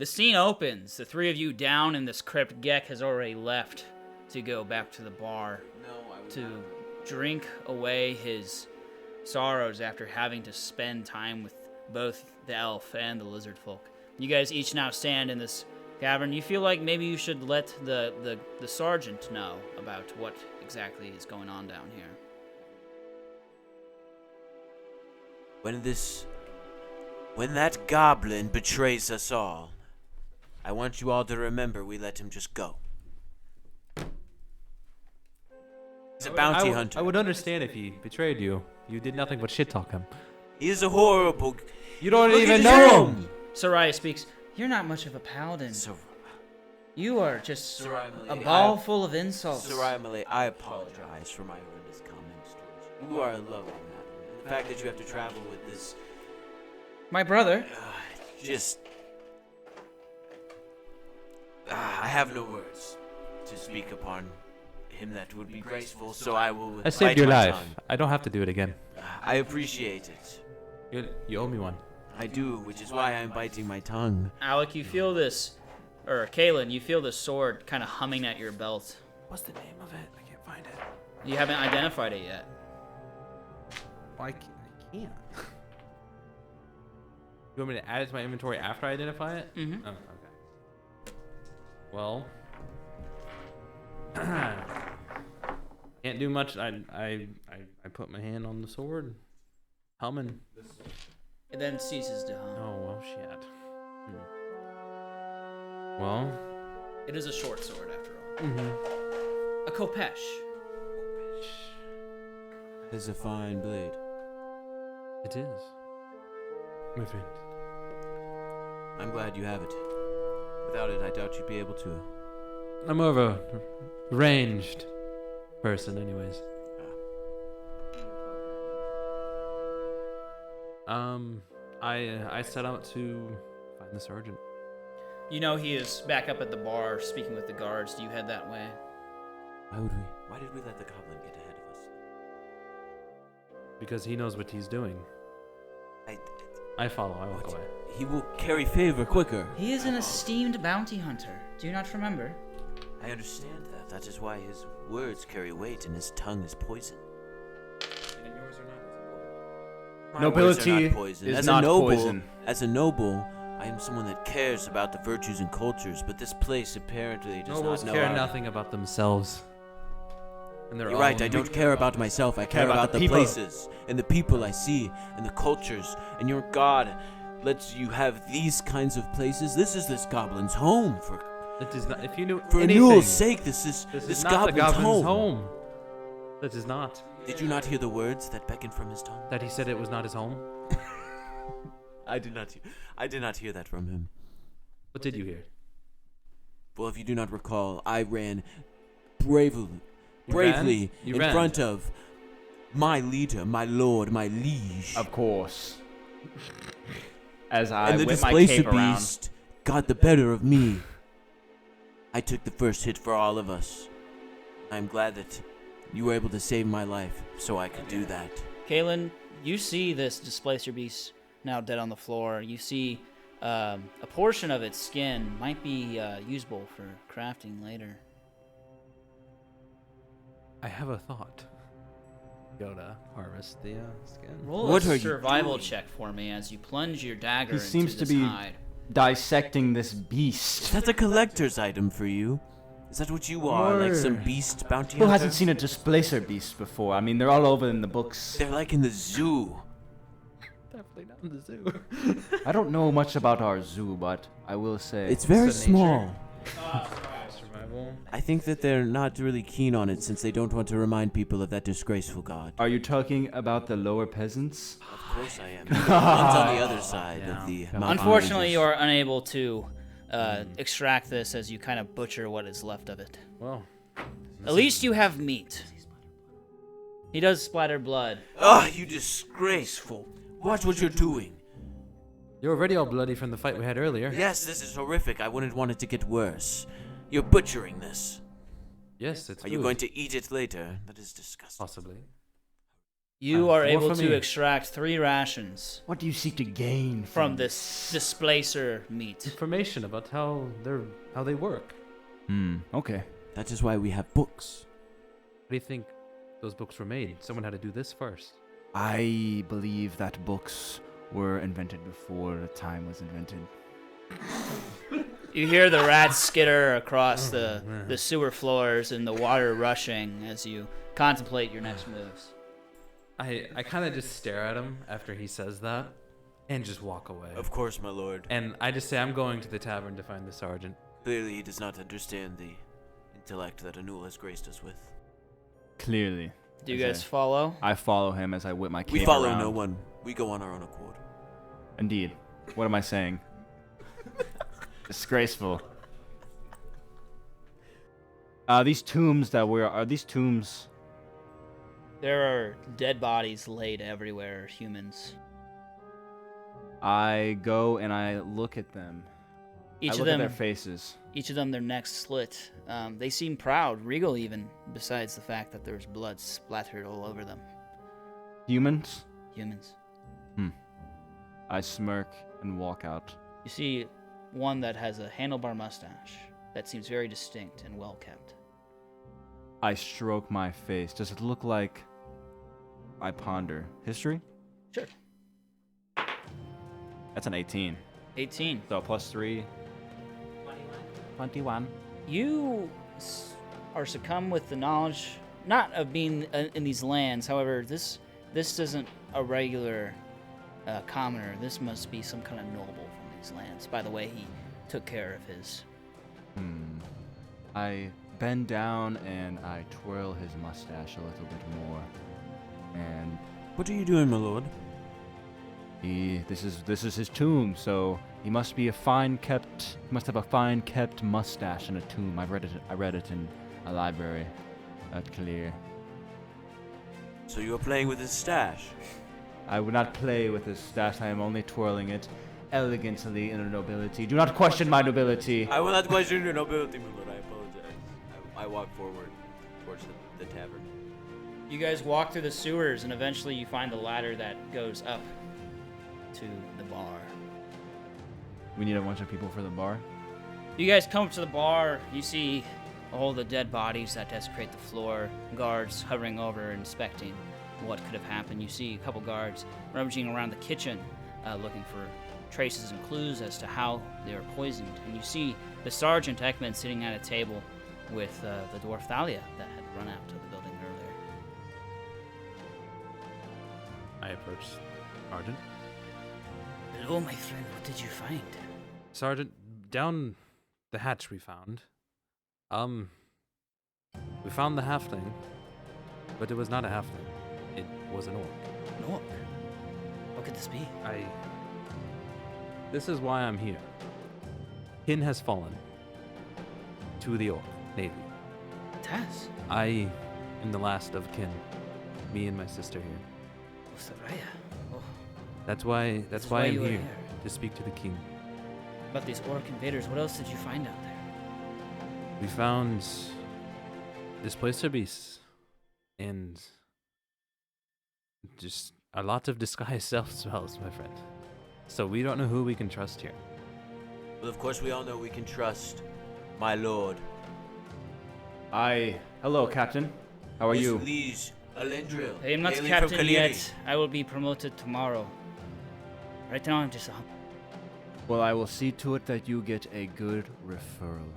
The scene opens. The three of you down in this crypt. Gek has already left to go back to the bar to drink away his sorrows after having to spend time with both the elf and the lizard folk. You guys each now stand in this cavern. You feel like maybe you should let the sergeant know about what exactly is going on down here. When that goblin betrays us all, I want you all to remember we let him just go. He's a bounty hunter. I would understand if he betrayed you. You did nothing but shit-talk him. He is a horrible... You don't even know him! Soraya speaks. You're not much of a paladin. You are just a Malay, ball full of insults. Soraya Malay, I apologize for my horrendous comments towards you. You are a lovely man. The fact that you have to travel with this... My brother. I have no words to speak upon him that would be graceful, so I will. I saved your life. I don't have to do it again. I appreciate it. You owe me one. I do, which is why I'm biting my tongue. Alec, you feel this, or Kaelin, you feel the sword kind of humming at your belt. What's the name of it? I can't find it. You haven't identified it yet. I can't. You want me to add it to my inventory after I identify it? Mm-hmm. Oh, okay. Well, can't do much. I put my hand on the sword, humming. It then ceases to hum. Oh well, shit. Well, it is a short sword after all. Mm-hmm. A khopesh. It's a fine blade. It is, my friend. I'm glad you have it. Without it, I doubt you'd be able to. I'm more of a ranged person, anyways. I set out to find the sergeant. You know he is back up at the bar speaking with the guards. Do you head that way? Why did we let the goblin get ahead of us? Because he knows what he's doing. I follow. I walk away. He will carry favor quicker. He is an esteemed bounty hunter. Do you not remember? I understand that. That is why his words carry weight and his tongue is poison. And yours are not. My Nobility words are not poison. is not poison. As a noble, I am someone that cares about the virtues and cultures, but this place apparently does Nobles not know. care nothing about themselves. And You're right, I don't care about myself. I care about the places and the people I see and the cultures. And your god lets you have these kinds of places. This is this goblin's home. It is not. If you knew For anything, Newell's sake, this is not goblin's, the goblin's home. That is not. Did you not hear the words that beckoned from his tongue? That he said it was not his home. I did not hear that from him. What did you hear? Well, if you do not recall, I ran bravely in front of my leader, my lord, my liege. Of course. As I and the whip my displacer cape around. beast got the better of me. I took the first hit for all of us. I'm glad that you were able to save my life, so I could do that. Kaelin, you see this displacer beast now dead on the floor. You see a portion of its skin might be usable for crafting later. I have a thought. Go to harvest the skin. Roll What a are you survival doing? check for me as you plunge your dagger He into seems to this be hide. dissecting this beast. That's a collector's item for you. Is that what you are? Like some beast bounty Who hunter? hasn't seen a displacer beast before? I mean, they're all over in the books. They're like in the zoo. Definitely not in the zoo. I don't know much about our zoo, but I will say It's very It's a small. Survival. I think that they're not really keen on it since they don't want to remind people of that disgraceful god. Are you talking about the lower peasants? Of course I am. The one's on the other side of the mountain. Unfortunately, you are unable to extract this as you kind of butcher what is left of it. Well, At least you have meat. He does splatter blood. Ah, you disgraceful. Watch what you're doing. you're already all bloody from the fight we had earlier. Yes, this is horrific. I wouldn't want it to get worse. You're butchering this. Yes, it's Are you food. going to eat it later? That is disgusting. Possibly. You are 4 able for to me. extract 3 rations What do you seek to gain from this displacer meat. Information about how they work. Okay. That is why we have books. How do you think those books were made? Someone had to do this first. I believe that books were invented before time was invented. You hear the rats skitter across the sewer floors and the water rushing as you contemplate your next moves. I kind of just stare at him after he says that and just walk away. Of course, my lord. And I just say I'm going to the tavern to find the sergeant. Clearly, he does not understand the intellect that Anul has graced us with. Clearly. Do you guys follow? I follow him as I whip my cape We follow around. no one. We go on our own accord. Indeed. What am I saying? Disgraceful. These tombs are these tombs? There are dead bodies laid everywhere, humans. I go and I look at them. Each I of look them, at their faces. each of them, their necks slit. They seem proud, regal even, besides the fact that there's blood splattered all over them. Humans? Humans. I smirk and walk out. You see one that has a handlebar mustache that seems very distinct and well kept. I stroke my face. Does it look like I ponder history? Sure. That's an 18. 18. So plus 3. 21. You are succumb with the knowledge, not of being in these lands. However, this isn't a regular commoner. This must be some kind of noble from these lands. By the way, he took care of his. I bend down and I twirl his mustache a little bit more. And What are you doing, my lord? this is his tomb, so he must have a fine kept mustache in a tomb. I read it in a library at Clear. So you are playing with his stash. I would not play with his stash. I am only twirling it elegantly in a nobility. Do not question my nobility. I will not question your nobility, my lord. I apologize. I walk forward towards the tavern. You guys walk through the sewers, and eventually you find the ladder that goes up to the bar. We need a bunch of people for the bar. You guys come up to the bar. You see all the dead bodies that desecrate the floor, guards hovering over, inspecting what could have happened. You see a couple guards rummaging around the kitchen, looking for traces and clues as to how they were poisoned. And you see the Sergeant Ekman sitting at a table with the dwarf Thalia that had run out to the building earlier. I approach Sergeant. Hello, my friend. What did you find? Sergeant, down the hatch we found. We found the halfling, but it was not a halfling. It was an orc. An orc? What could this be? This is why I'm here. Kin has fallen to the orc navy. It has. I am the last of kin. Me and my sister here. Oh, Saraya. Oh, That's why why I'm you were here here. to speak to the king. about these orc invaders. What else did you find out there? We found displacer beasts and just a lot of disguised self spells, my friend. So we don't know who we can trust here. Well, of course, we all know we can trust my lord. Hello, Captain. How are you? Liege Aelindrel. I am not Kaelin captain from Kaelin. yet. I will be promoted tomorrow. Right now, I'm just a... Well, I will see to it that you get a good referral.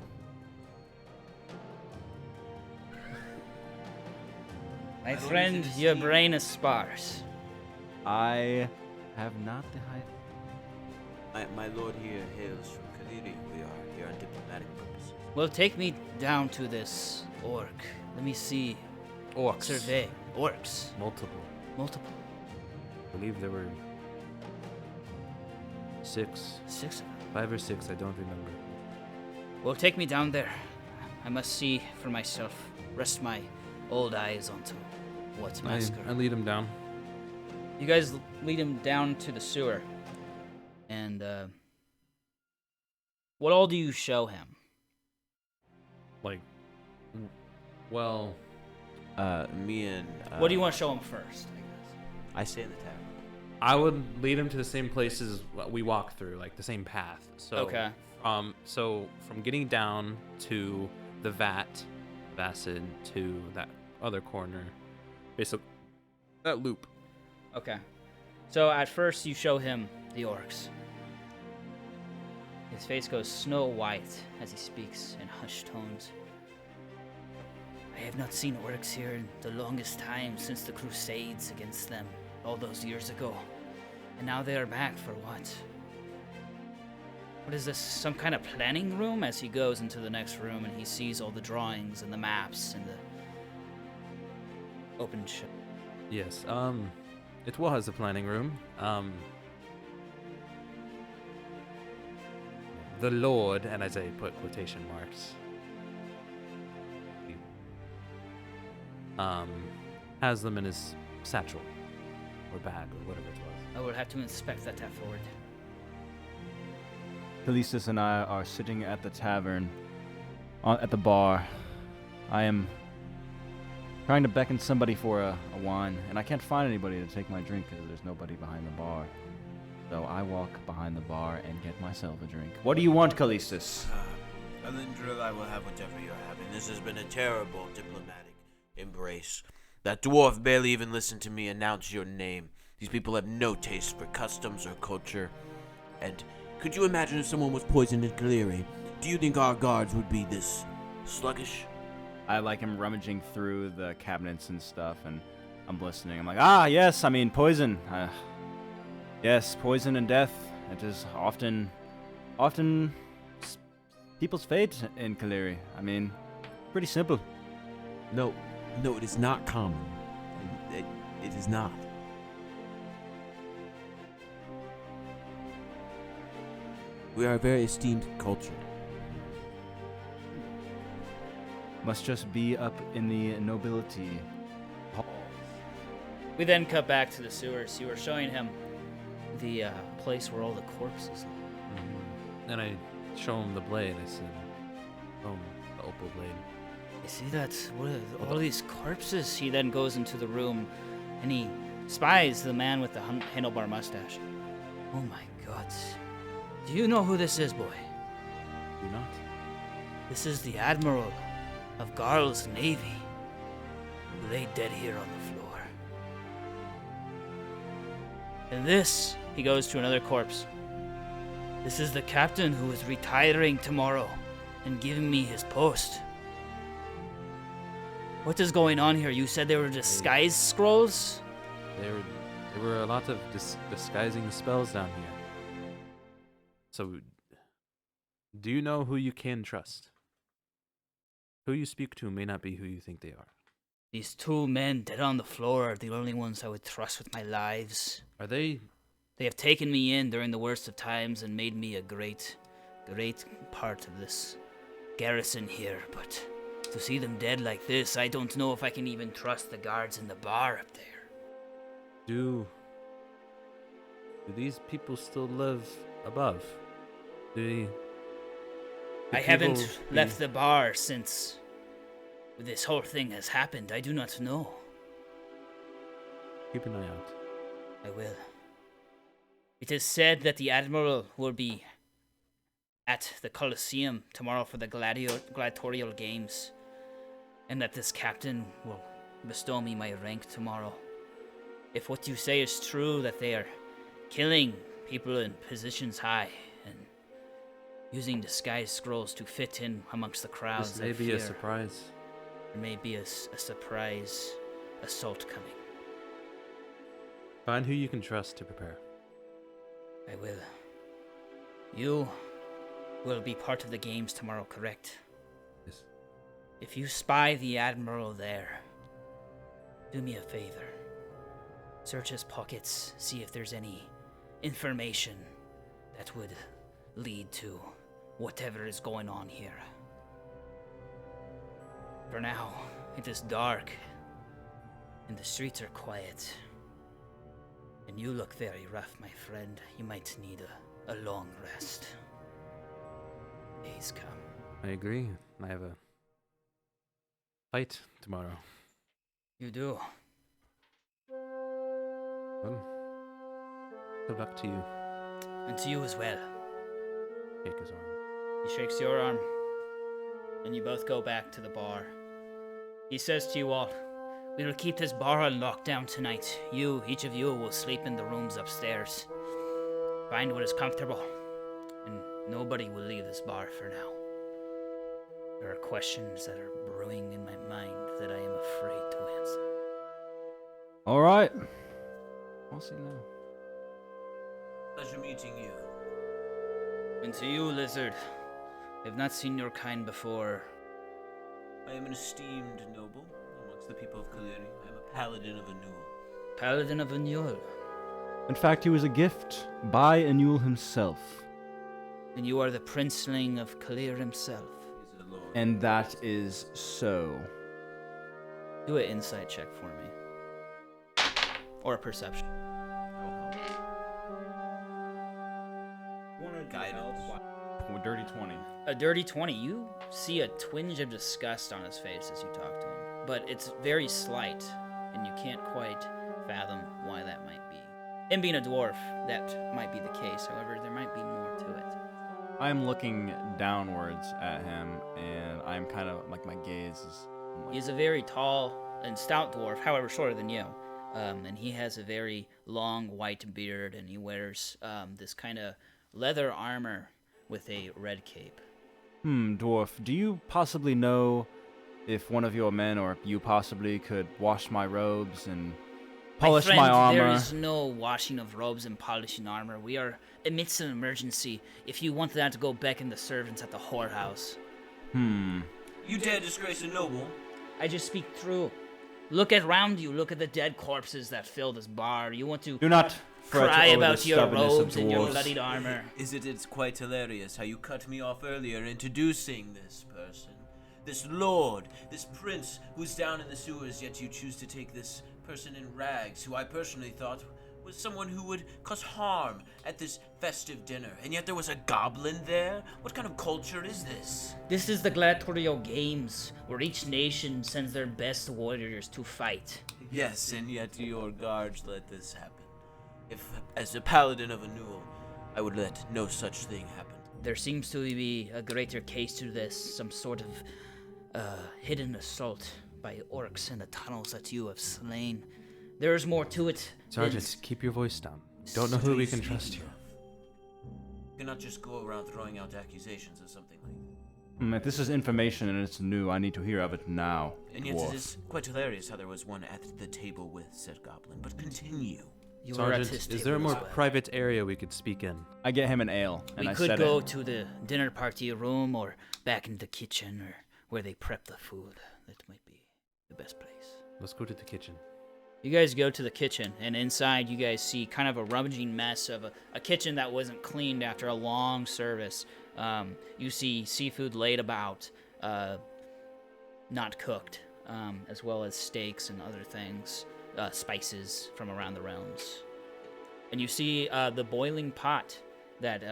My friend, your brain is sparse. I have not the height. My lord here hails from Kaelin. We are here on diplomatic purposes. Well, take me down to this orc. Let me see. Orcs. Survey. Orcs. Multiple. Multiple. I believe there were 6. 6 of them. 5 or 6, I don't remember. Well, take me down there. I must see for myself. Rest my old eyes onto what's massacre. I lead him down. You guys lead him down to the sewer. And, what all do you show him? Like, well, Me and... What do you want to show him first, I guess? I stay in the tavern. I would lead him to the same places we walk through, like the same path. So, Okay. So from getting down to the vat, acid to that other corner, basically that loop. Okay. So at first you show him the orcs. His face goes snow white as he speaks in hushed tones. I have not seen orcs here in the longest time since the Crusades against them all those years ago. And now they are back for what? What is this, some kind of planning room? As he goes into the next room and he sees all the drawings and the maps and the open shop. Yes, it was a planning room. The Lord, and as I put quotation marks, has them in his satchel, or bag, or whatever it was. I will have to inspect that afterward. Callistus and I are sitting at the tavern, at the bar. I am trying to beckon somebody for a wine, and I can't find anybody to take my drink because there's nobody behind the bar. So I walk behind the bar and get myself a drink. What do you want, Callistus? Aelindrel, I will have whatever you're having. This has been a terrible diplomatic embrace. That dwarf barely even listened to me announce your name. These people have no taste for customs or culture. And could you imagine if someone was poisoned in Kaelin? Do you think our guards would be this sluggish? I like him rummaging through the cabinets and stuff, and I'm listening. I'm like, yes, I mean, poison. Yes, poison and death. It is often people's fate in Kaelin. I mean, pretty simple. No, it is not common. It is not. We are a very esteemed culture. Must just be up in the nobility halls. We then cut back to the sewers. You were showing him the place where all the corpses are. Mm-hmm. And I show him the blade. I said, the opal blade. You see that? What are all these corpses? He then goes into the room and he spies the man with the handlebar mustache. Oh my god. Do you know who this is, boy? Do not. This is the Admiral of Garl's Navy, who lay dead here on the floor. And this, he goes to another corpse. This is the captain who is retiring tomorrow and giving me his post. What is going on here? You said they were disguise scrolls? There were a lot of disguising spells down here. So, do you know who you can trust? Who you speak to may not be who you think they are. These two men dead on the floor are the only ones I would trust with my lives. Are they? They have taken me in during the worst of times and made me a great part of this garrison here, but to see them dead like this, I don't know if I can even trust the guards in the bar up there. Do these people still live above? I haven't left the bar since this whole thing has happened. I do not know. Keep an eye out. I will. It is said that the Admiral will be at the Colosseum tomorrow for the gladiatorial games, and that this captain will bestow me my rank tomorrow. If what you say is true, that they are killing people in positions high and using disguise scrolls to fit in amongst the crowds, this may be a surprise. There may be a surprise assault coming. Find who you can trust to prepare. I will. You will be part of the games tomorrow, correct? Yes. If you spy the Admiral there, do me a favor. Search his pockets, see if there's any information that would lead to whatever is going on here. For now, it is dark, and the streets are quiet. And you look very rough, my friend. You might need a long rest. Days come. I agree. I have a fight tomorrow. You do. Well, good luck to you. And to you as well. Shake his arm. He shakes your arm, and you both go back to the bar. He says to you all, "We will keep this bar on lockdown tonight. Each of you will sleep in the rooms upstairs. Find what is comfortable, and nobody will leave this bar for now. There are questions that are brewing in my mind that I am afraid to answer." All right. I'll see now. Pleasure meeting you. And to you, Lizard, I have not seen your kind before. I am an esteemed noble amongst the people of Kaelin. I am a paladin of Anul. Paladin of Unedited. In fact, he was a gift by Anul himself. And you are the princeling of Kaelin himself. He is a lord. And that is so. Do an insight check for me. Or a perception. Guidance. Dirty 20. A dirty 20. You see a twinge of disgust on his face as you talk to him. But it's very slight, and you can't quite fathom why that might be. Him being a dwarf, that might be the case. However, there might be more to it. I am looking downwards at him, and I'm kind of like my gaze is. He's a very tall and stout dwarf, however shorter than you. And he has a very long white beard, and he wears this kind of leather armor with a red cape. Dwarf, do you possibly know if one of your men or you possibly could wash my robes and polish my armor? There is no washing of robes and polishing armor. We are amidst an emergency. If you want that to go back in the servants at the whorehouse. You dare disgrace a noble? I just speak through. Look around you. Look at the dead corpses that fill this bar. You want to Do not cry over about the your stubbornness of robes and your dwarves. bloodied armor. It's quite hilarious how you cut me off earlier introducing this person. This lord, this prince who's down in the sewers, yet you choose to take this person in rags, who I personally thought was someone who would cause harm at this festive dinner. And yet there was a goblin there? What kind of culture is this? This is the gladiatorial games, where each nation sends their best warriors to fight. Yes, and yet your guards let this happen. If, as a paladin of Anul, I would let no such thing happen. There seems to be a greater case to this, some sort of hidden assault by orcs in the tunnels that you have slain. There is more to it. Sergeant, keep your voice down. Don't know who we can trust here. You cannot just go around throwing out accusations or something like that. If this is information and it's new, I need to hear of it now. And yet dwarf. it is quite hilarious how there was one at the table with said goblin. But continue. You were at his Sergeant, is there a table more as well. private area we could speak in? I get him an ale, and We I could said go it. to the dinner party room or back in the kitchen or where they prep the food. That might be the best place. Let's go to the kitchen. You guys go to the kitchen, and inside you guys see kind of a rummaging mess of a kitchen that wasn't cleaned after a long service. You see seafood laid about, not cooked, as well as steaks and other things, spices from around the realms. And you see the boiling pot that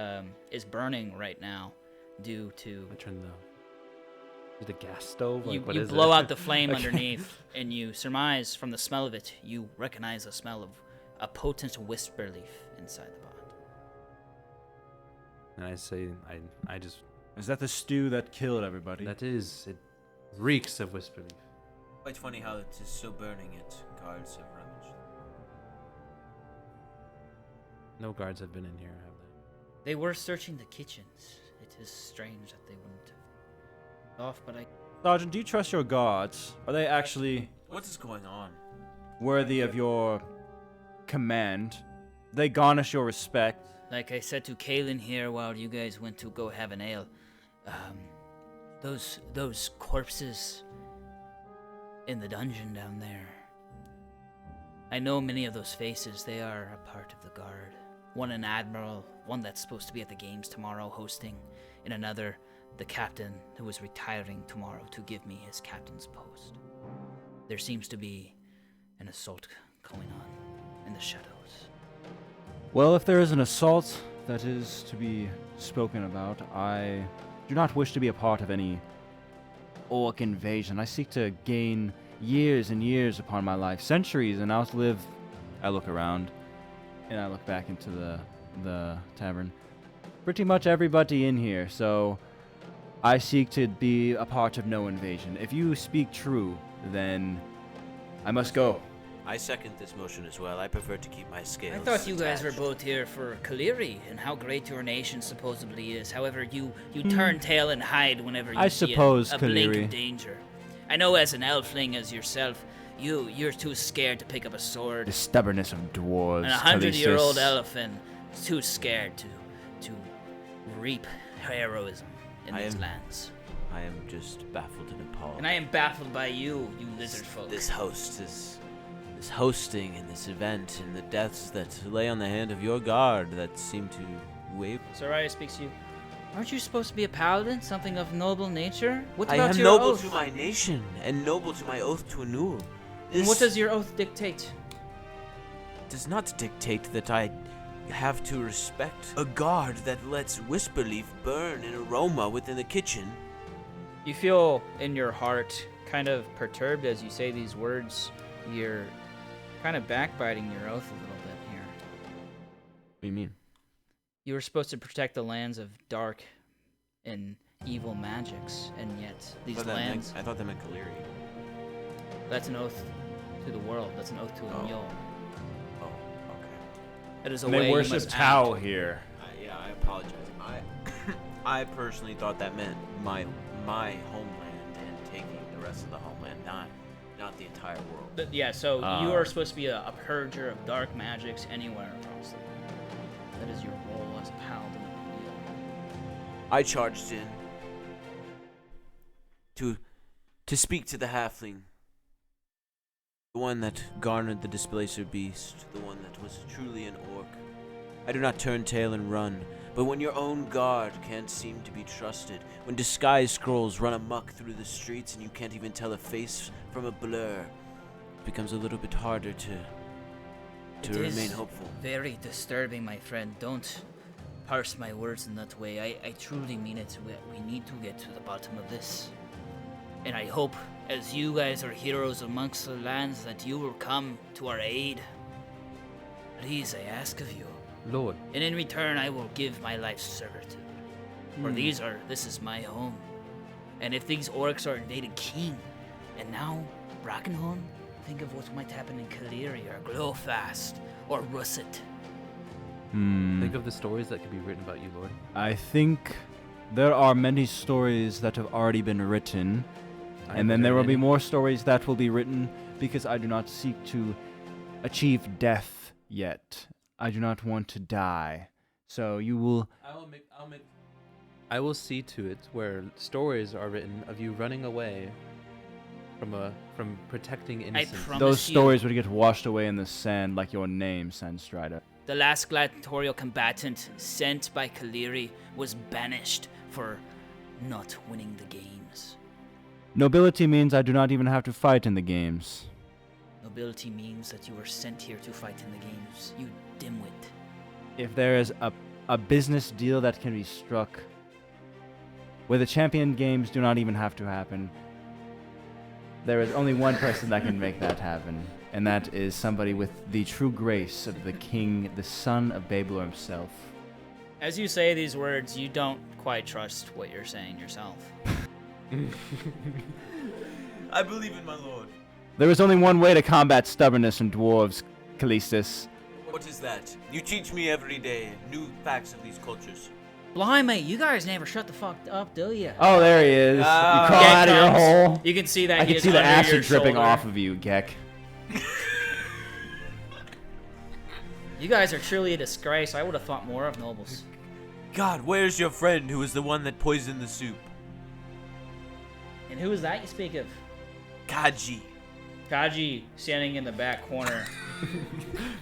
is burning right now due to... I turn the gas stove? Like, what you is blow it? out the flame Okay. underneath, and you surmise from the smell of it, you recognize the smell of a potent whisper leaf inside the pot. And I say, I just, Is that the stew that killed everybody? that is, it reeks of whisper leaf. Quite funny how it is so burning it. Guards have rummaged. No guards have been in here, have they? They were searching the kitchens. It is strange that they wouldn't have off, but I... Sergeant, do you trust your guards? Are they actually What is going on? worthy of your command? They garnish your respect. Like I said to Kaelin here while you guys went to go have an ale, those corpses in the dungeon down there. I know many of those faces. They are a part of the guard. One an admiral, one that's supposed to be at the games tomorrow hosting, and another the captain who is retiring tomorrow to give me his captain's post. There seems to be an assault going on in the shadows. Well, if there is an assault that is to be spoken about, I do not wish to be a part of any orc invasion. I seek to gain years and years upon my life, centuries, and outlive, I look around, and I look back into the tavern. Pretty much everybody in here, so I seek to be a part of no invasion. If you speak true, then I must go. I second this motion as well. I prefer to keep my scales. I thought you guys were attached. both here for Kaleri and how great your nation supposedly is. However, you turn tail and hide whenever you I see suppose, a blink Kaleri. of danger. I know as an elfling as yourself, you're too scared to pick up a sword. The stubbornness of dwarves. And a 100-year-old Callistus. elephant is too scared to reap heroism in these lands. I am just baffled and appalled. And I am baffled by you lizard folk. This hosting and this event and the deaths that lay on the hand of your guard that seem to wave. Soraya speaks to you. Aren't you supposed to be a paladin? Something of noble nature? What I about am your noble oath? to my nation and noble to my oath to Anul. And what does your oath dictate? Does not dictate that I have to respect a guard that lets Whisperleaf burn in aroma within the kitchen. You feel in your heart kind of perturbed as you say these words. You're kind of backbiting your oath a little bit here. What do you mean? You were supposed to protect the lands of dark and evil magics, and yet these lands... I thought that meant Kaleri. That's an oath to the world. That's an oath to a mule. Oh, okay. It is a And way they you worship must Tao act. here. Yeah, I apologize. I personally thought that meant my homeland and taking the rest of the homeland, not the entire world. But yeah, so you are supposed to be a purger of dark magics anywhere across the world. That is your role as a paladin of the wheel. I charged in to speak to the halfling, the one that garnered the displacer beast, the one that was truly an orc. I do not turn tail and run, but when your own guard can't seem to be trusted, when disguise scrolls run amok through the streets and you can't even tell a face from a blur, it becomes a little bit harder to It remain is hopeful. very disturbing, my friend. Don't parse my words in that way. I truly mean it. We need to get to the bottom of this. And I hope, as you guys are heroes amongst the lands, that you will come to our aid. Please, I ask of you. Lord, And in return, I will give my life's servitude. For this is my home. And if these orcs are invading King, and now Brackenholm, think of what might happen in Kaleri or Glowfast or Russet. think of the stories that could be written about you, Lord. I think there are many stories that have already been written, I and then haven't there will heard be any. more stories that will be written because I do not seek to achieve death yet. I do not want to die. So you will... I will see to it where stories are written of you running away from protecting I innocent. promise Those you, stories would get washed away in the sand like your name, Sandstrider. the last gladiatorial combatant sent by Kaleri was banished for not winning the games. Nobility means I do not even have to fight in the games. Nobility means that you were sent here to fight in the games, you dimwit. If there is a business deal that can be struck where the champion games do not even have to happen, there is only one person that can make that happen, and that is somebody with the true grace of the king, the son of Babel himself. As you say these words, you don't quite trust what you're saying yourself. I believe in my lord. There is only one way to combat stubbornness in dwarves, Callistus. What is that? You teach me every day new facts of these cultures. Blimey, you guys never shut the fuck up, do ya? Oh, there he is. You crawl Gek out of your comes. hole. You can see that I he can is see the under your acid dripping shoulder. off of you, Gek. You guys are truly a disgrace. I would have thought more of nobles. God, where's your friend who was the one that poisoned the soup? And who is that you speak of? Kaji. Kaji, standing in the back corner,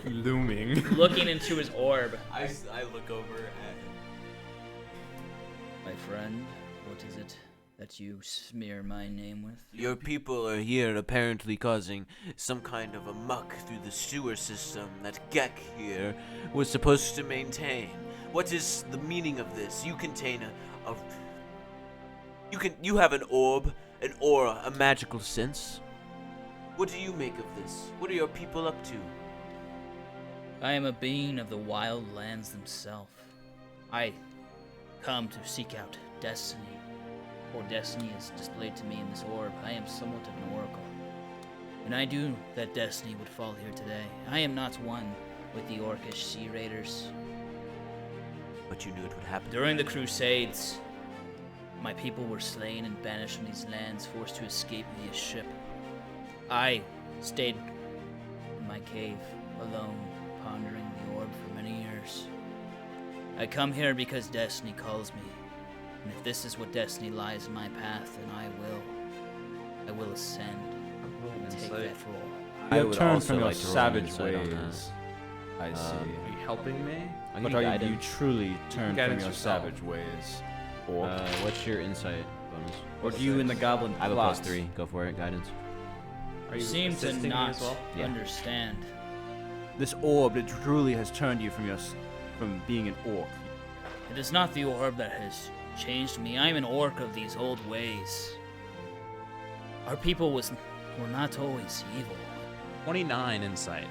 Looming. looking into his orb. I look over at My friend, what is it that you smear my name with? your people are here apparently causing some kind of a muck through the sewer system that Gek here was supposed to maintain. What is the meaning of this? You contain you have an orb, an aura, a magical sense. What do you make of this? What are your people up to? I am a being of the wild lands themselves. I come to seek out destiny, for destiny is displayed to me in this orb. I am somewhat of an oracle, and I knew that destiny would fall here today. I am not one with the orcish sea raiders. But you knew it would happen. During the Crusades, my people were slain and banished from these lands, forced to escape via ship. I stayed in my cave, alone, pondering the orb for many years. I come here because destiny calls me, and if this is what destiny lies in my path, then I will ascend and take that role. You have would turned also from your like to roll an savage insight on that. ways. I see. Are you helping me? I'll But give you are you guidance. truly turned from guidance your yourself. savage ways? Or What's your insight bonus? or do you in the goblin I have a plot? +3. Go for it. Guidance. Are You you seem to assisting me not as well? Yeah. understand. This orb, it truly has turned you from being an orc. It is not the orb that has changed me. I am an orc of these old ways. Our people were not always evil. 29 insight.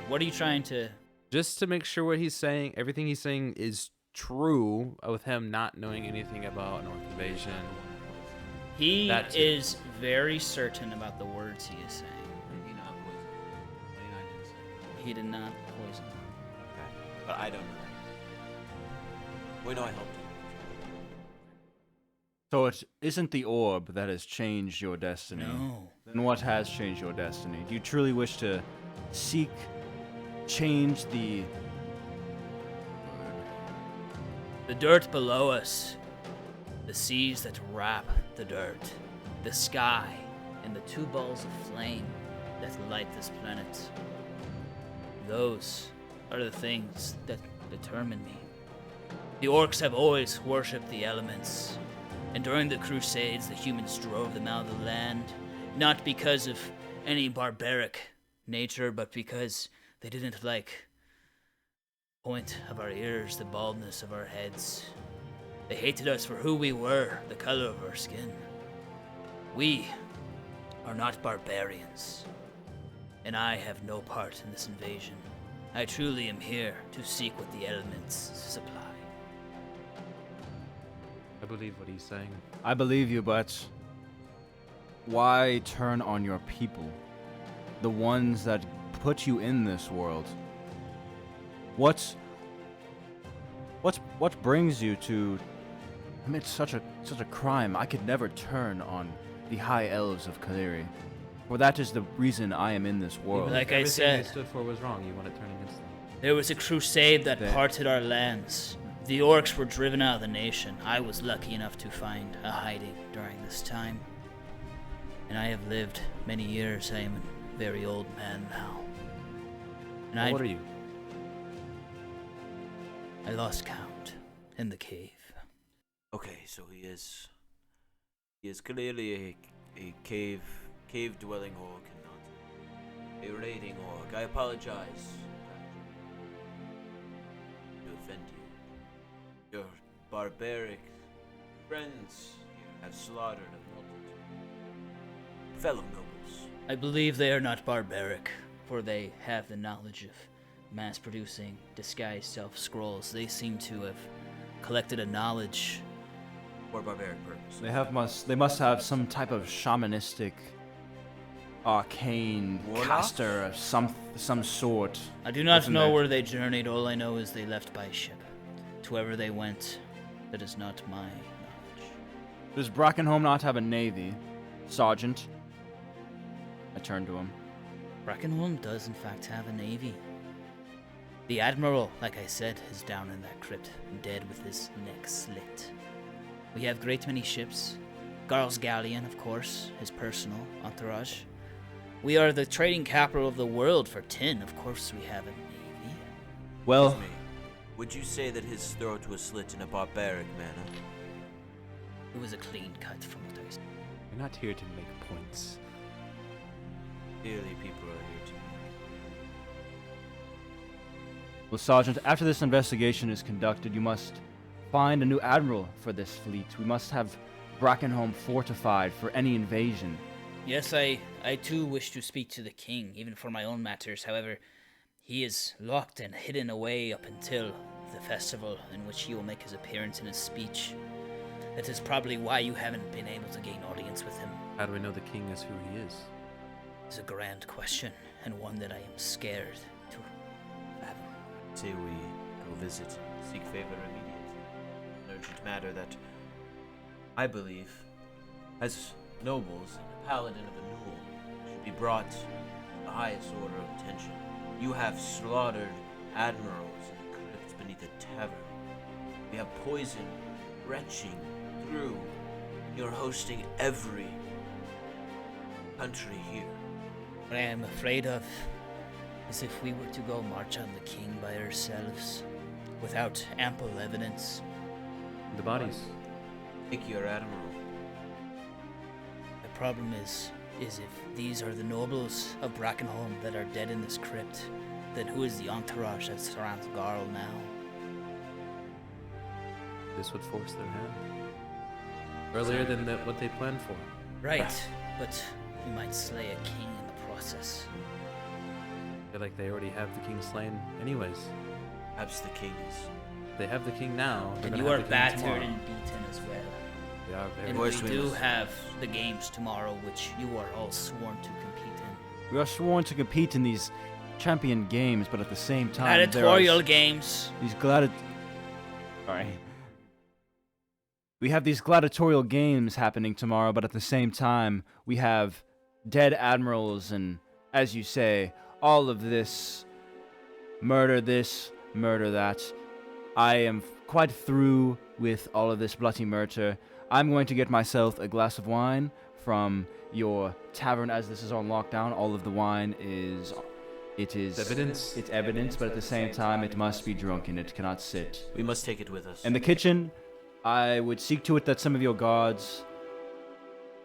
What are you trying to... Just to make sure what he's saying, everything he's saying is true with him not knowing anything about an orc invasion. He That's it. is very certain about the words he is saying. He did not poison them. Okay. But I don't know that. We know I helped him. So it isn't the orb that has changed your destiny. No. Then what has changed your destiny? Do you truly wish to change the The dirt below us, the seas that wrap the dirt, the sky, and the two balls of flame that light this planet. Those are the things that determine me. The orcs have always worshipped the elements, and during the Crusades, the humans drove them out of the land, not because of any barbaric nature, but because they didn't like the point of our ears, the baldness of our heads. They hated us for who we were, the color of our skin. We are not barbarians, and I have no part in this invasion. I truly am here to seek what the elements supply. I believe what he's saying. I believe you, but why turn on your people? The ones that put you in this world. What brings you to commit such a crime? I could never turn on the high elves of Kaleri, for that is the reason I am in this world. Like I Everything said, they stood for was wrong. You want to turn against them. there was a crusade that There. parted our lands. The orcs were driven out of the nation. I was lucky enough to find a hiding during this time. And I have lived many years. I am a very old man now. And What are you? I lost count in the cave. Okay, so he is clearly a cave dwelling orc and not a raiding orc. I apologize to offend you. Your barbaric friends here have slaughtered a multitude. Fellow nobles. I believe they are not barbaric, for they have the knowledge of mass-producing disguised self-scrolls. They seem to have collected a knowledge. For barbaric purpose. They must have some type of shamanistic, arcane Warlocks? caster of some sort. I do not Isn't know there- where they journeyed. All I know is they left by ship. To wherever they went, that is not my knowledge. Does Brackenholm not have a navy, Sergeant? I turn to him. Brackenholm does in fact have a navy. The Admiral, like I said, is down in that crypt, dead with his neck slit. We have great many ships. Garl's galleon, of course, his personal entourage. We are the trading capital of the world for tin. Of course we have a navy. Well, Excuse me. Would you say that his throat was slit in a barbaric manner? It was a clean cut from what I said. You're not here to make points. Clearly, people are here to. well, Sergeant, after this investigation is conducted, you must find a new admiral for this fleet. We must have Brackenholm fortified for any invasion. Yes, I too wish to speak to the king, even for my own matters. However, He is locked and hidden away up until the festival in which he will make his appearance in his speech. That is probably why you haven't been able to gain audience with him. How do we know the king is who he is? It's a grand question, and one that I am scared to fathom. Say we go visit, seek favor immediately. An urgent matter that I believe, as nobles and a paladin of Anul, should be brought to the highest order of attention. You have slaughtered admirals in the crypts beneath a tavern. We have poison retching through. You're hosting every country here. What I am afraid of is if we were to go march on the king by ourselves, without ample evidence. The bodies. Take your admiral. The problem is if these are the nobles of Brackenholm that are dead in this crypt, then who is the entourage that surrounds Garl now? This would force their hand. Earlier than what they planned for. Right, but we might slay a king in the process. I feel like they already have the king slain anyways. Perhaps the king is. They have the king now. And you are battered and beaten as well. They are very And Voice we do wins. have the games tomorrow, which you are all sworn to compete in. We are sworn to compete in these champion games, but at the same time, Gladiatorial games. these Sorry. We have these gladiatorial games happening tomorrow, but at the same time, we have dead admirals and, as you say, all of this, murder that. I am quite through with all of this bloody murder. I'm going to get myself a glass of wine from your tavern as this is on lockdown. All of the wine is evidence. It's evidence, but at the same time, it must be drunken. It cannot sit. We must take it with us. In the kitchen, I would seek to it that some of your guards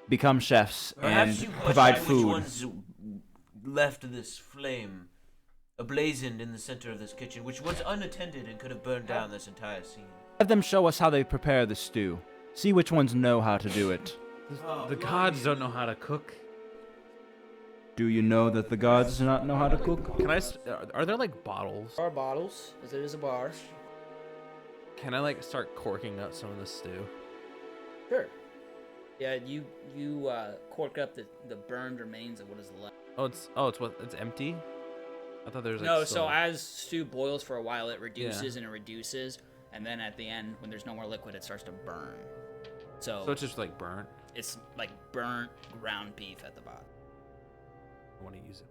become chefs Perhaps and you provide which food. ones left this flame ablazoned in the center of this kitchen, which was unattended and could have burned down this entire scene. Have them show us how they prepare the stew. See which ones know how to do it. The gods don't know how to cook. Do you know that the gods do not know how to cook? Can I? Are there like bottles? Bar bottles, as it is a bar. Can I like start corking up some of the stew? Sure. Yeah, you cork up the burned remains of what is left. It's empty. I thought there was like No, still- so as stew boils for a while, it reduces and it reduces, and then at the end, when there's no more liquid, it starts to burn. So it's just like burnt. it's like burnt ground beef at the bottom. I want to use it.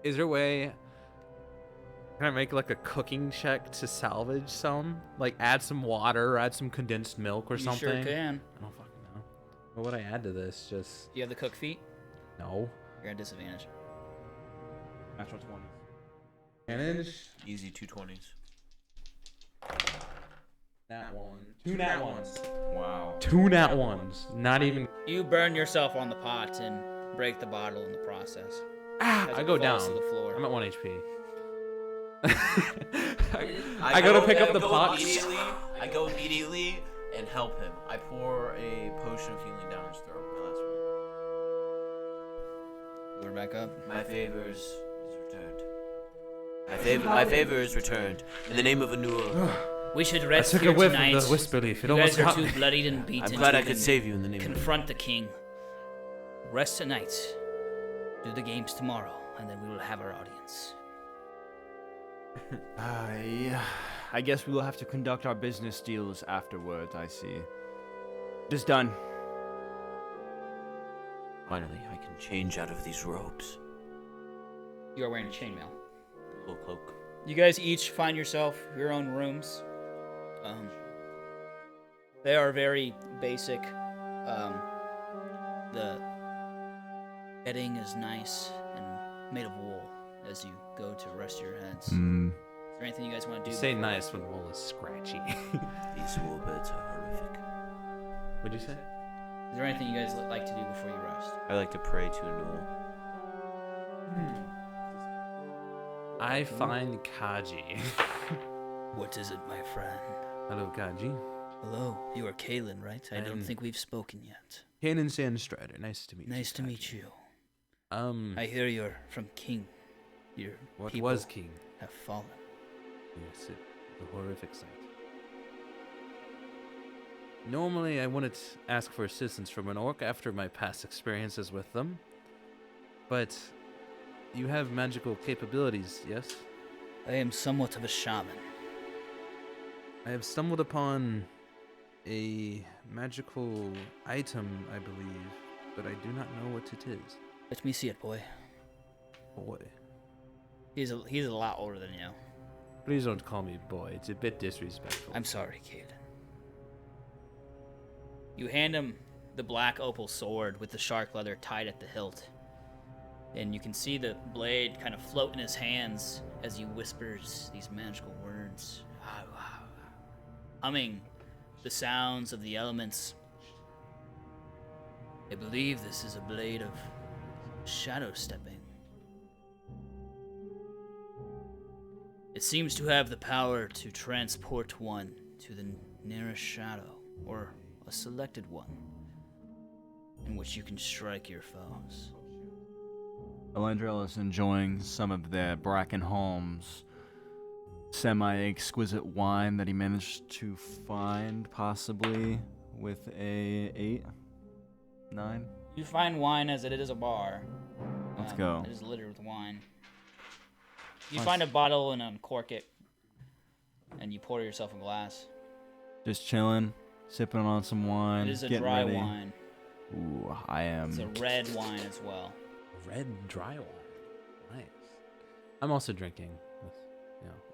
Is there a way? Can I make like a cooking check to salvage some? Like add some water, or add some condensed milk or You something? sure can. I don't fucking know. What would I add to this? Just Do you have the cook feat? no. You're at disadvantage. Natural 20. Advantage. Easy 220s. Nat one. Two nat ones. Wow. Two nat ones. Not even. You burn yourself on the pot and break the bottle in the process. Ah! As I it go falls down. to the floor. I'm at 1 HP. I go to pick up the pot. I go immediately and help him. I pour a potion of healing down his throat. My last one. We're back up. My favor is returned. My favor is returned. In the name of Anul. We should I rest took here a whiff tonight. of the whisper leaf. It You almost guys are got too me. bloodied and beaten. I'm glad to I could even save you in the name of confront the king. Rest tonight. Do the games tomorrow, and then we will have our audience. I guess we will have to conduct our business deals afterwards, I see. Just done. Finally, I can change out of these robes. You are wearing chainmail. Little cloak. You guys each find yourself your own rooms. They are very basic. The bedding is nice and made of wool as you go to rest your heads. Is there anything you guys want to do? You say before- nice when wool is scratchy. These wool beds are horrific. What'd you say? Is there anything you guys like to do before you rest? I like to pray to Anul. I find Kaji. What is it, my friend? Hello, Kaji. Hello, you are Kaelin, right? I don't I'm- think we've spoken yet. Kanan Sandstrider. Nice to meet you. Nice to Kaji. meet you. I I hear you're from King Your What people was king? have fallen. Yes, a horrific sight. Normally, I wouldn't ask for assistance from an orc after my past experiences with them. But you have magical capabilities, yes? I am somewhat of a shaman. I have stumbled upon a magical item, I believe, but I do not know what it is. Let me see it, boy. Boy. He's a lot older than you. Please don't call me boy. It's a bit disrespectful. I'm sorry, Kaelin. You hand him the black opal sword with the shark leather tied at the hilt. And you can see the blade kind of float in his hands as he whispers these magical words. Humming the sounds of the elements. I believe this is a blade of shadow stepping. It seems to have the power to transport one to the nearest shadow, or a selected one, in which you can strike your foes. Aelindrel is enjoying some of the Brackenholm's semi-exquisite wine that he managed to find, possibly with a 8, 9. You find wine as it is a bar. Let's go. It is littered with wine. You Nice. find a bottle and uncork it, and you pour yourself a glass. Just chilling, sipping on some wine. It is a getting dry ready. wine. Ooh, I am. It's a red wine as well. Red dry wine. Nice. I'm also drinking.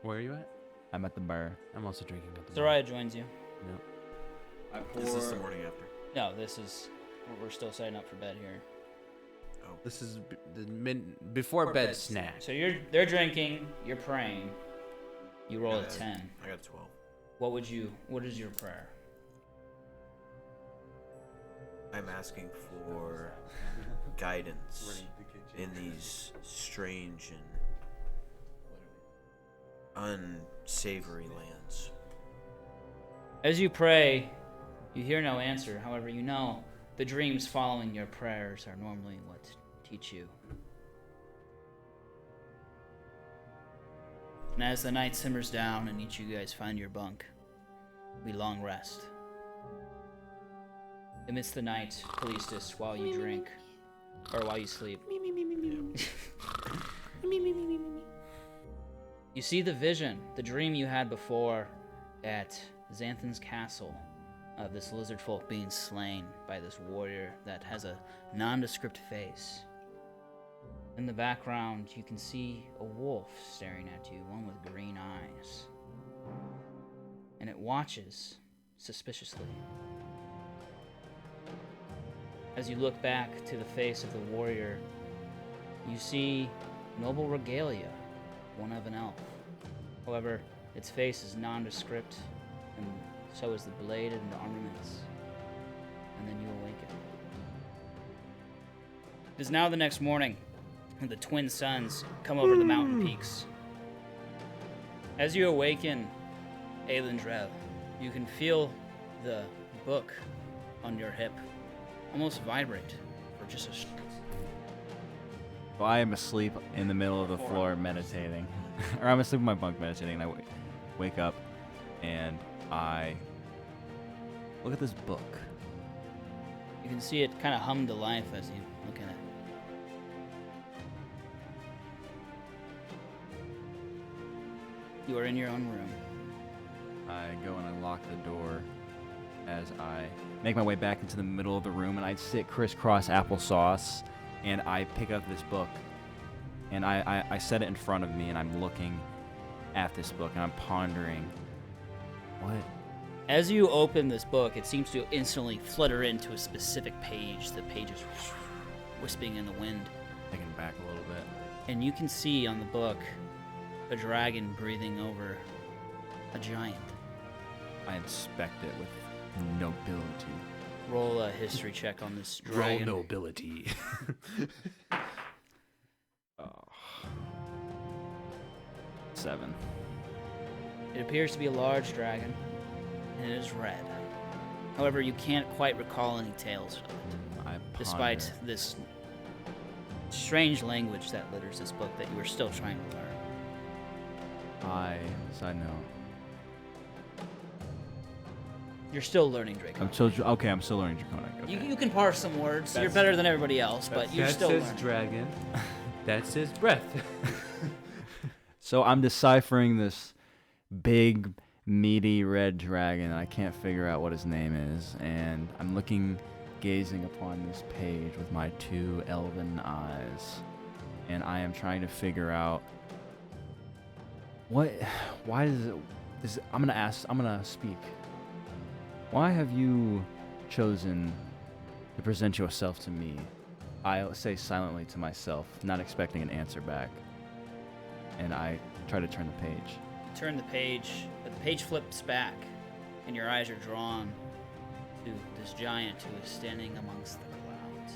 Where are you at? I'm at the bar. I'm also drinking at the bar. Soraya joins you. No. Is this the morning after? No, this is... We're still setting up for bed here. This is before bed snack. So they're drinking, you're praying. You roll a 10. I got a 12. What is your prayer? I'm asking for guidance in these strange and unsavory lands. As you pray, you hear no answer. However, you know the dreams following your prayers are normally what teach you. And as the night simmers down and each of you guys find your bunk, we long rest. Amidst the night, Callistus, while you drink, or while you sleep, you see the vision, the dream you had before at Xanthan's castle, of this lizard folk being slain by this warrior that has a nondescript face. In the background, you can see a wolf staring at you, one with green eyes. And it watches suspiciously. As you look back to the face of the warrior, you see noble regalia, one of an elf. However, its face is nondescript, and so is the blade and the armaments. And then you awaken. It is now the next morning, and the twin suns come over the mountain peaks. As you awaken, Aelindrel, you can feel the book on your hip almost vibrate for just a Well, I am asleep in the middle of the floor meditating. Or I'm asleep in my bunk meditating, and I wake up, and I look at this book. You can see it kind of hum to life as you look at it. You are in your own room. I go and I lock the door as I make my way back into the middle of the room, and I sit crisscross applesauce, and I pick up this book, and I set it in front of me, and I'm looking at this book, and I'm pondering, what? As you open this book, it seems to instantly flutter into a specific page. The page is wisping in the wind. Taking back a little bit. And you can see on the book a dragon breathing over a giant. I inspect it with nobility. Roll a history check on this Roll dragon. nobility. Oh. 7. It appears to be a large dragon, and it is red. However, you can't quite recall any tales of it, I despite ponder. this strange language that litters this book that you were still trying to learn. Side note. You're still learning Draconic. I'm still learning Draconic. Okay. You can parse some words. You're better than everybody else, but you're still learning. That's his dragon. That's his breath. So I'm deciphering this big, meaty red dragon. I can't figure out what his name is, and I'm gazing upon this page with my 2 elven eyes, and I am trying to figure out why does it. I'm gonna speak. Why have you chosen to present yourself to me? I say silently to myself, not expecting an answer back. And I try to turn the page. Turn the page, but the page flips back, and your eyes are drawn to this giant who is standing amongst the clouds.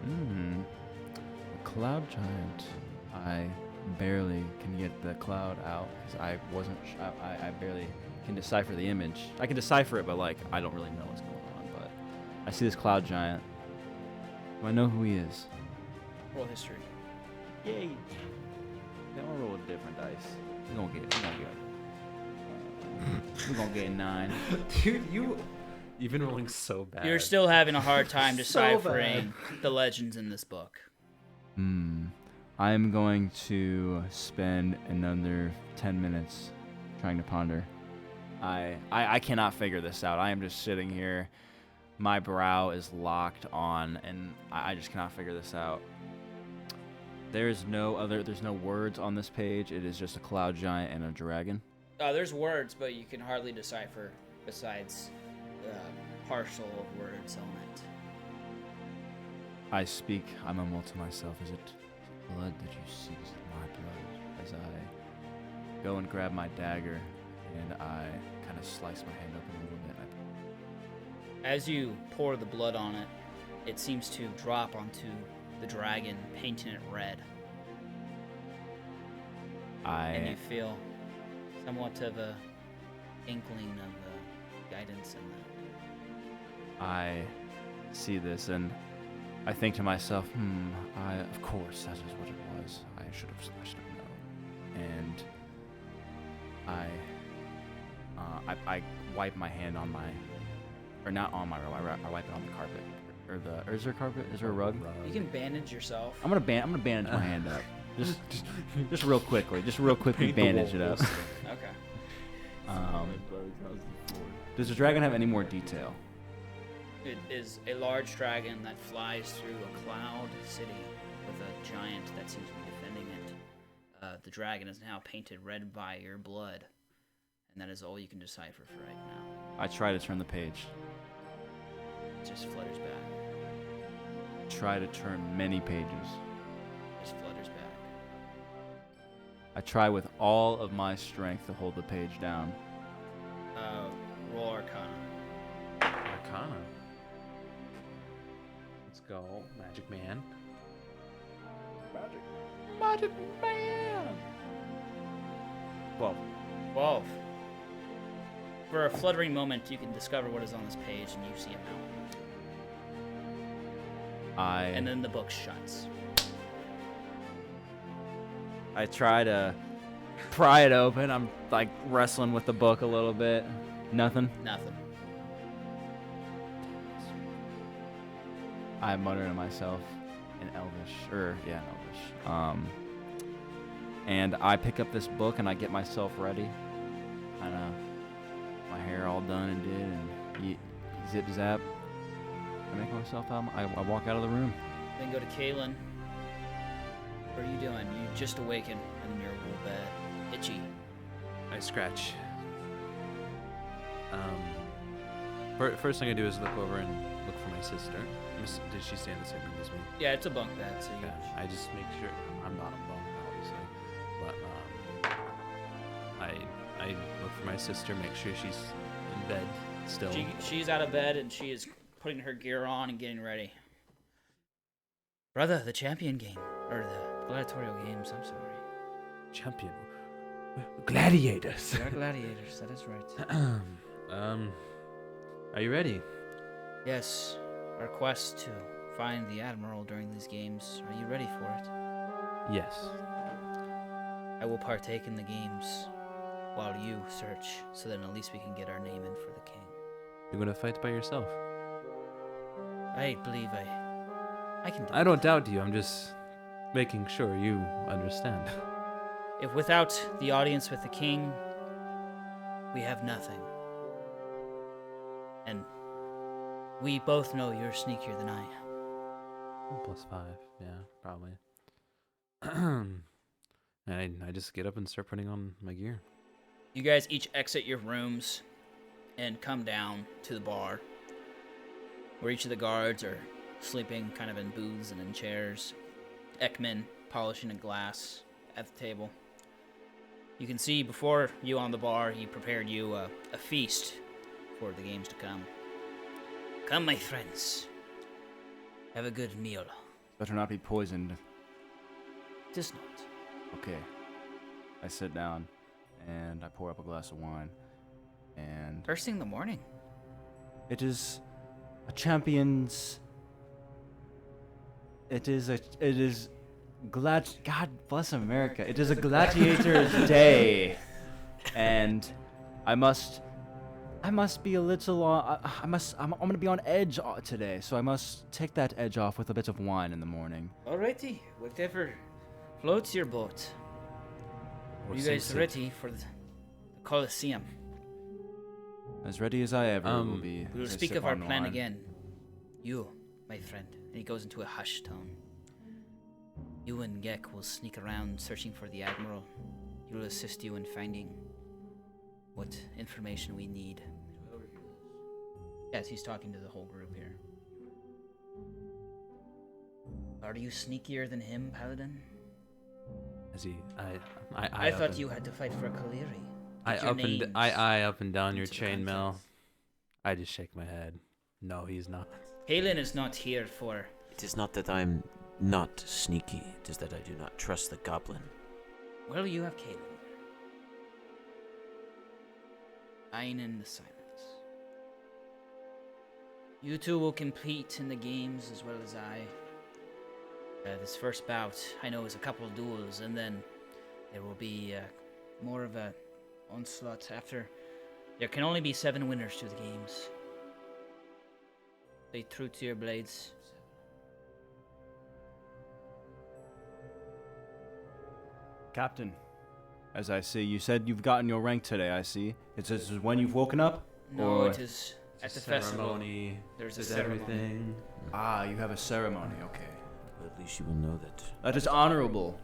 A cloud giant. I barely can get the cloud out because I barely can decipher the image. I can decipher it, but I don't really know what's going on. But I see this cloud giant. Do I know who he is? Roll history. Yay! Then I'll roll a different dice. We're gonna get 9. Dude, you've been rolling so bad. You're still having a hard time So deciphering the legends in this book. I'm going to spend another 10 minutes trying to ponder. I cannot figure this out. I am just sitting here. My brow is locked on, and I just cannot figure this out. There's no words on this page. It is just a cloud giant and a dragon. There's words, but you can hardly decipher besides partial of words on it. I speak. I mumble to myself, is it blood that you seek? Is it my blood? As I go and grab my dagger, and I kind of slice my hand open a little bit. As you pour the blood on it, it seems to drop onto the dragon, painting it red. And you feel somewhat of a inkling of the guidance in that. I see this, and I think to myself, of course, that is what it was. I should have known. And I wipe my hand on my, or not on my robe. I wipe it on the carpet, or is there a carpet? Is there a rug? You can bandage yourself. I'm gonna bandage my hand up, just real quickly, bandage it up. Okay. Does the dragon have any more detail? It is a large dragon that flies through a cloud city with a giant that seems to be defending it. The dragon is now painted red by your blood, and that is all you can decipher for right now. I try to turn the page. It just flutters back. Try to turn many pages. Just flutters back. I try with all of my strength to hold the page down. Roll Arcana. Arcana. Let's go, Magic Man. Magic Man! 12. For a fluttering moment, you can discover what is on this page, and you see a mountain. And then the book shuts. I try to pry it open. I'm wrestling with the book a little bit. Nothing. I mutter to myself in Elvish. And I pick up this book and I get myself ready. My hair all done and did, and zip zap. I make myself out. I walk out of the room. Then go to Kaelin. What are you doing? You just awaken in your little bed. Itchy. I scratch. First thing I do is look over and look for my sister. Did she stay in the same room as me? Yeah, it's a bunk bed, so you... I just make sure I'm not a bunk, obviously, but I look for my sister, make sure she's in bed still. She's out of bed and she is putting her gear on and getting ready. Brother, the champion game, or the gladiatorial games. I'm sorry. Champion. Gladiators. They are gladiators. That is right. Are you ready? Yes. Our quest to find the Admiral during these games. Are you ready for it? Yes. I will partake in the games while you search, so then at least we can get our name in for the king. You're gonna fight by yourself. I believe I can do it. I don't doubt you. I'm just making sure you understand. If without the audience with the king, we have nothing. And we both know you're sneakier than I am. +5, yeah, probably. And I just get up and start putting on my gear. You guys each exit your rooms and come down to the bar, where each of the guards are sleeping kind of in booths and in chairs. Ekman polishing a glass at the table. You can see before you on the bar, he prepared you a feast for the games to come. Come, my friends. Have a good meal. Better not be poisoned. It is not. Okay. I sit down and I pour up a glass of wine. And First thing in the morning. it is a champion's. It is God bless America. It is a gladiator's day. And I must be a little I'm going to be on edge today, so I must take that edge off with a bit of wine in the morning. Alrighty, whatever floats your boat. Or Are you guys some ready for the Colosseum? As ready as I ever will be. We will as I speak sip of our on plan wine. again. You, my friend. And he goes into a hushed tone. You and Gek will sneak around searching for the Admiral. He will assist you in finding what information we need. Yes, he's talking to the whole group here. Are you sneakier than him, Paladin? Is he? I thought you had to fight for Kaleri. I up and down your into chainmail. context. I just shake my head. No, he's not. Kaelin is not here for... It is not that I'm not sneaky, it is that I do not trust the goblin. Well, you have Kaelin. Dying in the silence. You two will compete in the games as well as I. This first bout, I know, is a couple of duels, and then there will be more of a onslaught after. There can only be 7 winners to the games. Stay true to your blades. Captain, as I see, you said you've gotten your rank today, I see. Is this when you've woken up? No, Or- it is at the festival. Ceremony. There's a There's ceremony. everything. Ah, you have a ceremony, okay. Well, at least you will know that. That is honorable.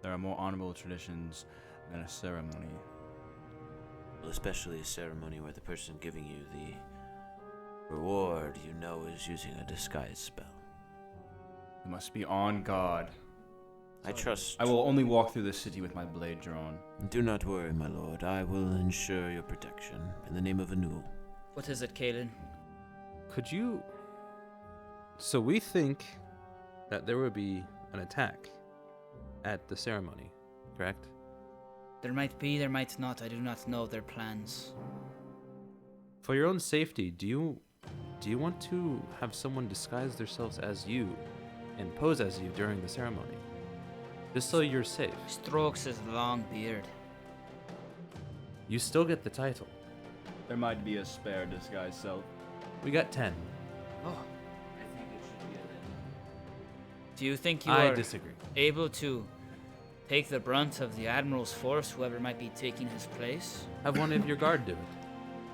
There are more honorable traditions than a ceremony. Well, especially a ceremony where the person giving you the reward, you know, is using a disguise spell. You must be on guard. I trust. I will only walk through the city with my blade drawn. Do not worry, my lord. I will ensure your protection in the name of Anu. What is it, Kaelin? Could you? So we think that there will be an attack at the ceremony, correct? There might be, there might not. I do not know their plans. For your own safety, do you want to have someone disguise themselves as you and pose as you during the ceremony? Just so you're safe. Strokes his long beard. You still get the title. There might be a spare disguise self. We got 10. Oh. Do you think you I are disagree. able to take the brunt of the Admiral's force, whoever might be taking his place? Have one of your guard do it.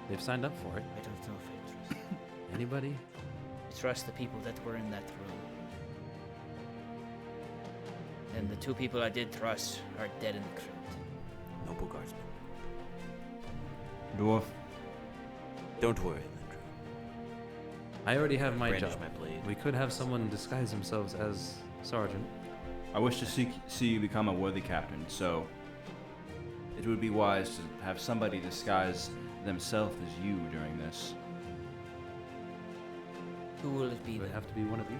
They've signed up for it. I don't know if I trust. Anybody? I trust the people that were in that room. And the 2 people I did trust are dead in the crypt. Noble guardsman. Dwarf. Don't worry, Aelindrel. I already have my Brandish job. my blade. We could have someone disguise themselves as Sergeant. I wish to see you become a worthy captain, so it would be wise to have somebody disguise themselves as you during this. Who will it be It would then? have to be one of you.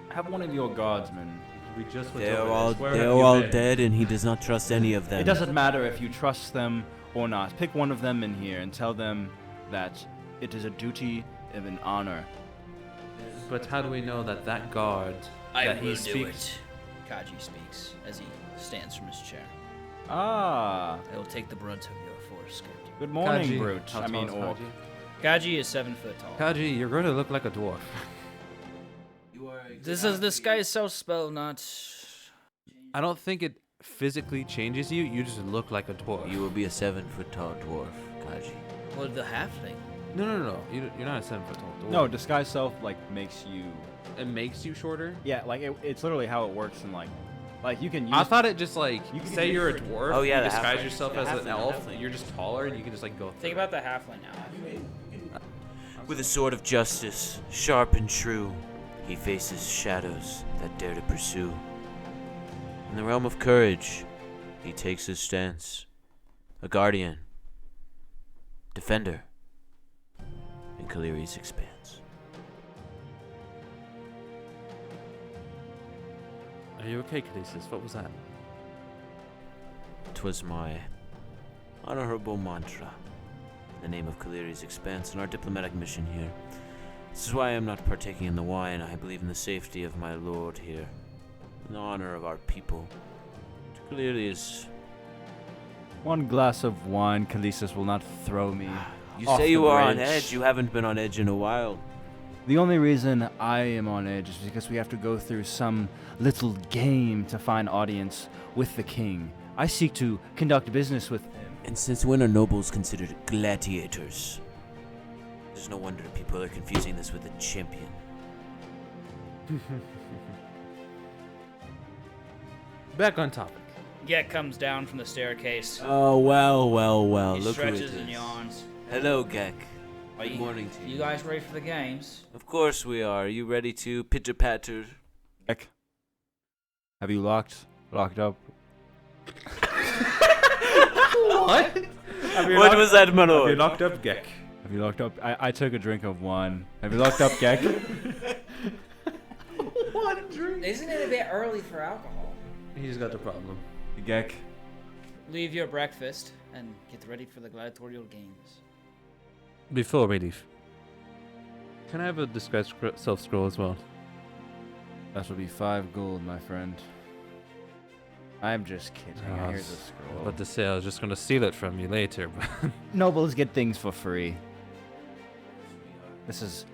Have one of your guardsmen. We just went They're over all this. Where they're have you all been? dead, and he does not trust any of them. It doesn't matter if you trust them or not. Pick one of them in here and tell them that it is a duty of an honor. But how do we know that that guard I that will he do speaks? it. Kaji speaks as he stands from his chair. Ah, I will take the brunt of your force, Captain. good morning, Kaji, brute. how I mean, tall is orc. Kaji? Kaji is 7 foot tall. Kaji, you're going to look like a dwarf. This guy is self-spelled, not... I don't think it physically changes you. You just look like a dwarf. You will be a 7-foot-tall dwarf, Kaji. Well, the halfling. No. You're not a 7-foot-tall dwarf. No, disguise self makes you. It makes you shorter. Yeah, it's literally how it works, and like you can use. I thought it just you can say use you're a it. dwarf. Oh, yeah, you the disguise halfling. yourself The as an halfling, elf. halfling. You're just taller, and you can just go. Think about the halfling now. With a sword of justice, sharp and true, he faces shadows that dare to pursue. In the realm of courage, he takes his stance. A guardian, defender, in Caliri's expanse. Are you okay, Callistus? What was that? 'Twas my honorable mantra. In the name of Caliri's expanse and our diplomatic mission here. This is why I am not partaking in the wine. I believe in the safety of my lord here. In the honor of our people. Caleri is... One glass of wine, Callistus will not throw me. You off say the you are on bridge. edge. You haven't been on edge in a while. The only reason I am on edge is because we have to go through some little game to find audience with the king. I seek to conduct business with him. And since when are nobles considered gladiators? There's no wonder people are confusing this with a champion. Back on topic. Get comes down from the staircase. Oh, well. He Look who it stretches and is. yawns. Hello, Gek. Are Good morning to you. You guys ready for the games? Of course we are. Are you ready to pitter-patter? Geck, have you locked up? What? What was that, my Have you lord? locked up, Gek? Have you locked up? I took a drink of wine. Have you locked up, Geck? Isn't it a bit early for alcohol? He's got the problem. Geck, Leave your breakfast and get ready for the gladiatorial games. Before we leave, can I have a disguise self scroll as well? that will be 5 gold, my friend. I'm just kidding. Here's a scroll. But to say I was just gonna steal it from you later, but Nobles get things for free. This is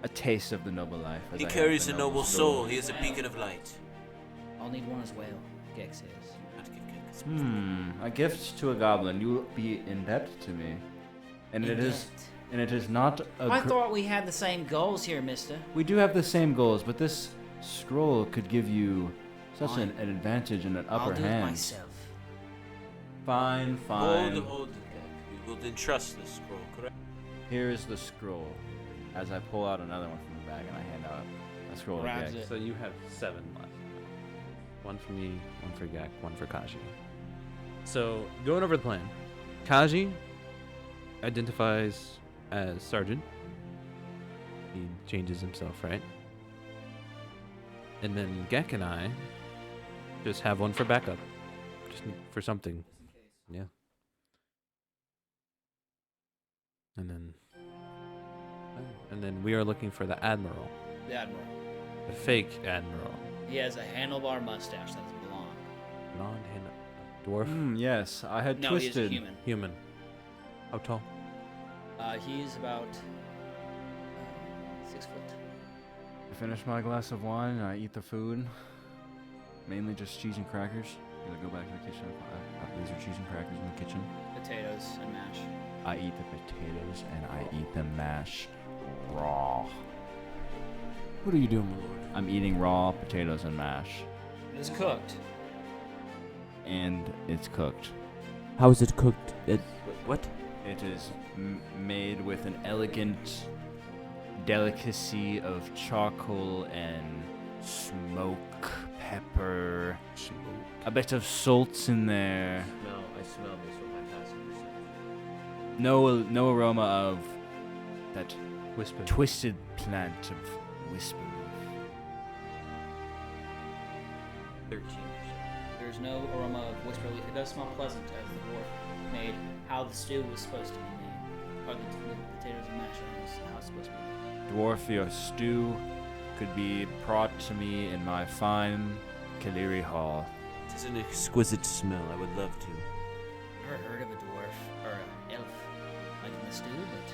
a taste of the noble life. as He I have carries the a noble soul. soul. He is a beacon of light. I'll need one as well, Gex says. Not to give Gek a special- A gift to a goblin. You will be in debt to me, and it is not a. I thought we had the same goals here, mister. We do have the same goals, but this scroll could give you such an advantage and an upper I'll do hand. it myself. Fine. Hold it, Gek. We will entrust this scroll, correct? Here is the scroll. As I pull out another one from the bag and I hand out a scroll to Grabs Geck. it. so you have 7 left. 1 for me, 1 for Gek, 1 for Kaji. So going over the plan, Kaji identifies as sergeant. He changes himself, right? And then Gek and I just have 1 for backup, just for something. Yeah. And then we are looking for the admiral, The Admiral. the fake admiral, He has a handlebar mustache that's blonde. blonde dwarf, Yes, I had No, twisted. he's a human. human. How tall? He's about 6 foot. I finish my glass of wine and I eat the food. Mainly just cheese and crackers. I go back to the kitchen. These are cheese and crackers in the kitchen. Potatoes and mash. I eat the potatoes and I eat the mash raw. What are you doing, my lord? I'm eating raw potatoes and mash. It's cooked. And it's cooked. How is it cooked? What? It is made with an elegant delicacy of charcoal and smoke, pepper, a bit of salt in there. I smell this with my passing. No aroma of that Whisper. twisted plant of whisper. 13%. There's no aroma of whisper leaf. It does smell pleasant as the dwarf made how the stew was supposed to be made. Are the potatoes and mashed onions how it's supposed to be? Dwarfia stew could be brought to me in my fine Kaleri hall. It is an exquisite smell. I would love to. Never heard of a dwarf or an elf like in the stew, but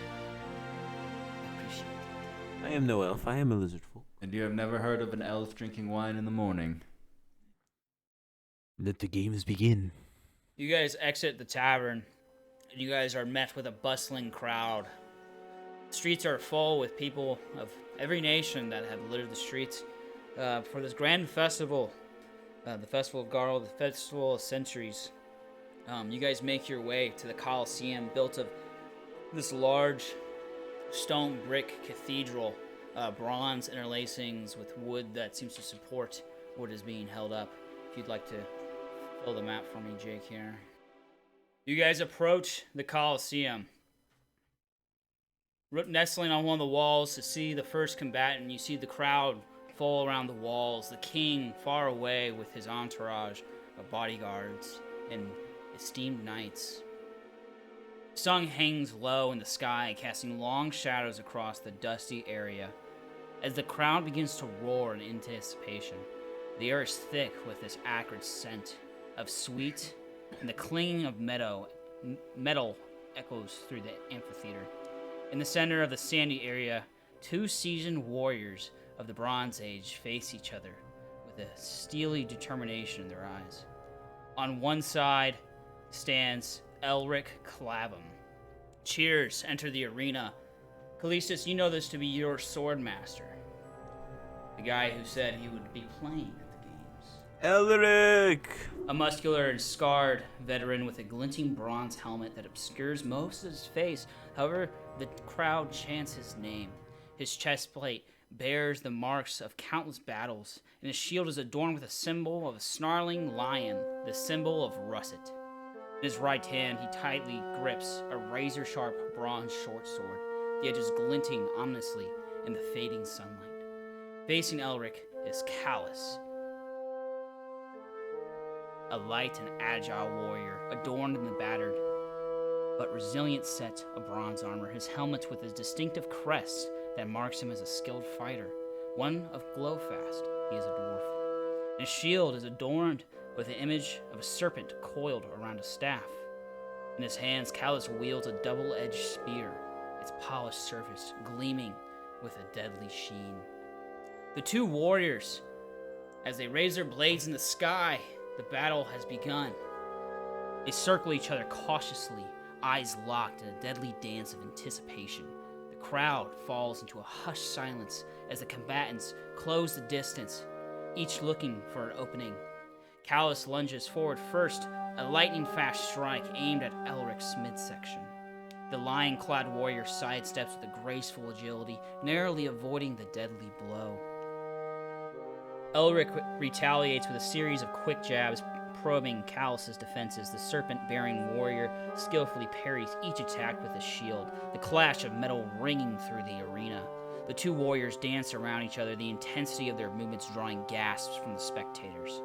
I appreciate it. I am no elf. I am a lizard folk. And you have never heard of an elf drinking wine in the morning? Let the games begin. You guys exit the tavern, and you guys are met with a bustling crowd. The streets are full with people of every nation that have littered the streets for this grand festival, the Festival of Garl, the Festival of Centuries. You guys make your way to the Colosseum, built of this large stone brick cathedral, bronze interlacings with wood that seems to support what is being held up. If you'd like to fill the map for me, Jake, here. You guys approach the Colosseum. Nestling on one of the walls to see the first combatant, you see the crowd fall around the walls, the king far away with his entourage of bodyguards and esteemed knights. The sun hangs low in the sky, casting long shadows across the dusty area. As the crowd begins to roar in anticipation, the air is thick with this acrid scent of sweet, and the clinging of metal echoes through the amphitheater. In the center of the sandy area, two seasoned warriors of the Bronze Age face each other with a steely determination in their eyes. On one side stands Elric Clavum. Cheers enter the arena. Callistus, you know this to be your swordmaster. The guy who said he would be playing at the games. Elric! A muscular and scarred veteran with a glinting bronze helmet that obscures most of his face. However, the crowd chants his name. His chest plate bears the marks of countless battles, and his shield is adorned with a symbol of a snarling lion, the symbol of Russet. In his right hand, he tightly grips a razor-sharp bronze short sword, the edges glinting ominously in the fading sunlight. Facing Elric is Callus, a light and agile warrior, adorned in the battered but resilient set of bronze armor, his helmet with his distinctive crest that marks him as a skilled fighter, one of Glowfast. He is a dwarf. His shield is adorned with the image of a serpent coiled around a staff. In his hands, Callus wields a double-edged spear, its polished surface gleaming with a deadly sheen. The two warriors, as they raise their blades in the sky, the battle has begun. They circle each other cautiously, eyes locked in a deadly dance of anticipation. The crowd falls into a hushed silence as the combatants close the distance, each looking for an opening. Callus lunges forward first, a lightning-fast strike aimed at Elric's midsection. The lion-clad warrior sidesteps with a graceful agility, narrowly avoiding the deadly blow. Elric retaliates with a series of quick jabs, probing Callus's defenses. The serpent-bearing warrior skillfully parries each attack with his shield, the clash of metal ringing through the arena. The two warriors dance around each other, the intensity of their movements drawing gasps from the spectators.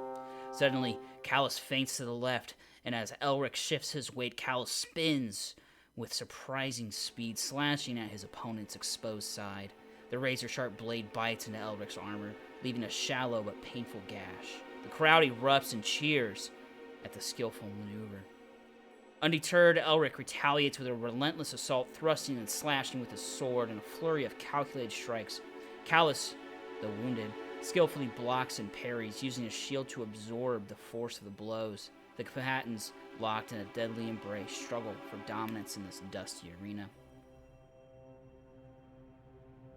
Suddenly, Callus feints to the left, and as Elric shifts his weight, Callus spins with surprising speed, slashing at his opponent's exposed side. The razor-sharp blade bites into Elric's armor, leaving a shallow but painful gash. The crowd erupts and cheers at the skillful maneuver. Undeterred, Elric retaliates with a relentless assault, thrusting and slashing with his sword in a flurry of calculated strikes. Callus, though wounded, skillfully blocks and parries, using his shield to absorb the force of the blows. The combatants, locked in a deadly embrace, struggle for dominance in this dusty arena.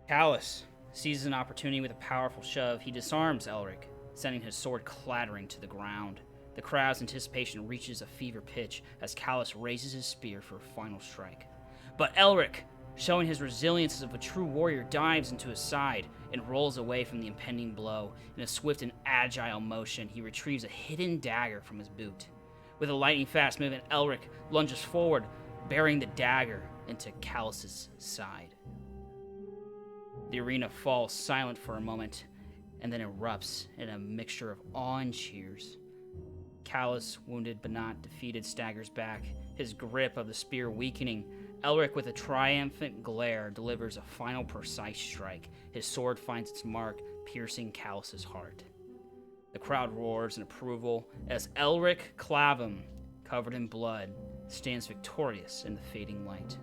Callus seizes an opportunity with a powerful shove. He disarms Elric, sending his sword clattering to the ground. The crowd's anticipation reaches a fever pitch as Callus raises his spear for a final strike. But Elric, showing his resilience as a true warrior, dives into his side and rolls away from the impending blow. In a swift and agile motion, he retrieves a hidden dagger from his boot. With a lightning-fast movement, Elric lunges forward, burying the dagger into Callus's side. The arena falls silent for a moment, and then erupts in a mixture of awe and cheers. Callus, wounded but not defeated, staggers back, his grip of the spear weakening Elric, with a triumphant glare, delivers a final precise strike. His sword finds its mark, piercing Callistus' heart. The crowd roars in approval as Elric Clavum, covered in blood, stands victorious in the fading light.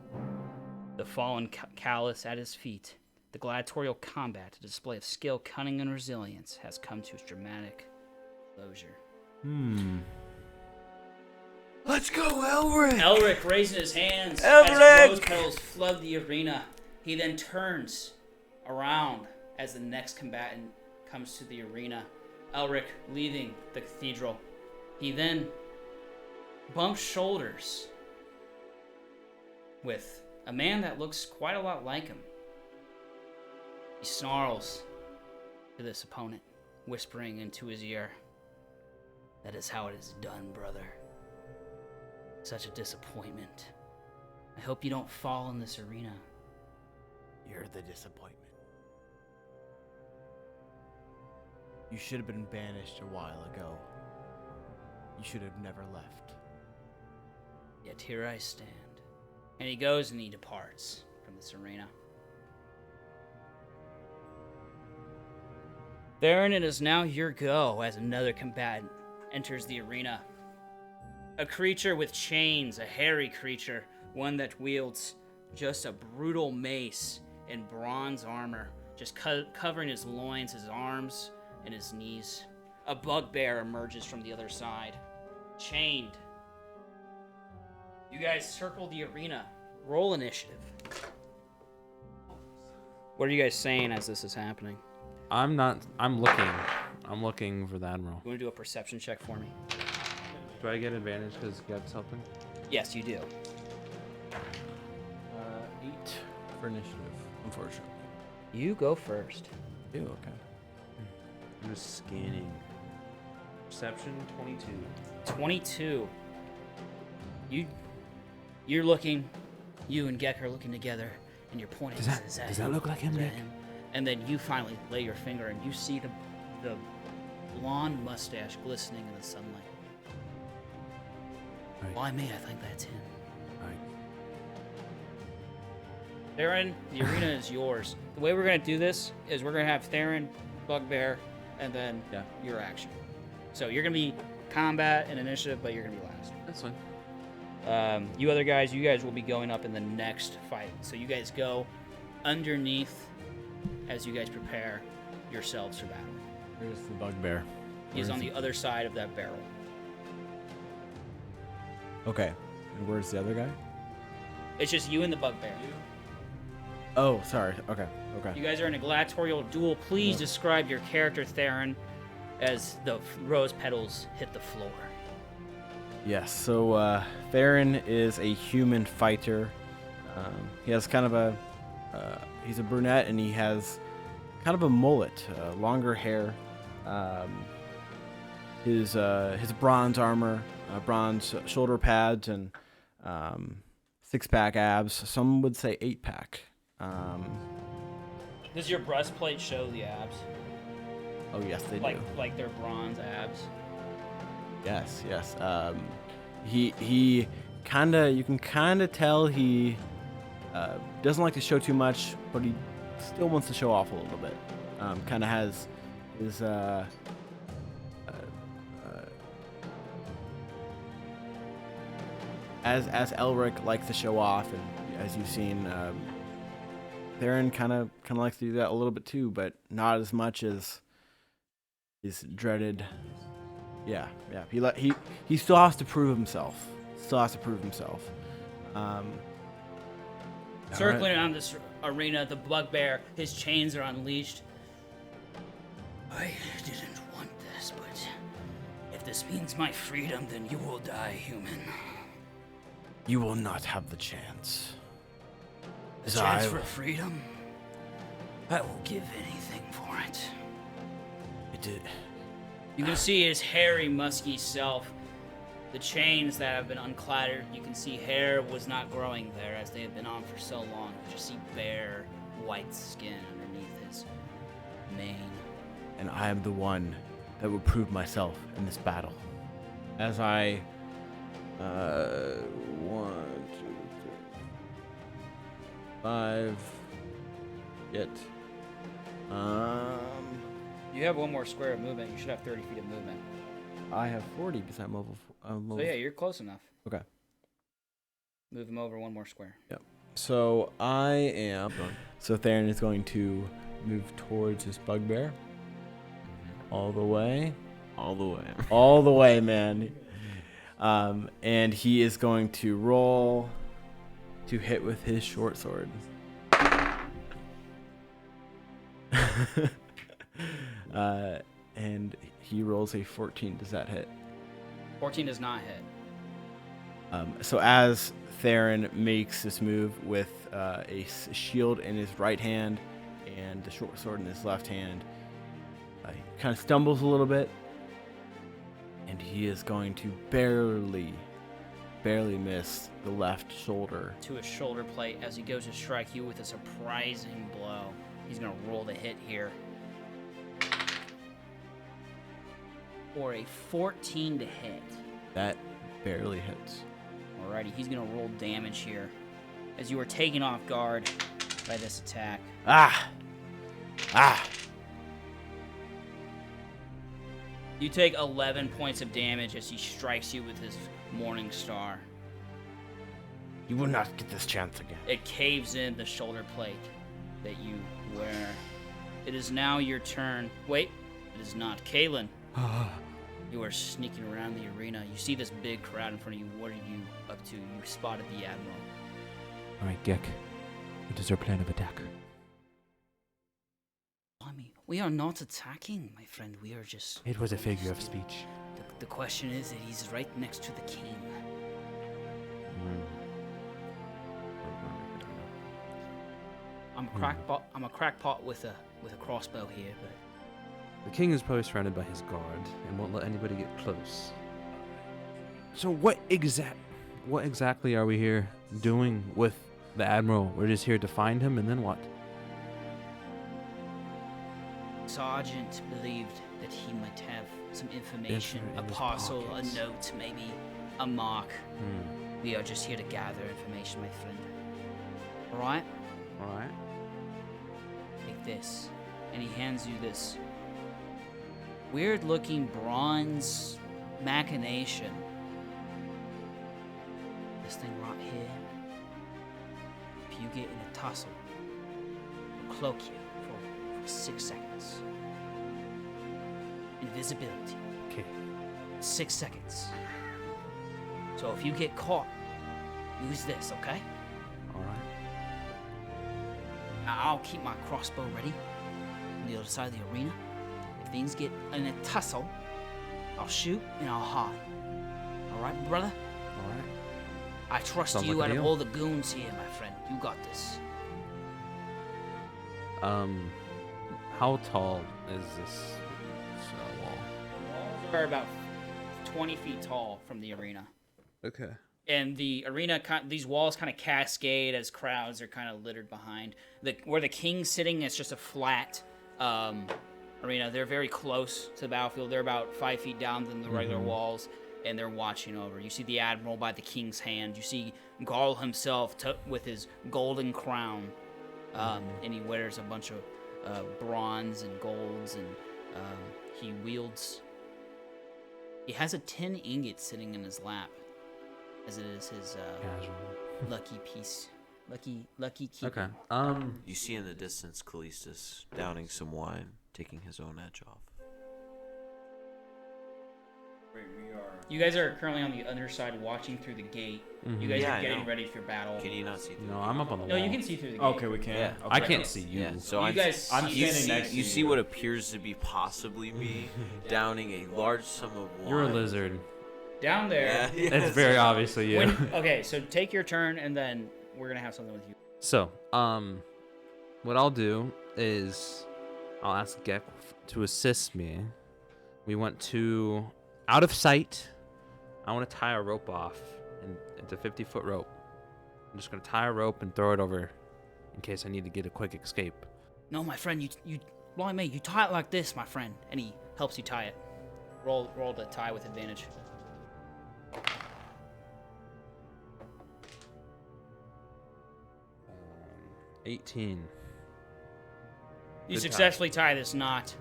The fallen Callus at his feet, the gladiatorial combat, a display of skill, cunning, and resilience, has come to its dramatic closure. Let's go, Elric! Elric raising his hands Elric! as rose petals flood the arena. He then turns around as the next combatant comes to the arena. Elric leaving the cathedral. He then bumps shoulders with a man that looks quite a lot like him. He snarls to this opponent, whispering into his ear, "That is how it is done, brother. Such a disappointment. I hope you don't fall in this arena." You're the disappointment. You should have been banished a while ago. You should have never left. Yet here I stand. And he goes and he departs from this arena. Theron, it is now your go as another combatant enters the arena. A creature with chains, a hairy creature, one that wields just a brutal mace in bronze armor, just covering his loins, his arms, and his knees. A bugbear emerges from the other side, chained. You guys circle the arena. Roll initiative. What are you guys saying as this is happening? I'm looking for the admiral. You want to do a perception check for me? Do I get advantage because Geb's helping? Yes, you do. 8 for initiative, unfortunately. You go first. Ew, okay. I'm just scanning. Perception 22. 22. You're looking. You and Gek are looking together, and you're pointing. Does that look like him, Is that Nick? him? And then you finally lay your finger, and you see the blonde mustache glistening in the sunlight. Right. Why me? I think that's him. Right. Theron, the arena is yours. The way we're gonna do this is we're gonna have Theron, Bugbear, and then your action. So you're gonna be combat and initiative, but you're gonna be last. That's fine. You other guys, you guys will be going up in the next fight. So you guys go underneath as you guys prepare yourselves for battle. Where's the bugbear? He's on the other side of that barrel. Okay. And where's the other guy? It's just you and the Bugbear. Oh, sorry. Okay. You guys are in a gladiatorial duel. Please describe your character, Theron, as the rose petals hit the floor. Yes, so Theron is a human fighter. He has kind of he's a brunette and he has kind of a mullet, longer hair. His bronze armor, bronze shoulder pads, and 6-pack abs. Some would say 8-pack. Does your breastplate show the abs? Oh yes, they do. Like they're bronze abs? Yes. He kinda, you can kinda tell he doesn't like to show too much, but he still wants to show off a little bit. Kinda has his as Elric likes to show off, and as you've seen, Theron kind of likes to do that a little bit too, but not as much as his dreaded. Yeah. He still has to prove himself. Circling around this arena, the Bugbear, his chains are unleashed. I didn't want this, but if this means my freedom, then you will die, human. You will not have the chance. A chance for freedom? I will give anything for it. You can see his hairy, musky self. The chains that have been unclattered, you can see hair was not growing there as they have been on for so long. You just see bare, white skin underneath his mane. And I am the one that will prove myself in this battle. As I, 1, 2, 3. 5. Get. You have one more square of movement. You should have 30 feet of movement. I have 40 because I'm level. So yeah, you're close enough. Okay. Move him over one more square. Yep. So I am. So Theron is going to move towards his bugbear. All the way. All the way. All the way, man. And he is going to roll to hit with his short sword. And he rolls a 14. Does that hit? 14 does not hit. So as Theron makes this move with shield in his right hand and the short sword in his left hand, he kind of stumbles a little bit, and he is going to barely miss the left shoulder. To his shoulder plate as he goes to strike you with a surprising blow. He's going to roll the hit here. For a 14 to hit. That barely hits. Alrighty, he's going to roll damage here. As you are taken off guard by this attack. Ah! You take 11 points of damage as he strikes you with his Morning Star. You will not get this chance again. It caves in the shoulder plate that you wear. It is now your turn. Wait, it is not. Kaelin, you are sneaking around the arena. You see this big crowd in front of you. What are you up to? You spotted the Admiral. All right, Gek. What is our plan of attack? We are not attacking, my friend. We are just... It was a figure of speech. The question is that he's right next to the king. I'm a crackpot with a crossbow here, but... The king is probably surrounded by his guard and won't let anybody get close. So what exactly are we here doing with the Admiral? We're just here to find him, and then what? Sergeant believed that he might have some information, a in his parcel, pockets. a note, maybe a mark. We are just here to gather information, my friend. Alright? Alright. Take this. And he hands you this weird looking bronze machination. This thing right here. If you get in a tussle, it'll cloak you for 6 seconds. Invisibility. Okay. 6 seconds. So if you get caught, use this, okay? Alright. I'll keep my crossbow ready on the other side of the arena. If things get in a tussle, I'll shoot and I'll hide. Alright, brother? Alright. I trust Sounds you like a out of deal. all the goons here, my friend. You got this. How tall is this wall? Walls are about 20 feet tall from the arena. Okay. And the arena, these walls kind of cascade as crowds are kind of littered behind. Where the king's sitting, it's just a flat arena. They're very close to the battlefield. They're about 5 feet down than the regular walls, and they're watching over. You see the admiral by the king's hand. You see Gaul himself with his golden crown, and he wears a bunch of bronze and golds, and he wields... He has a tin ingot sitting in his lap, as it is his lucky piece. Lucky keeper. Okay. You see in the distance Callistus downing some wine, taking his own edge off. You guys are currently on the underside watching through the gate. You guys Yeah, are I getting know. ready for battle. Can you not see through No, the I'm gate? up on the No, wall. you can see through the gate. Okay, we can. Yeah. Okay. I can't see you. Yeah, so You I'm guys I'm see- you standing see, next to you you. see what appears to be possibly me downing a large sum of wine. You're a lizard. Down there. Yeah, It's very obviously you. Okay, so take your turn, and then we're gonna have something with you. So, what I'll do is I'll ask Gek to assist me. We want to, out of sight, I want to tie a rope off, and it's a 50-foot rope. I'm just going to tie a rope and throw it over in case I need to get a quick escape. No, my friend, you tie it like this, my friend, and he helps you tie it. Roll the tie with advantage. 18. You Good successfully tie this knot.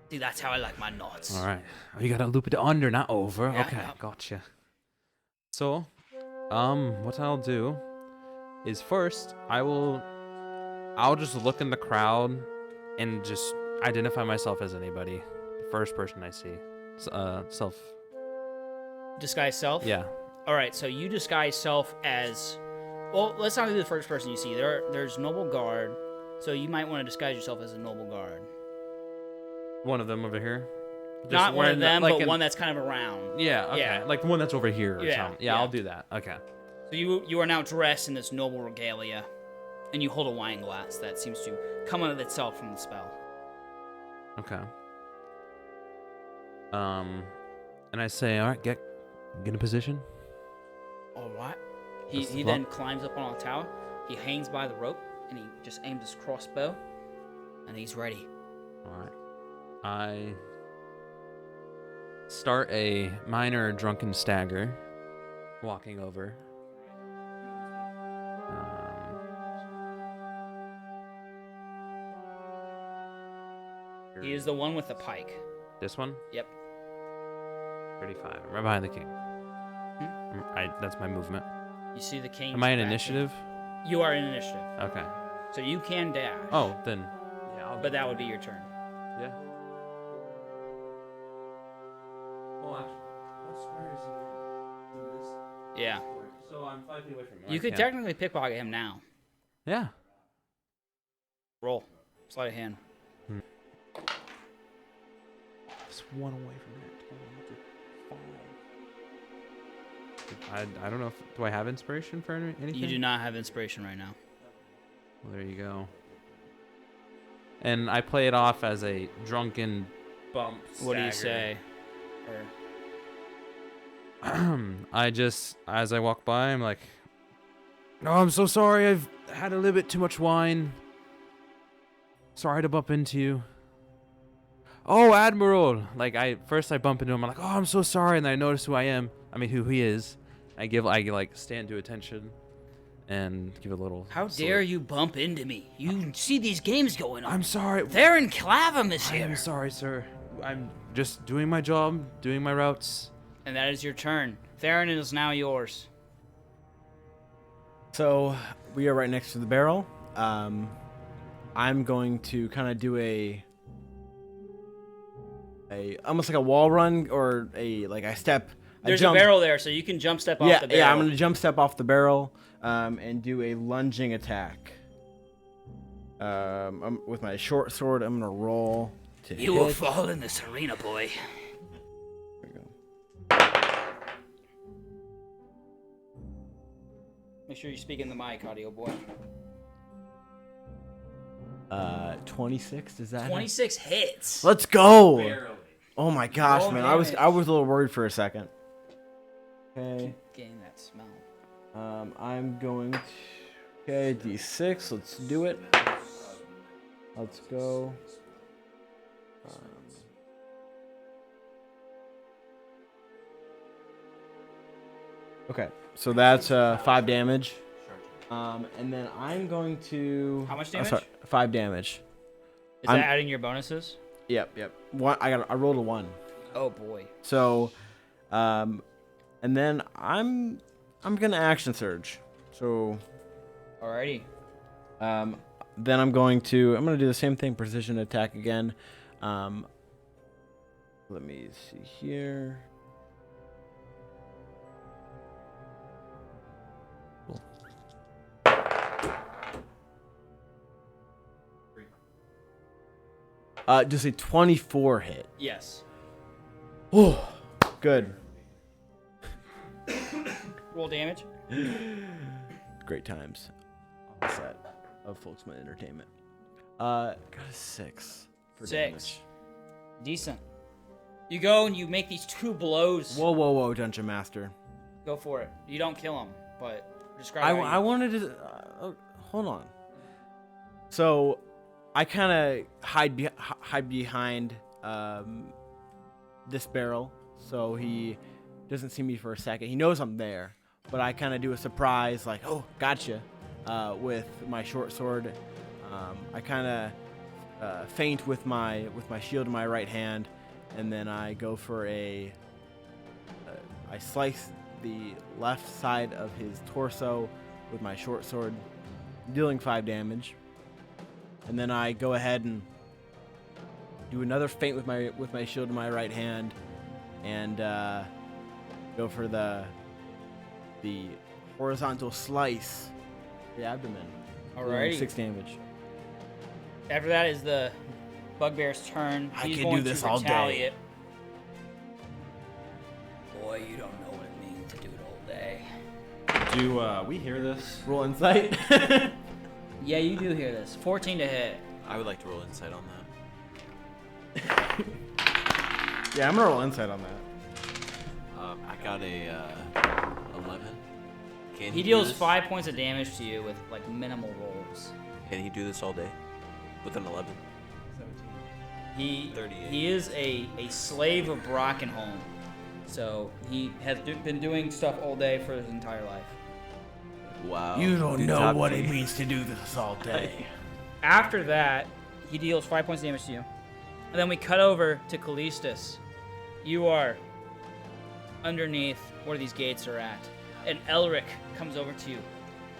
See, that's how I like my knots. All right. Oh, you gotta loop it under, not over. Yeah, Okay, yeah. gotcha. So, what I'll do is first I'll just look in the crowd and just identify myself as anybody. The first person I see. Self. Disguise self? Yeah. All right, so you disguise self as... Well, let's not do the first person you see. There's noble guard, so you might want to disguise yourself as a noble guard. One of them over here. Just Not one of wearing them, like but an- one that's kind of around. Yeah, okay. Yeah. Like the one that's over here or Yeah, something. Yeah, yeah. I'll do that. Okay. So you are now dressed in this noble regalia, and you hold a wine glass that seems to come out of itself from the spell. Okay. And I say, all right, get in position. All right. That's the He plot. then climbs up on a tower. He hangs by the rope, and he just aims his crossbow, and he's ready. All right. I start a minor drunken stagger, walking over. He is the one with the pike. This one? Yep. 35. I'm right behind the king. That's my movement. You see the king. Am I in back initiative? there. You are in initiative, Okay. so you can dash. Oh, then. Yeah, But that would be your turn. Yeah. Oh, actually, what square is he in? Yeah. So I'm 5 feet away from him. You could technically pickpocket him now. Yeah. Roll. Sleight of hand. Just one away from that. I don't know if... Do I have inspiration for anything? You do not have inspiration right now. Well, there you go. And I play it off as a drunken bump. What do you stagger. say? I just, as I walk by, I'm like, "No, I'm so sorry. I've had a little bit too much wine. Sorry to bump into you." "Oh, Admiral!" Like I bump into him. I'm like, "Oh, I'm so sorry," and then I notice who I am. I mean, who he is. I like stand to attention, and give a little. How salute. dare you bump into me? You see these games going on. I'm sorry. Theron Clavum is I here. am sorry, sir. I'm just doing my job, doing my routes. And that is your turn. Theron is now yours. So we are right next to the barrel. I'm going to kind of do a almost like a wall run or a step. There's a barrel there, so you can jump step off the barrel. Yeah, I'm going to jump step off the barrel and do a lunging attack. With my short sword, I'm going to roll to You hit. will fall in this arena, boy. There we go. Make sure you speak in the mic, audio boy. 26, does that hit? 26 hits. Let's go! Barely. Oh my gosh, Roll man. I was damage. a little worried for a second. Okay. Getting that smell. I'm going to... Okay, D6. Let's do it. Let's go. Okay, so that's 5 damage. And then I'm going to... How much oh, damage? sorry, 5 damage. Is I'm- that adding your bonuses? Yep. I rolled a 1. Oh boy. So, and then I'm gonna action surge. So, Alrighty. then I'm gonna do the same thing, precision attack again. Let me see here. Just a 24 hit. Yes. Oh, good. Roll damage. Great times on the set of Folksmen Entertainment. Got a 6 for 6. damage. Decent. You go and you make these 2 blows. Whoa, Dungeon Master. Go for it. You don't kill him, but describe how I wanted to... hold on. So, I kind of hide behind this barrel, so he doesn't see me for a second. He knows I'm there, but I kind of do a surprise, like, "Oh, gotcha," with my short sword. I kind of feint with my shield in my right hand, and then I go for I slice the left side of his torso with my short sword, dealing 5 damage. And then I go ahead and do another feint with my shield in my right hand, and go for the horizontal slice, the abdomen. Alrighty. 6 damage. After that is the bugbear's turn. I He's can going do this to all day. retaliate. Boy, you don't know what it means to do it all day. Do we hear this? Roll insight. Yeah, you do hear this. 14 to hit. I would like to roll insight on that. Yeah, I'm gonna roll insight on that. I got a 11. Can He do deals this? 5 points of damage to you with like minimal rolls. Can he do this all day? With an 11? He 38. he is a slave of Brockenholm, so he has been doing stuff all day for his entire life. Wow. You don't Dude, know top what three. it means to do this all day. After that, he deals 5 points of damage to you. And then we cut over to Callistus. You are underneath where these gates are at. And Elric comes over to you.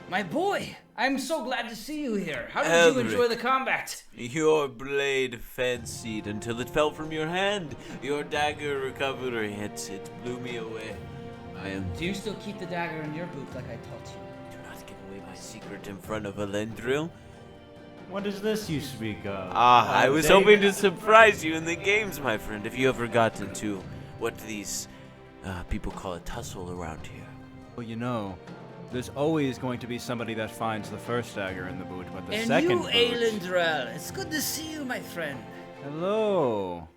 My boy, I'm so glad to see you here. How did you enjoy Elric. the combat? Your blade fancied until it fell from your hand. Your dagger recovered, yet it blew me away. I am. Do you still keep the dagger in your boot like I taught you? Do not give away my secret in front of Aelindrel. What is this you speak of? I was hoping to surprise you in the games, my friend. If you have forgotten to what these people call a tussle around here. Well, you know, there's always going to be somebody that finds the first dagger in the boot, but the And second you, boot... Aelindrel, it's good to see you, my friend. Hello.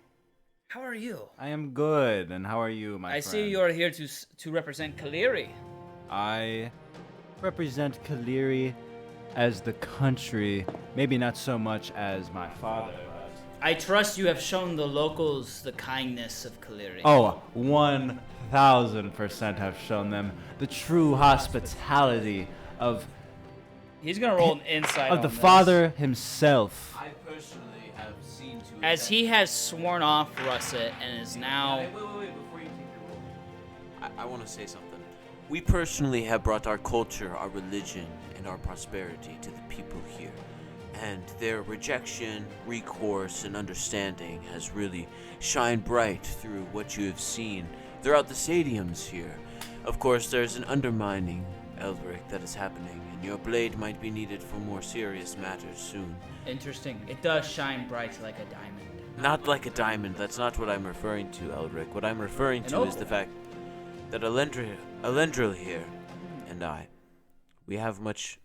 How are you? I am good, and how are you, my I friend? see you are here to represent Kaleri. I represent Kaleri as the country, maybe not so much as my father. I trust you have shown the locals the kindness of Kaleri. Oh, 1,000% have shown them the true hospitality of He's gonna roll an insight the on this. father himself. I personally have seen to As he has sworn off Russet and is now... Wait, before you take your roll. I want to say something. We personally have brought our culture, our religion, and our prosperity to the people here. And their rejection, recourse, and understanding has really shined bright through what you have seen throughout the stadiums here. Of course, there's an undermining, Elric, that is happening, and your blade might be needed for more serious matters soon. Interesting. It does shine bright like a diamond. Not like a diamond, that's not what I'm referring to, Elric. What I'm referring to is the fact that Aelindrel here and I, we have much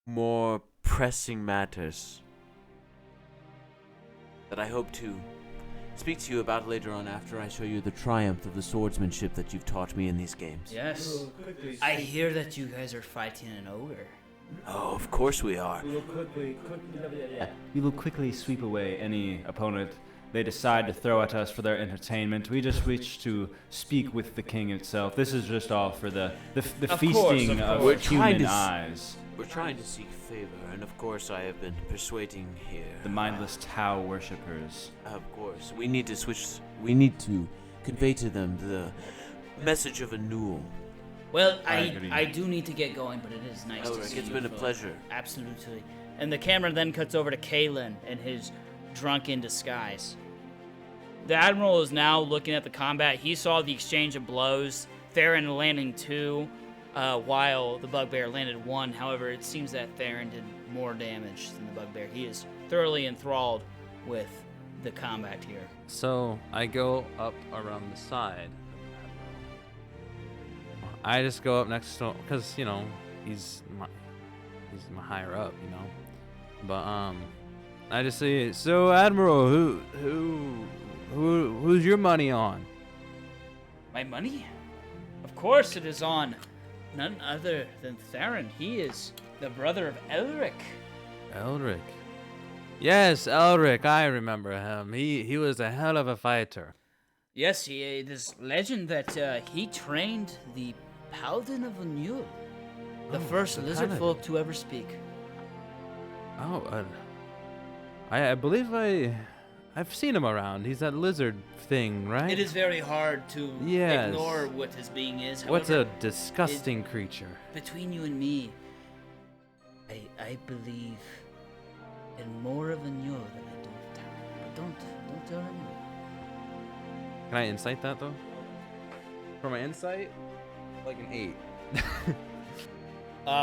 more pressing matters that I hope to speak to you about later on after I show you the triumph of the swordsmanship that you've taught me in these games. Yes. I hear that you guys are fighting an ogre. Oh, of course we are. We will quickly sweep away any opponent they decide to throw at us for their entertainment. We just wish to speak with the king itself. This is just all for the feasting of We're trying human to eyes. We're trying to seek favor, and of course I have been persuading here. The mindless Tau worshippers. Of course, we need to convey to them the message of a Newell. Well, I agree. I do need to get going, but it is nice to Elric, see you. it's been a Philip. pleasure. Absolutely. And the camera then cuts over to Kaelin and his drunken disguise. The Admiral is now looking at the combat. He saw the exchange of blows. Theron landing 2, while the Bugbear landed 1. However, it seems that Theron did more damage than the Bugbear. He is thoroughly enthralled with the combat here. So I go up around the side. I just go up next to him because he's my higher up, But I just say, so Admiral, who's your money on? My money? Of course it is on none other than Theron. He is the brother of Elric. Elric. Yes, Elric. I remember him. He was a hell of a fighter. Yes, it is legend that he trained the Paladin of Unedited. The first so lizard kinda- folk to ever speak. Oh, I believe I've seen him around. He's that lizard thing, right? It is very hard to Yes. ignore what his being is. What's a However, disgusting creature? between you and me, I believe in more of a Nyo than I do of Tao. But don't tell anyone. Can I insight that though? For my insight, like an 8.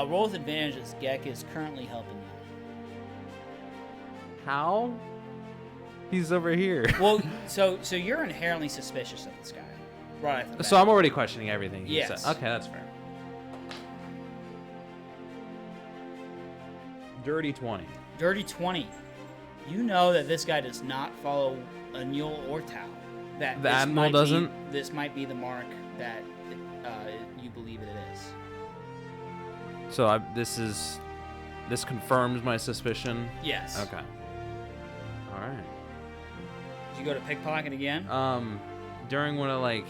Roll with advantage as Gek is currently helping you. How? He's over here. Well, so you're inherently suspicious of this guy, right? Off the So bat. I'm already questioning everything he Yes. said. Okay, that's fair. Dirty 20. Dirty 20. You know that this guy does not follow a Nyo or Tao. That The this Admiral might be- doesn't? This might be the mark that you believe it is. So this confirms my suspicion. Yes. Okay. All right. Did you go to pickpocket again? During one of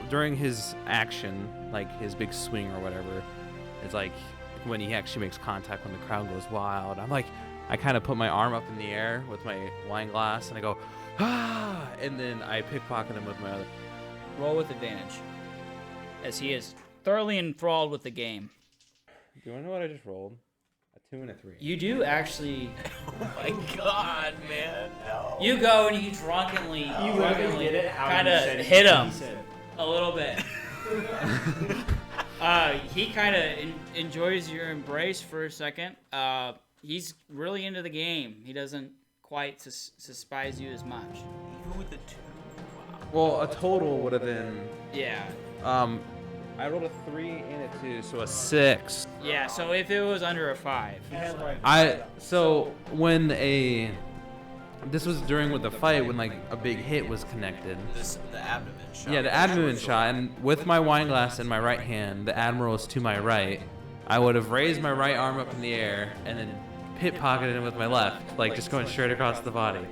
during his action, like his big swing or whatever, it's like when he actually makes contact when the crowd goes wild. I kind of put my arm up in the air with my wine glass and I go, ah, and then I pickpocket him with my other. Roll with advantage, as he is thoroughly enthralled with the game. Do you want to know what I just rolled? A 2 and a 3. You do actually. Oh my God, man! No. You go and you drunkenly kind of hit him a little bit. He kind of enjoys your embrace for a second. He's really into the game. He doesn't quite despise you as much. Even with the 2. Well, a total would have been. Yeah. I rolled a 3 and a 2, so a 6. Yeah, so if it was under a 5. This was during with the fight when like a big hit was connected. The abdomen shot. Yeah, the abdomen shot, and with my wine glass in my right hand, the Admiral is to my right. I would have raised my right arm up in the air and then pocketed him with my left, like just going straight across the body.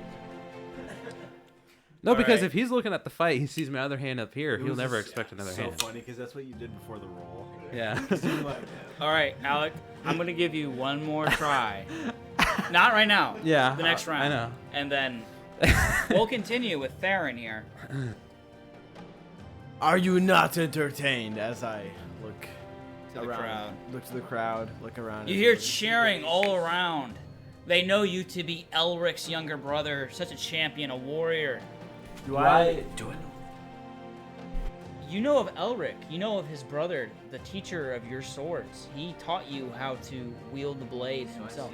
No, because if he's looking at the fight, he sees my other hand up here. He'll never expect another hand. So funny because that's what you did before the roll. Yeah. All right, Alec, I'm going to give you one more try. Not right now. Yeah, The next round. I know. And then we'll continue with Theron here. Are you not entertained? As I look To the around, crowd. look to the crowd, look around. You hear cheering all around. They know you to be Elric's younger brother, such a champion, a warrior. Do I? You know of Elric. You know of his brother, the teacher of your swords. He taught you how to wield the blade himself.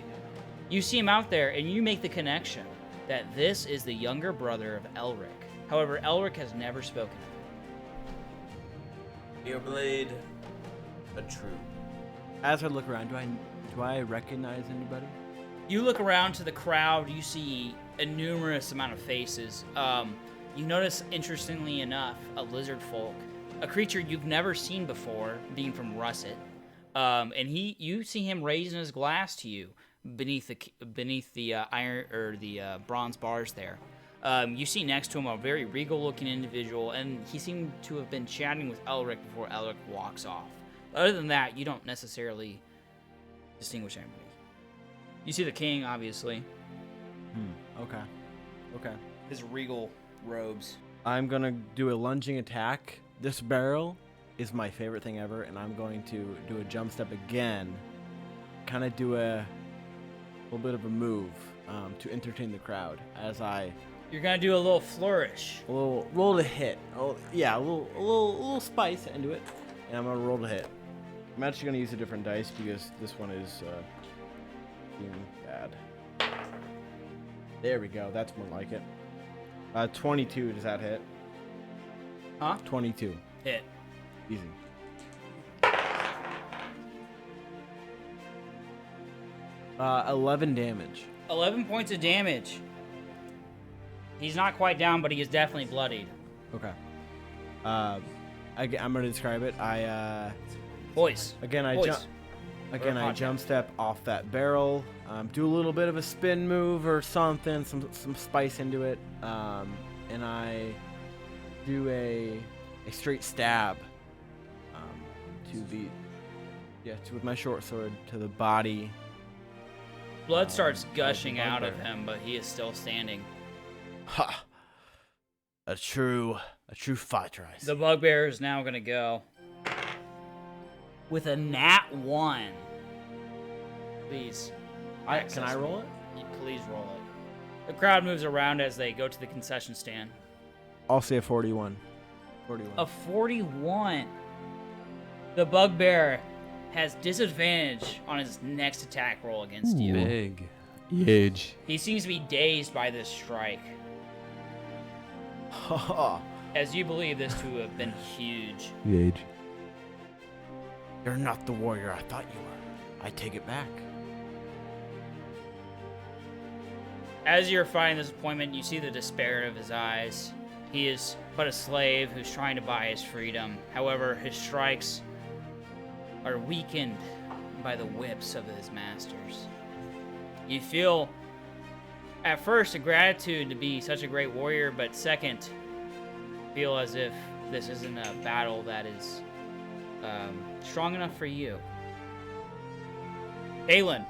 You see him out there, and you make the connection that this is the younger brother of Elric. However, Elric has never spoken of Your blade, a true. As I look around, do I recognize anybody? it. You look around to the crowd. You see a numerous amount of faces. You notice, interestingly enough, a lizard folk, a creature you've never seen before, being from Russet. And you see him raising his glass to you beneath the iron or the bronze bars there. You see next to him a very regal-looking individual, and he seemed to have been chatting with Elric before Elric walks off. Other than that, you don't necessarily distinguish anybody. You see the king, obviously. Okay. His regal robes. I'm gonna do a lunging attack. This barrel is my favorite thing ever, and I'm going to do a jump step again. Kind of do a little bit of a move to entertain the crowd as I You're gonna do a little flourish. roll to hit. Oh yeah, a little spice into it, and I'm gonna roll to hit. I'm actually gonna use a different dice because this one is being bad. There we go. That's more like it. 22. Does that hit? Huh? 22. Hit. Easy. Uh, 11 damage. 11 points of damage. He's not quite down, but he is definitely bloodied. Okay. I'm gonna describe it. Boys. Again, I Boys. jump. Again, Or I podcast. jump step off that barrel. Do a little bit of a spin move or something, some spice into it, and I do a straight stab to Yes, with my short sword to the body. Blood starts gushing out of him, but he is still standing. Ha! A true fighter, I see. The bugbear is now gonna go with a nat 1. Please. Can I roll it? Please roll it. The crowd moves around as they go to the concession stand. I'll say a 41. 41. A 41. The bugbear has disadvantage on his next attack roll against you. Big. Huge. He seems to be dazed by this strike, as you believe this to have been huge. Huge. You're not the warrior I thought you were. I take it back. As you're fighting this appointment, you see the despair of his eyes. He is but a slave who's trying to buy his freedom. However, his strikes are weakened by the whips of his masters. You feel, at first, a gratitude to be such a great warrior, but second, feel as if this isn't a battle that is strong enough for you. Kaelin,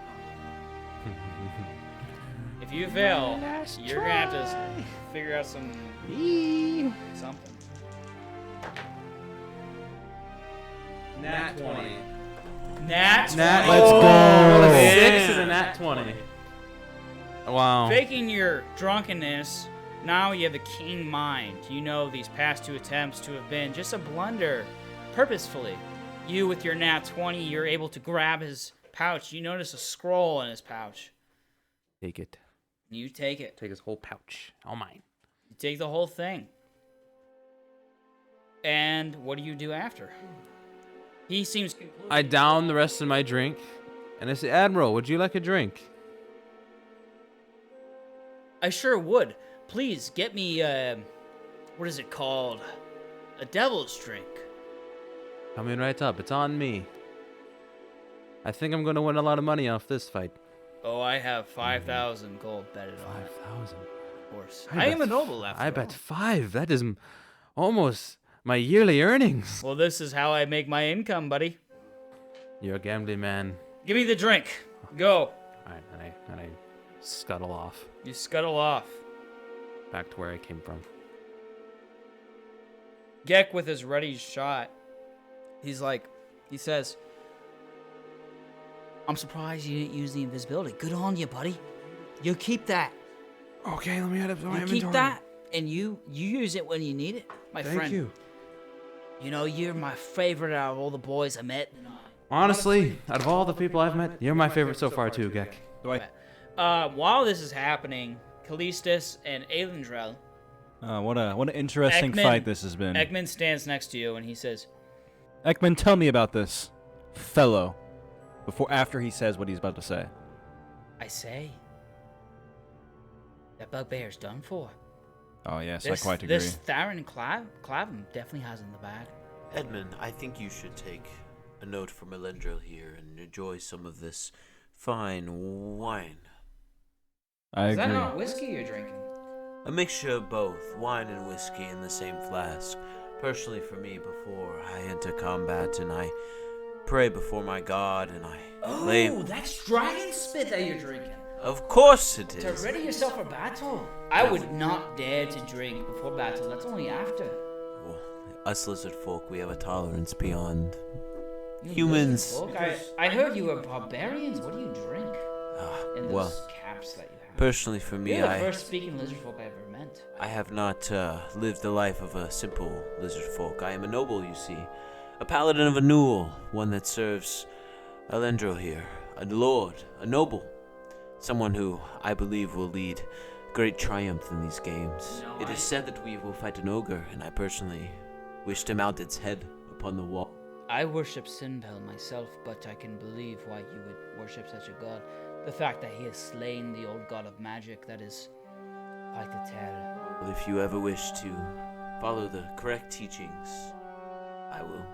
if you fail, you're gonna have to figure out something. Nat 20. Nat 20. Let's go. 6 and a nat 20. Wow. Faking your drunkenness, now you have a keen mind. You know these past 2 attempts to have been just a blunder, purposefully. You, with your nat 20, you're able to grab his pouch. You notice a scroll in his pouch. Take it. You take it. Take his whole pouch. All mine. You take the whole thing. And what do you do after? He seems... I down the rest of my drink, and I say, Admiral, would you like a drink? I sure would. Please, get me, what is it called? A devil's drink. Coming right up. It's on me. I think I'm going to win a lot of money off this fight. Oh, I have 5,000 gold betted on it. 5,000. Of course. I I am bet- a noble after I all. bet 5. That is almost my yearly earnings. Well, this is how I make my income, buddy. You're a gambling man. Give me the drink. Go. All right, and I scuttle off You scuttle off. back to where I came from. Gek with his ready shot. He says, I'm surprised you didn't use the invisibility. Good on you, buddy. You keep that. Okay, let me add up to my You keep that, and you use it when you need it, my friend. Thank you. You know, you're my favorite out of all the boys I met. Honestly, out of all the people I've met, you're my favorite so far too, Gek. While this is happening, Callistus and Aelindrel, What an interesting Ekman- fight this has been. Ekman stands next to you and he says, Ekman, tell me about this fellow. After he says what he's about to say. I say, that bugbear's done for. Oh yes, I quite agree. This Theron Clavum definitely has in the bag. Edmund, I think you should take a note from Aelindrel here and enjoy some of this fine wine. I Is agree. that not whiskey you're drinking? A mixture of both, wine and whiskey in the same flask. Personally for me, before I enter combat and I pray before my god and I lay... Oh, that's dragon spit that you're drinking. Of course it To is. ready yourself for battle. I would not dare to drink before battle. That's only after. Well, us lizard folk, we have a tolerance beyond You humans. lizard folk, I heard you were barbarians. What do you drink? In those Well, caps that you have. personally for me, You're the first speaking lizard folk I ever met. I have not lived the life of a simple lizard folk. I am a noble, you see. A paladin of Anul, one that serves Aelindrel here. A lord, a noble. Someone who I believe will lead great triumph in these games. It is said that we will fight an ogre, and I personally wish to mount its head upon the wall. I worship Sinbel myself, but I can believe why you would worship such a god. The fact that he has slain the old god of magic, that is quite the tale. Well, if you ever wish to follow the correct teachings, I will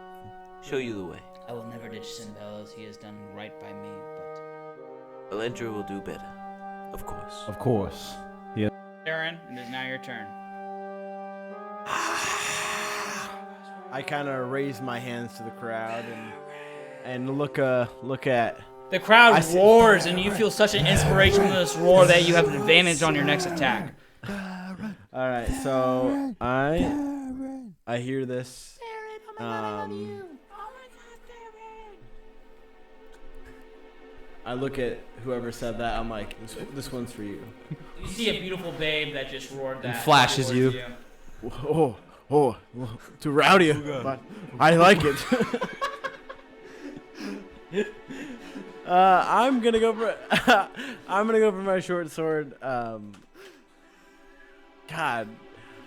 show you the way. I will never ditch Sinbel as he has done right by me, but... Aelindrel will do better, of course. Of course. Aaron, it is now your turn. I kind of raise my hands to the crowd and and look at. The crowd roars, and you feel such an inspiration from this roar that you have an advantage on your next attack. All right, so I hear this. I look at whoever said that. I'm like, this one's for you. You see a beautiful babe that just roared that. And flashes you. Oh, too rowdy, but I like it. I'm gonna go for my short sword. I'm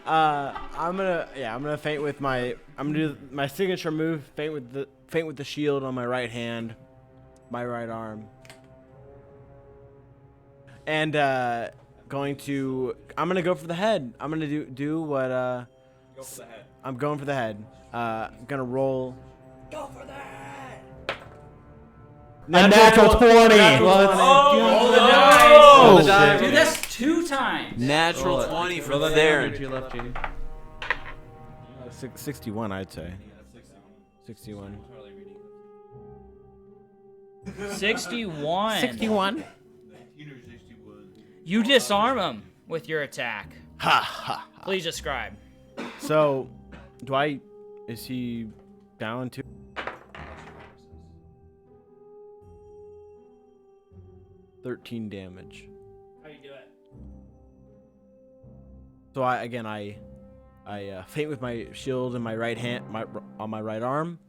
gonna feint with I'm gonna do my signature move, feint with the shield on my right hand, my right arm. And I'm gonna go for the head. I'm gonna do what Go for the head. I'm going for the head. I'm gonna roll. Go for the head. Natural 20. Roll the dice. Roll the dice. Dude, that's 2 times. Natural 20 for Roll that Theron. to your left, Gene. 61, I'd say. 61. 61. 61. You disarm him with your attack. Ha ha. Please describe. So, is he down to? $13 damage. How you do it? So I feint with my shield in my right hand, on my right arm,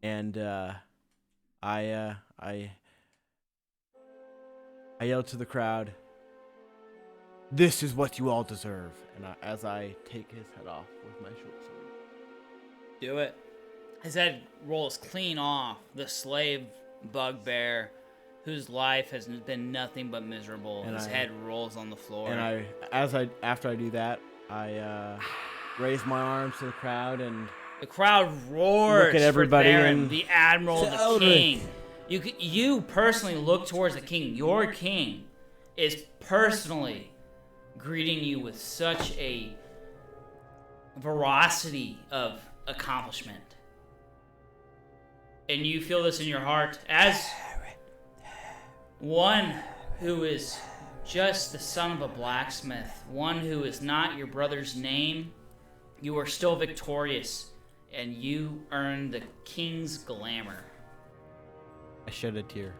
and I yell to the crowd, "This is what you all deserve!" And as I take his head off with my short sword. Do it. His head rolls clean off. The slave bugbear, whose life has been nothing but miserable. And his head rolls on the floor. And after I do that, I raise my arms to the crowd and the crowd roars. Look at everybody for Theron, and the admiral, the Alec. king. You personally look towards the king. Your king is personally greeting you with such a veracity of accomplishment. And you feel this in your heart as one who is just the son of a blacksmith, one who is not your brother's name. You are still victorious, and you earn the king's glamour. I shed a tear.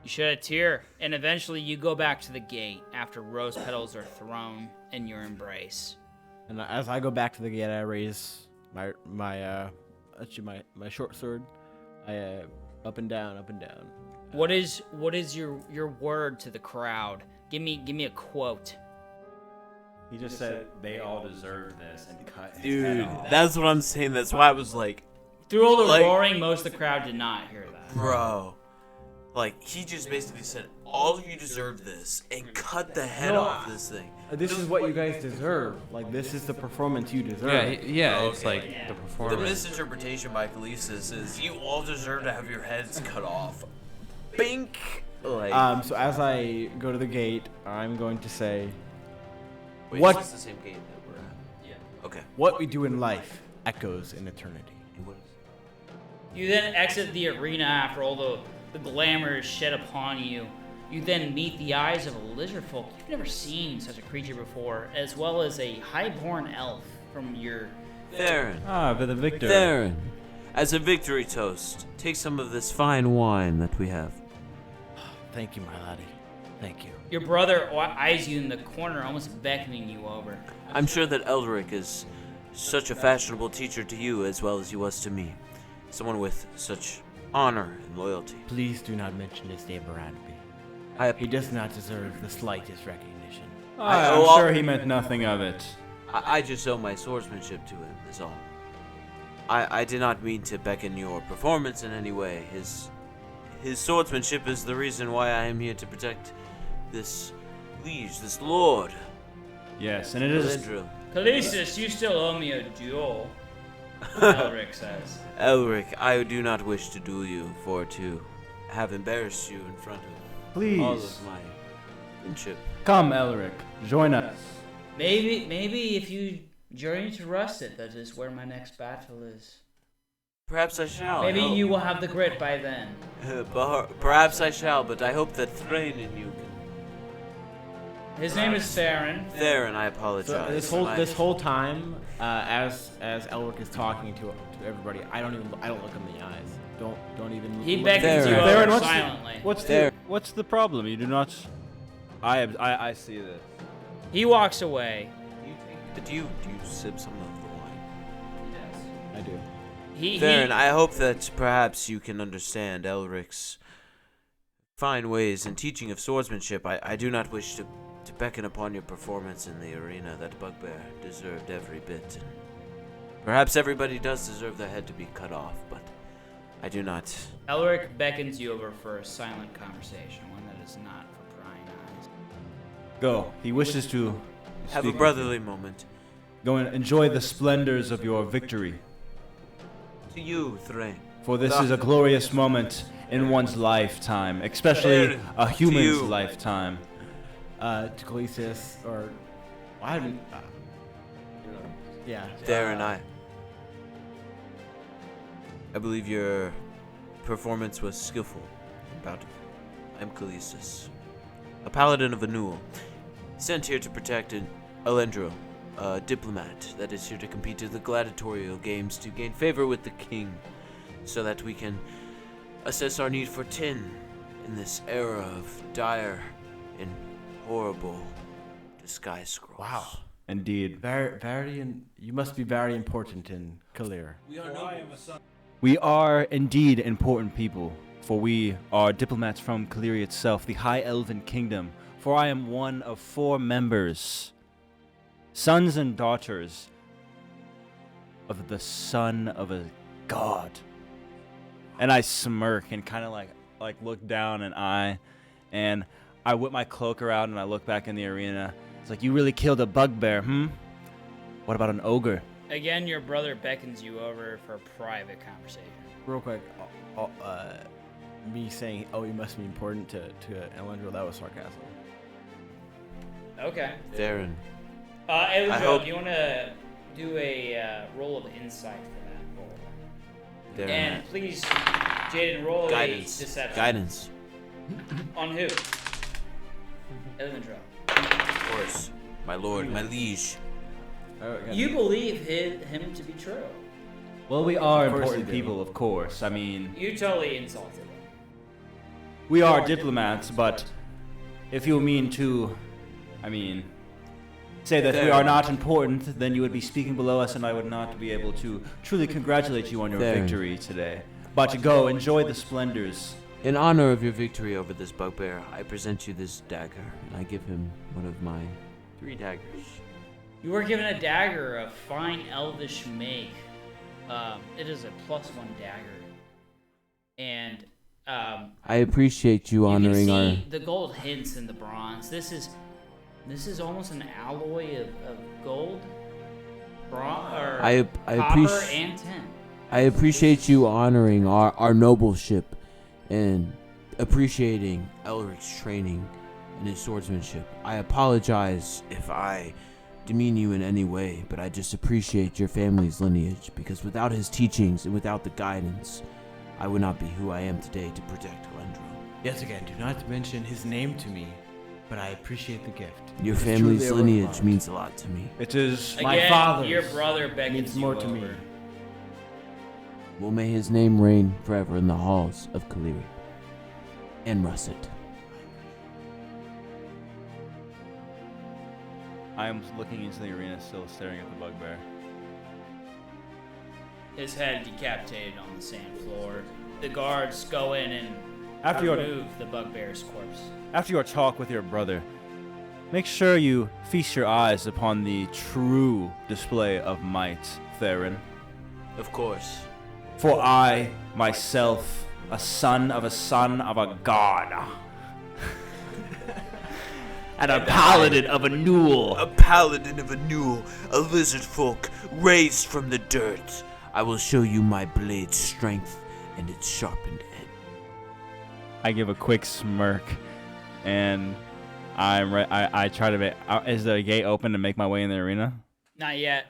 You shed a tear, and eventually you go back to the gate after rose petals are thrown in your embrace. And as I go back to the gate, I raise my short sword. I up and down, up and down. What is your word to the crowd? Give me a quote. He just said they all deserve this and cut his Dude, head off. that's what I'm saying. That's why I was like, Through all the Like- roaring, most of the crowd did not hear that. bro. Like, he just basically said, all of you deserve this, and cut the head off this thing. This is what you guys deserve. Like, this is the performance you deserve. It's like the The performance. misinterpretation by Callistus is, you all deserve to have your heads cut off. Bink! Like, So as I go to the gate, I'm going to say, wait, what- is this the same game that we're at? Yeah. Okay. what we do in life echoes in eternity. What is You then exit the arena after all the glamour is shed upon you. You then meet the eyes of a lizard folk. You've never seen such a creature before, as well as a highborn elf from your... Theron. For the victor. Theron. As a victory toast, take some of this fine wine that we have. Thank you, my laddie. Thank you. Your brother eyes you in the corner, almost beckoning you over. I'm sure that Eldrick is such a fashionable teacher to you as well as he was to me. Someone with such honor and loyalty. Please do not mention his name around me. He does not deserve the slightest recognition. I'm sure he meant nothing of it. I just owe my swordsmanship to him, is all. I did not mean to beckon your performance in any way. His swordsmanship is the reason why I am here to protect this liege, this lord. Yes, and it is. Aelindrel. Callistus, you still owe me a duel, Elric says. Elric, I do not wish to duel you, for to have embarrassed you in front of all Please. of my friendship. Come, Elric. Join us. Maybe if you journey to Rusted, that is where my next battle is. Perhaps I shall. Maybe you will have the grit by then. Perhaps I shall, but I hope that Thrain and you can. His name is Theron. Theron, I So apologize. this whole time, as Elric is talking to everybody, I don't look him in the eyes. Don't even. He look beckons you Theron, over what's silently. What's the problem? You do not. I see this. He walks away. Do you sip some of the wine? Yes. I do. Theron, I hope that perhaps you can understand Elric's fine ways in teaching of swordsmanship. I do not wish to beckon upon your performance in the arena. That bugbear deserved every bit. And perhaps everybody does deserve their head to be cut off, but I do not. Elric beckons you over for a silent conversation, one that is not for prying eyes. Go. He wishes to Have a brotherly moment. go and enjoy the splendors of your victory. To you, Thrain. For this is a glorious moment in one's lifetime, especially a human's lifetime. To Callistus, or I haven't. Yeah. Theron, I believe your performance was skillful and bountiful. I'm Callistus, a paladin of Anul, sent here to protect Aelindrel, a diplomat that is here to compete in the gladiatorial games to gain favor with the king, so that we can assess our need for tin in this era of dire and horrible disguise scrolls. Wow. Indeed. You must be very important in Kalir. We are indeed important people, for we are diplomats from Kalir itself, the High Elven Kingdom, for I am one of 4 members, sons and daughters of the son of a god. And I smirk and kind of like look down and I whip my cloak around and I look back in the arena. It's like, you really killed a bugbear, What about an ogre? Again, your brother beckons you over for a private conversation. Real quick, me saying, "Oh, you must be important to Aelindrel," that was sarcasm. Okay. Theron. Aelindrel, do you want to do a roll of insight for that roll? Theron. And please, Jaden, roll Guidance. a deception. Guidance. On who? Aelindrel. Of course. My lord, my liege. You believe him to be true. Well, we are Of course important you do. people, of course. I mean, You totally insulted him. we are diplomats, but if you mean to, say that we are not important, then you would be speaking below us and I would not be able to truly congratulate you on your Fair. victory today. But go, enjoy the splendors. In honor of your victory over this bugbear, I present you this dagger, and I give him one of my 3 daggers. You were given a dagger of fine elvish make. It is a +1 dagger. And I appreciate you honoring you our. can see the gold hints in the bronze. This is almost an alloy of gold, copper and tin. I appreciate you honoring our noble ship and appreciating Elric's training and his swordsmanship. I apologize if I demean you in any way, but I just appreciate your family's lineage, because without his teachings and without the guidance, I would not be who I am today to protect Aelindrel. Yet again, do not mention his name to me, but I appreciate the gift. Your It is family's truly lineage overwhelmed. means a lot to me. It is My Again, father's your brother beckons means you more over. to me. Well, may his name reign forever in the halls of Kalir and Russet. I am looking into the arena, still staring at the bugbear. His head decapitated on the sand floor. The guards go in and After your remove the bugbear's corpse. After your talk with your brother, make sure you feast your eyes upon the true display of might, Theron. Of course. For I, myself, a son of a god, and a paladin of Anul. A paladin of Anul, a lizard folk raised from the dirt. I will show you my blade's strength and its sharpened edge. I give a quick smirk, and I try to make. Is the gate open to make my way in the arena? Not yet.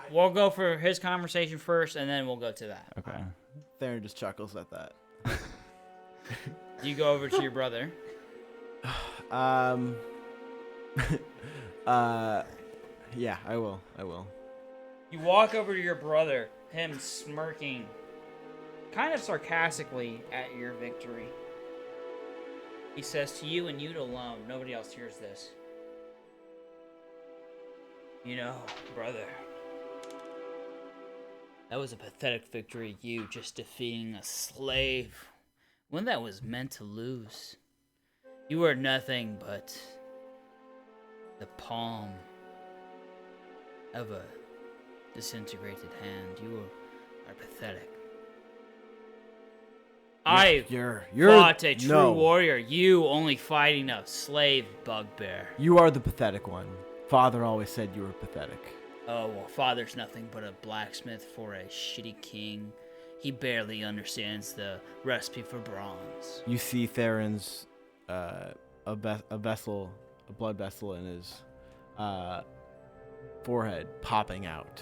We'll go for his conversation first, and then we'll go to that. Okay. Theron just chuckles at that. You go over to your brother. Yeah, I will. You walk over to your brother, him smirking kind of sarcastically at your victory. He says to you and you alone, nobody else hears this. You know, brother, that was a pathetic victory, you just defeating a slave, one that was meant to lose. You were nothing but the palm of a disintegrated hand. You are pathetic. You're fought a true warrior. You only fighting a slave bugbear. You are the pathetic one. Father always said you were pathetic. Oh, well, father's nothing but a blacksmith for a shitty king. He barely understands the recipe for bronze. You see Theron's a blood vessel in his forehead popping out,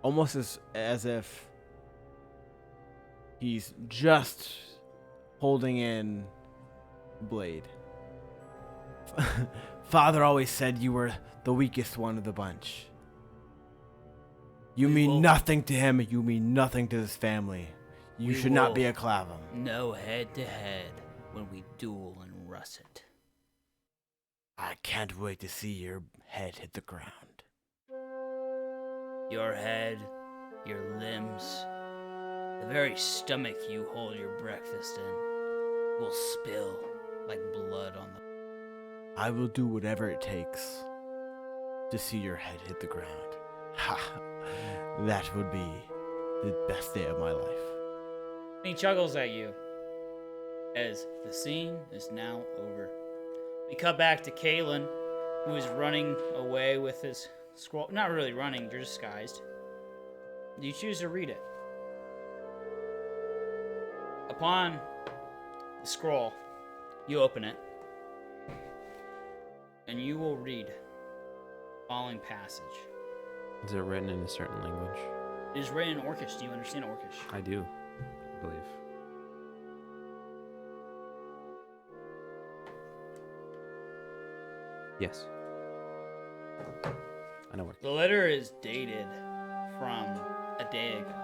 almost as if he's just holding in the blade. Father always said you were the weakest one of the bunch. You mean nothing to him. You mean nothing to his family. You should not be a Clavum. No head to head when we duel in russet. I can't wait to see your head hit the ground. Your head, your limbs, the very stomach you hold your breakfast in will spill like blood on the... I will do whatever it takes to see your head hit the ground. Ha! That would be the best day of my life. He chuckles at you as the scene is now over. We cut back to Kaelin, who is running away with his scroll. Not really running, you're disguised. You choose to read it. Upon the scroll, you open it, and you will read the following passage. Is it written in a certain language? It is written in Orcish. Do you understand Orcish? I do, I believe. Yes. I know where. The letter is dated from a day ago.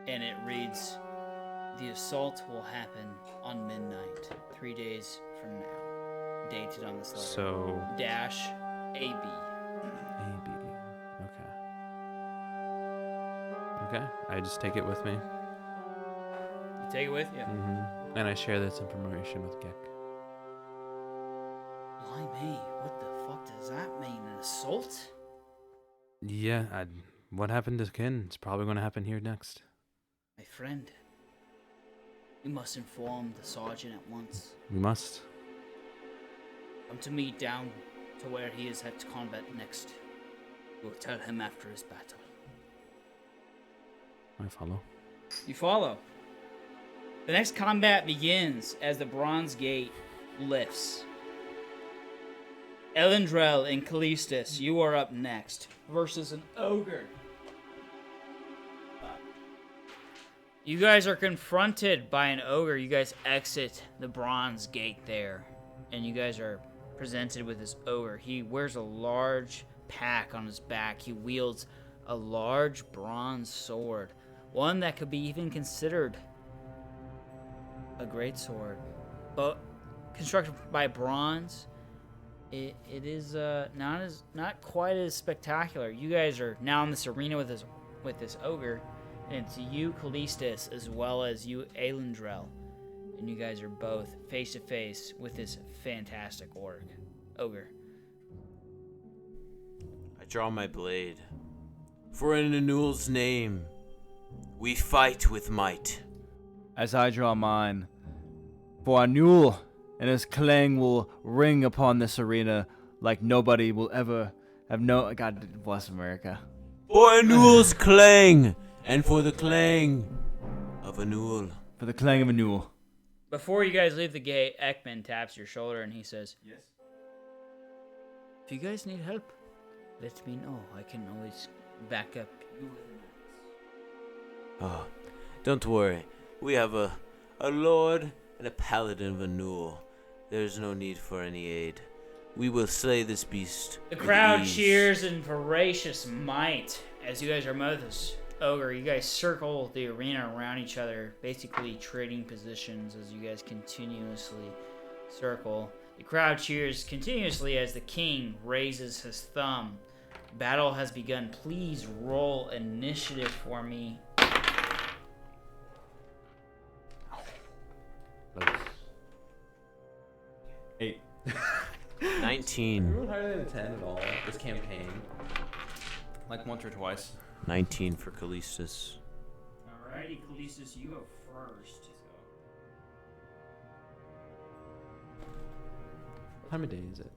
And it reads, the assault will happen on midnight, 3 days from now. Dated on this letter. So... Dash AB. AB. Okay. Okay. I just take it with me. You take it with you? Mm-hmm. And I share this information with Gek. Blimey, what the fuck does that mean? An assault? Yeah, what happened to Kin? It's probably going to happen here next. My friend, we must inform the sergeant at once. We must. Come to me down to where he is at combat next. We'll tell him after his battle. I follow. You follow. The next combat begins as the bronze gate lifts. Aelindrel and Callistus, you are up next versus an ogre. You guys are confronted by an ogre. You guys exit the bronze gate there, and you guys are presented with this ogre. He wears a large pack on his back. He wields a large bronze sword, one that could be even considered a great sword, but constructed by bronze. It is not quite as spectacular. You guys are now in this arena with this ogre, and it's you, Callistus, as well as you, Aelindrel, and you guys are both face to face with this fantastic ogre. I draw my blade. For in Anul's name, we fight with might. As I draw mine, for Anul and his clang will ring upon this arena like nobody will ever have known. God bless America. For Anul's clang, and for the clang of Anul. For the clang of Anul. Before you guys leave the gate, Ekman taps your shoulder and he says, Yes. if you guys need help, let me know. I can always back up you. Oh, don't worry. We have a lord and a paladin of Anul. There's no need for any aid. We will slay this beast. The with crowd ease. cheers in voracious might as you guys are met this ogre. You guys circle the arena around each other, basically trading positions as you guys continuously circle. The crowd cheers continuously as the king raises his thumb. Battle has begun. Please roll initiative for me. Close. 8. 19. Higher than 10 at all this campaign. Like once or twice. 19 for Callistus. Alrighty, Callistus, you go first. What time of day is it?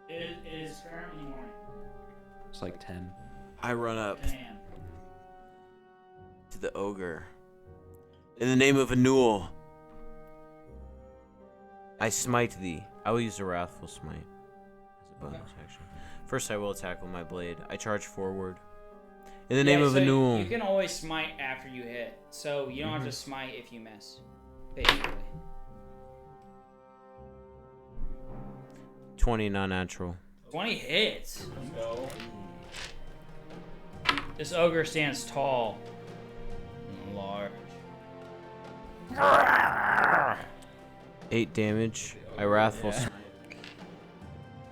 It is currently morning. It's like 10. I run up 10 a.m. to the ogre. In the name of Anul, I smite thee. I will use a wrathful smite as a bonus action. First, I will attack with my blade. I charge forward. In the name of Anul. You can always smite after you hit, so you don't have to smite if you miss. Basically. 20 non-natural. 20 hits. Let's go. This ogre stands tall and large. 8 damage. I wrathful smite.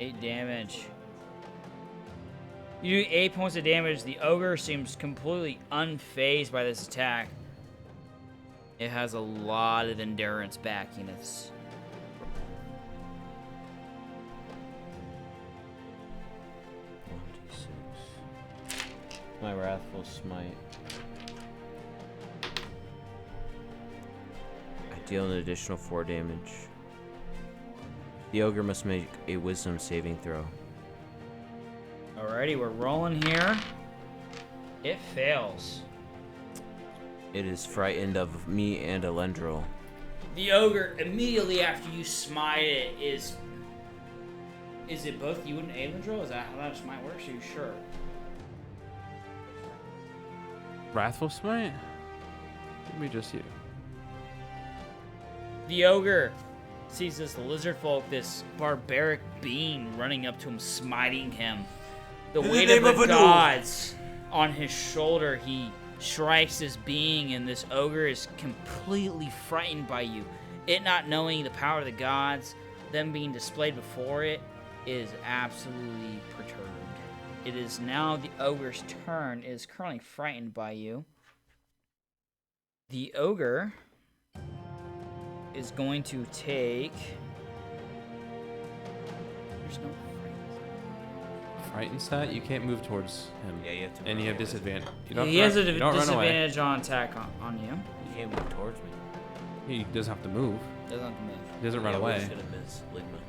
8 damage. You do 8 points of damage. The ogre seems completely unfazed by this attack. It has a lot of endurance backing it. My wrathful smite. I deal an additional 4 damage. The ogre must make a wisdom saving throw. Alrighty, we're rolling here. It fails. It is frightened of me and Aelindrel. The ogre, immediately after you smite it, is it both you and Aelindrel? Is that how that smite works? Are you sure? Wrathful smite? Give me just you. The ogre sees this lizard folk, this barbaric being running up to him, smiting him. The weight of the gods on his shoulder, he strikes this being, and this ogre is completely frightened by you. It not knowing the power of the gods, them being displayed before it, is absolutely perturbed. It is now the ogre's turn. It is currently frightened by you. The ogre is going to take... There's no Frightened stat? You can't move towards him. Yeah, you have to. And you have disadvantage. You frightened. don't He has a you don't run away. disadvantage on attack on you. You can't move towards me. He doesn't have to move. Doesn't have to move. He doesn't run We're away. just gonna miss Ligma.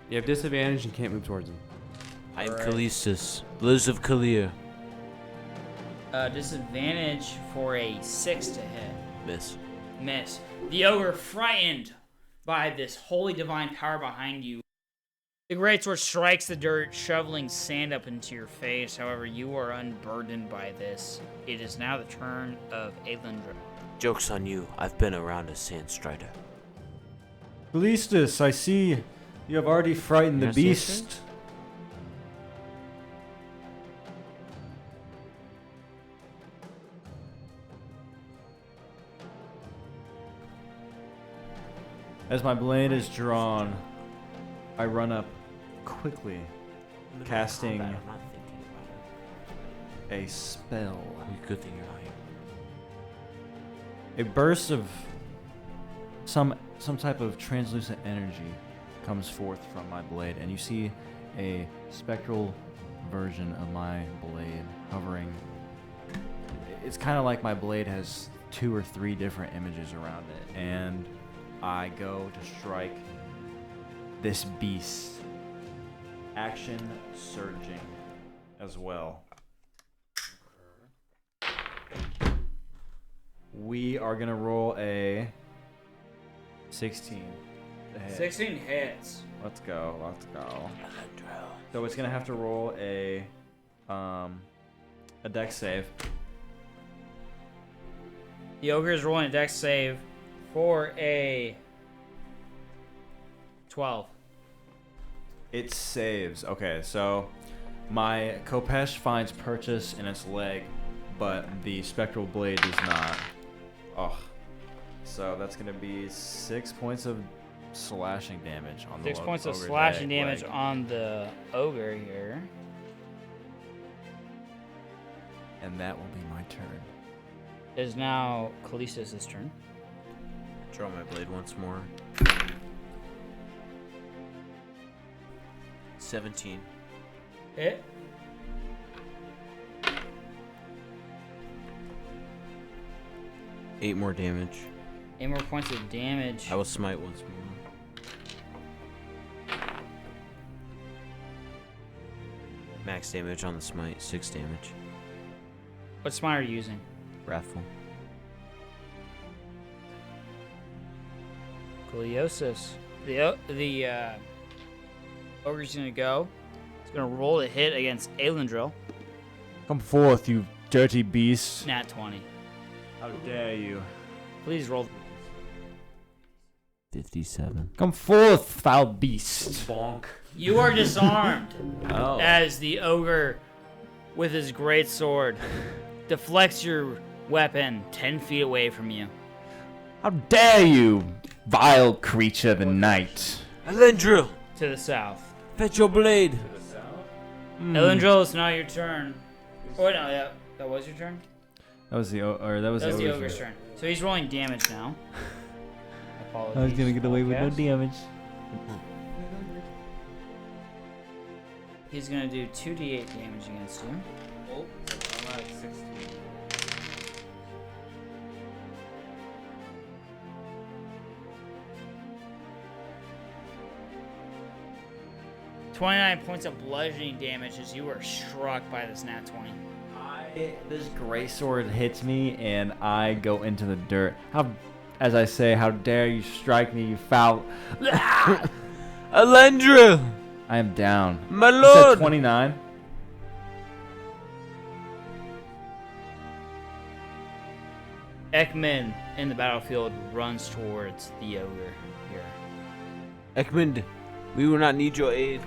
You have disadvantage and can't move towards him. I am Alright. Callistus, Liz of Kalir. Disadvantage for a 6 to hit. Miss. Miss. The ogre, frightened by this holy divine power behind you, the greatsword strikes the dirt, shoveling sand up into your face. However, you are unburdened by this. It is now the turn of Aelindrel. Joke's on you. I've been around a sand strider. Callistus, I see you have already frightened the Yes, yes, beast. As my blade is drawn, I run up quickly, casting I'm not thinking about a spell. it. Good thing you're not here. A burst of some type of translucent energy comes forth from my blade, and you see a spectral version of my blade hovering. It's kind of like my blade has 2 or 3 different images around it, and I go to strike this beast. Action surging as well. We are gonna roll a 16 to hit. 16 hits. Let's go. So it's gonna have to roll a dex save. The ogre is rolling a dex save for a 12. It saves. Okay, so my Kopesh finds purchase in its leg, but the spectral blade does not. Oh. So that's gonna be 6 points of slashing damage on the 6 points of ogre slashing leg. damage on the ogre here. And that will be my turn. It is now Callistus' turn. Draw my blade once more. 17. Hit. Eight more damage. 8 more points of damage. I will smite once more. Max damage on the smite, 6 damage. What smite are you using? Wrathful. Callistus. The ogre's gonna go. He's gonna roll a hit against Aelindrel. Come forth, you dirty beast. Nat 20. How dare you? Please roll. 57. Come forth, foul beast. Bonk. You are disarmed Oh. as the ogre, with his great sword, deflects your weapon 10 feet away from you. How dare you, vile creature of the night. Aelindrel! To the south. Fetch your blade! Aelindrel, it's now your turn. Oh, no, that was your turn? That was the That was the ogre's ogre's turn. So he's rolling damage now. Apologies. I was gonna get away with no Podcast. damage. He's gonna do 2d8 damage against you. Oh, I'm at 16. 29 points of bludgeoning damage as you were struck by this nat 20. This gray sword hits me, and I go into the dirt. As I say, how dare you strike me, you foul. Aelindrel! I am down. My You said lord! 29. Ekman in the battlefield runs towards the ogre here. Ekmund, we will not need your aid.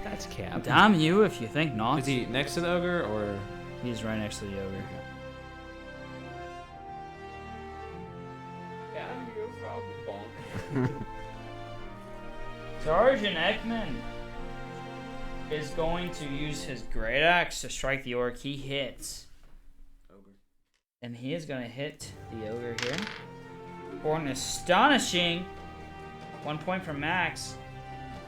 That's cap. Damn you if you think not. Is he next to the ogre or? He's right next to the ogre. Sergeant Ekman is going to use his great axe to strike the orc. He hits. And he is going to hit the ogre here for an astonishing 1 point from Max.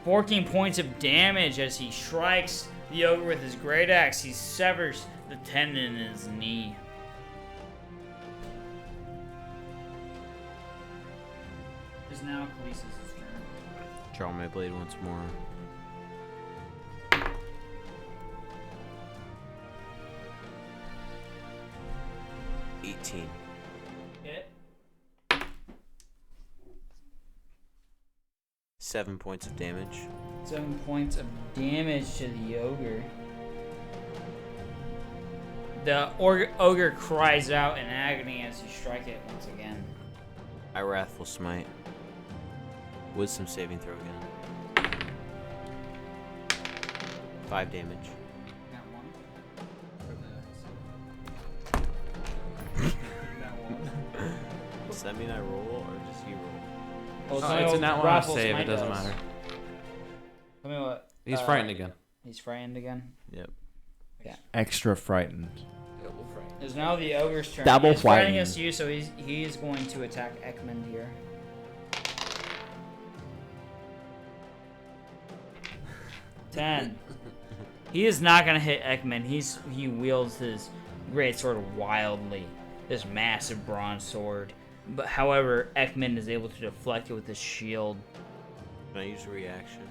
14 points of damage as he strikes the ogre with his great axe. He severs the tendon in his knee. It is now Callistus' turn. Draw my blade once more. Hit. 7 points of damage. 7 points of damage to the ogre. The ogre cries out in agony as you strike it once again. I wrathful smite. Wisdom saving throw again. 5 damage. That one. Does that mean I roll or just you roll? Well, Oh, tell me it's a what nat one Raffles save. Smite It doesn't does. matter. Tell me what. He's frightened again. He's frightened again. Yep. Extra frightened. It's now the ogre's turn. Double He's fighting frightened. against you, so he's going to attack Ekman here. Ten. He is not gonna hit Ekman. He wields his great sword wildly, this massive bronze sword. But however, Ekman is able to deflect it with his shield. Can I use a reaction?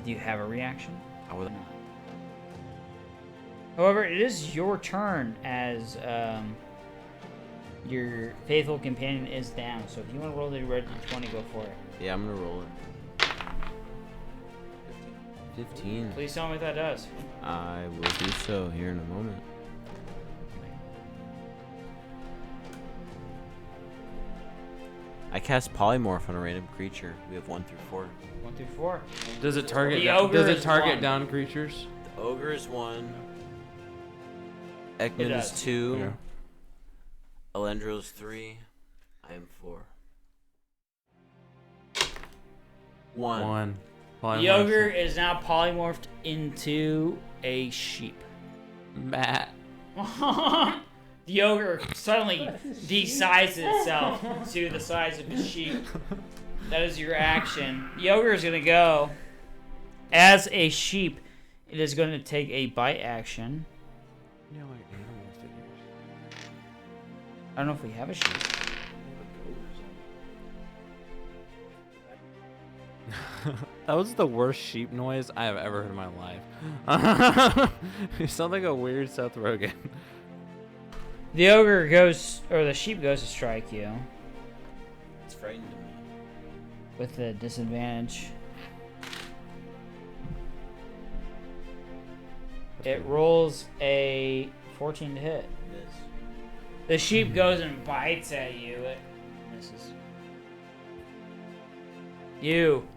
Do you have a reaction? I will. However, it is your turn as your faithful companion is down. So if you want to roll the red d20, go for it. Yeah, I'm gonna roll it. 15. Please tell me what that does. I will do so here in a moment. I cast polymorph on a random creature. We have 1 through 4. 1 through 4. Does it target? The ogre Does it is target one. down creatures? The ogre is 1. It Ekman is does. 2. Yeah. Aelindrel is 3. I am 4. 1. One. The ogre is now polymorphed into a sheep. Matt. The ogre suddenly de-sizes itself to the size of a sheep. That is your action. The ogre is going to go as a sheep. It is going to take a bite action. You know, like animal figures. I don't know if we have a sheep. That was the worst sheep noise I have ever heard in my life. You sound like a weird Seth Rogen. The ogre goes, or the sheep goes to strike you It's frightened of me. with a disadvantage. It rolls a 14 to hit. Miss. The sheep goes and bites at you. It misses. You,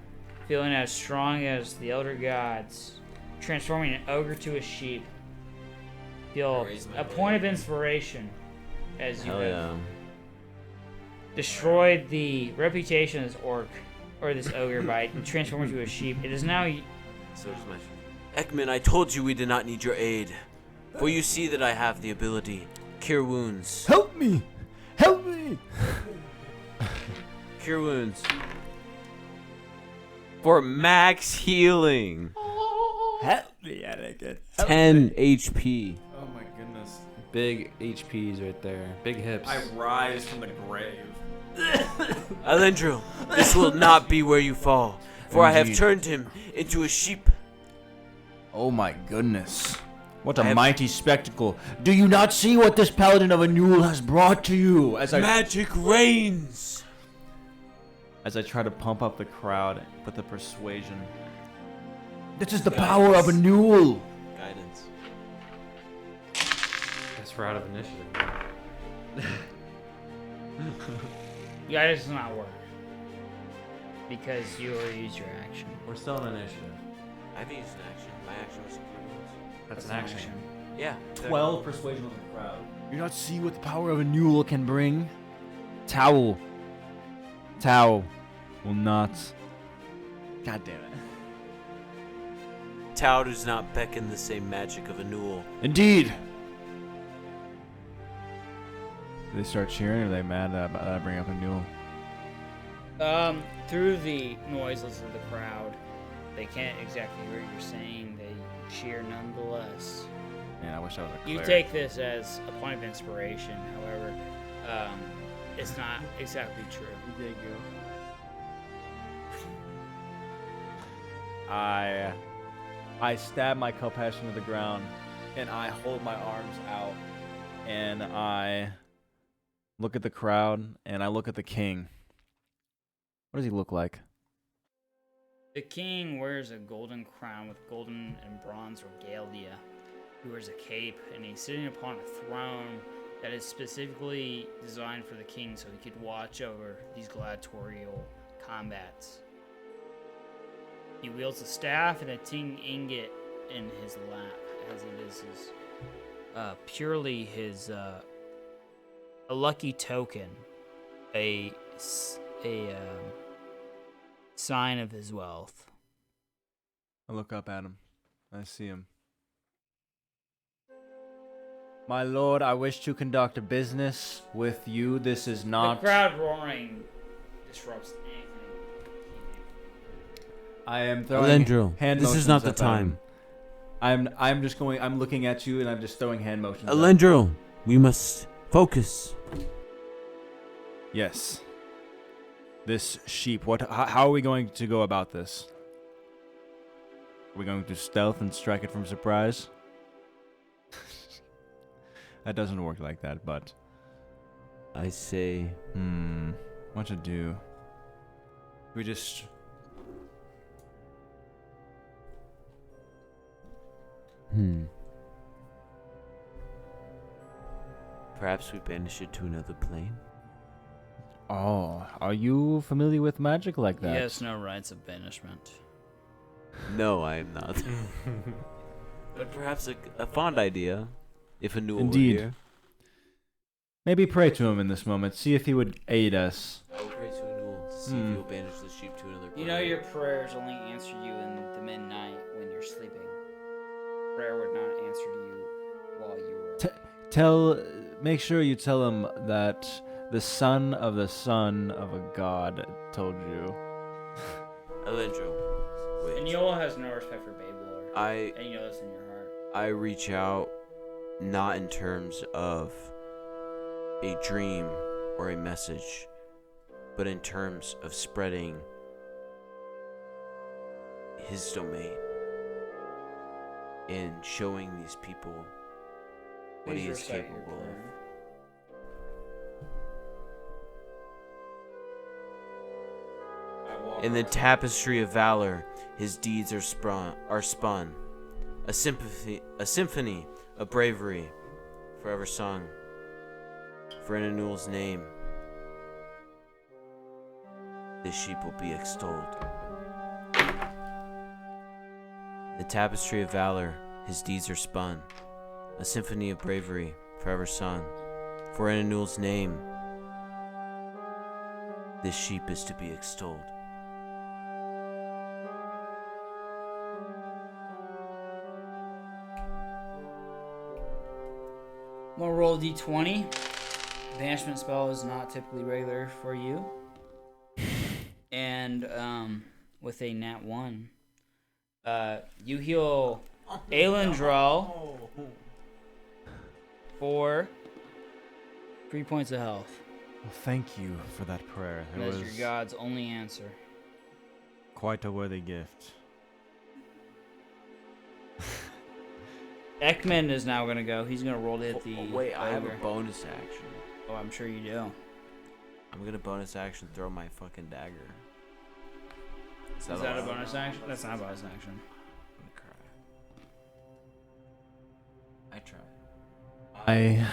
feeling as strong as the elder gods, transforming an ogre to a sheep, feel Raise my a point of inspiration as you Hell have yeah. destroyed the reputation of this orc, or this ogre bite, and transformed into a sheep. It is now... So does my. Ekman, I told you we did not need your aid. For you see that I have the ability. Cure wounds. Help me! Help me! Cure wounds. For max healing. Help me, Alec. 10 HP. Oh my goodness. Big HPs right there. Big hips. I rise from the grave. Aelindrel, this will not be where you fall. For I have Indeed. turned him into a sheep. Oh my goodness. What I a have- mighty spectacle. Do you not see what this paladin of Anul has brought to you? As I Magic reigns. try to pump up the crowd with the persuasion. This is the power of Anul. Guidance. Guess we're out of initiative. Yeah, this does not work. Because you already used your action. We're still in initiative. I've used an action. My action was cure wounds. That's an action. Yeah. 12 persuasion of the crowd. You not see what the power of Anul can bring? Towel will not. God damn it. Tau does not beckon the same magic of Anul. Indeed. Do they start cheering, or are they mad that I bring up Anul? Through the noises of the crowd, they can't exactly hear what you're saying. They cheer nonetheless. Man, I wish I was a You cleric. take this as a point of inspiration, however, it's not exactly true. There you go. I stab my compassion to the ground, and I hold my arms out, and I look at the crowd, and I look at the king. What does he look like? The king wears a golden crown with golden and bronze regalia. He wears a cape, and he's sitting upon a throne that is specifically designed for the king so he could watch over these gladiatorial combats. He wields a staff and a tin ingot in his lap, as it is purely his a lucky token, a sign of his wealth. I look up at him. I see him. My lord, I wish to conduct a business with you. This is not... The crowd roaring disrupts anything. I am throwing Aelindrel, hand this is motions not the at time. I'm just going... I'm looking at you, and I'm just throwing hand motions. at- Aelindrel, we must focus. Yes. This sheep. How are we going to go about this? Are we going to stealth and strike it from surprise? That doesn't work like that, but... I say, What to do? We just... perhaps we banish it to another plane. Oh, are you familiar with magic like He that? has no rights of banishment. No, I am not. But perhaps a fond idea, if Anul Indeed. were here. Maybe pray to him in this moment. See if he would aid us. I will pray to Anul to see if he will banish the sheep to another You know your prayers only answer you in the midnight when you're sleeping. Prayer would not answer to you while you were... Make sure you tell him that the son of a god told you. Aelindrel, wait. And Yola has no respect for Babelor. And you know this in your heart. I reach out not in terms of a dream or a message, but in terms of spreading his domain and showing these people what he is capable of. In the tapestry of valor, his deeds are spun. A symphony of bravery, forever sung. For in Anul's name, this sheep will be extolled. The tapestry of valor, his deeds are spun. A symphony of bravery, forever sung. For in Anul's name, this sheep is to be extolled. We'll roll d20. Banishment spell is not typically regular for you. And with a nat 1, you heal Aelindrel for 3 points of health. Well, thank you for that prayer. It That is was your god's only answer. quite a worthy gift. Ekman is now going to go. He's going to roll to hit the Wait, I have a ogre. bonus action. Oh, I'm sure you do. I'm gonna bonus action throw my fucking dagger. Is that a bonus action? That's not a bonus action. I'm gonna cry. I try.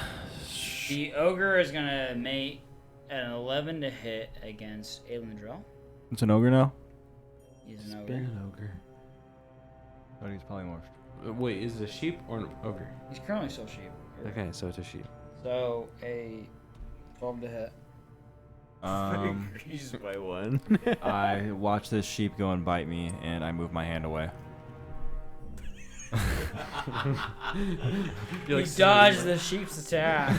The ogre is going to make an 11 to hit against Aelindrel. It's an ogre now? He's It's an been ogre. an ogre. But he's polymorphed. Wait, is it a sheep or an ogre? He's currently still sheep. Okay, so it's a sheep. So a 12 to hit. Increased by 1. I watch this sheep go and bite me, and I move my hand away. You dodge the sheep's attack.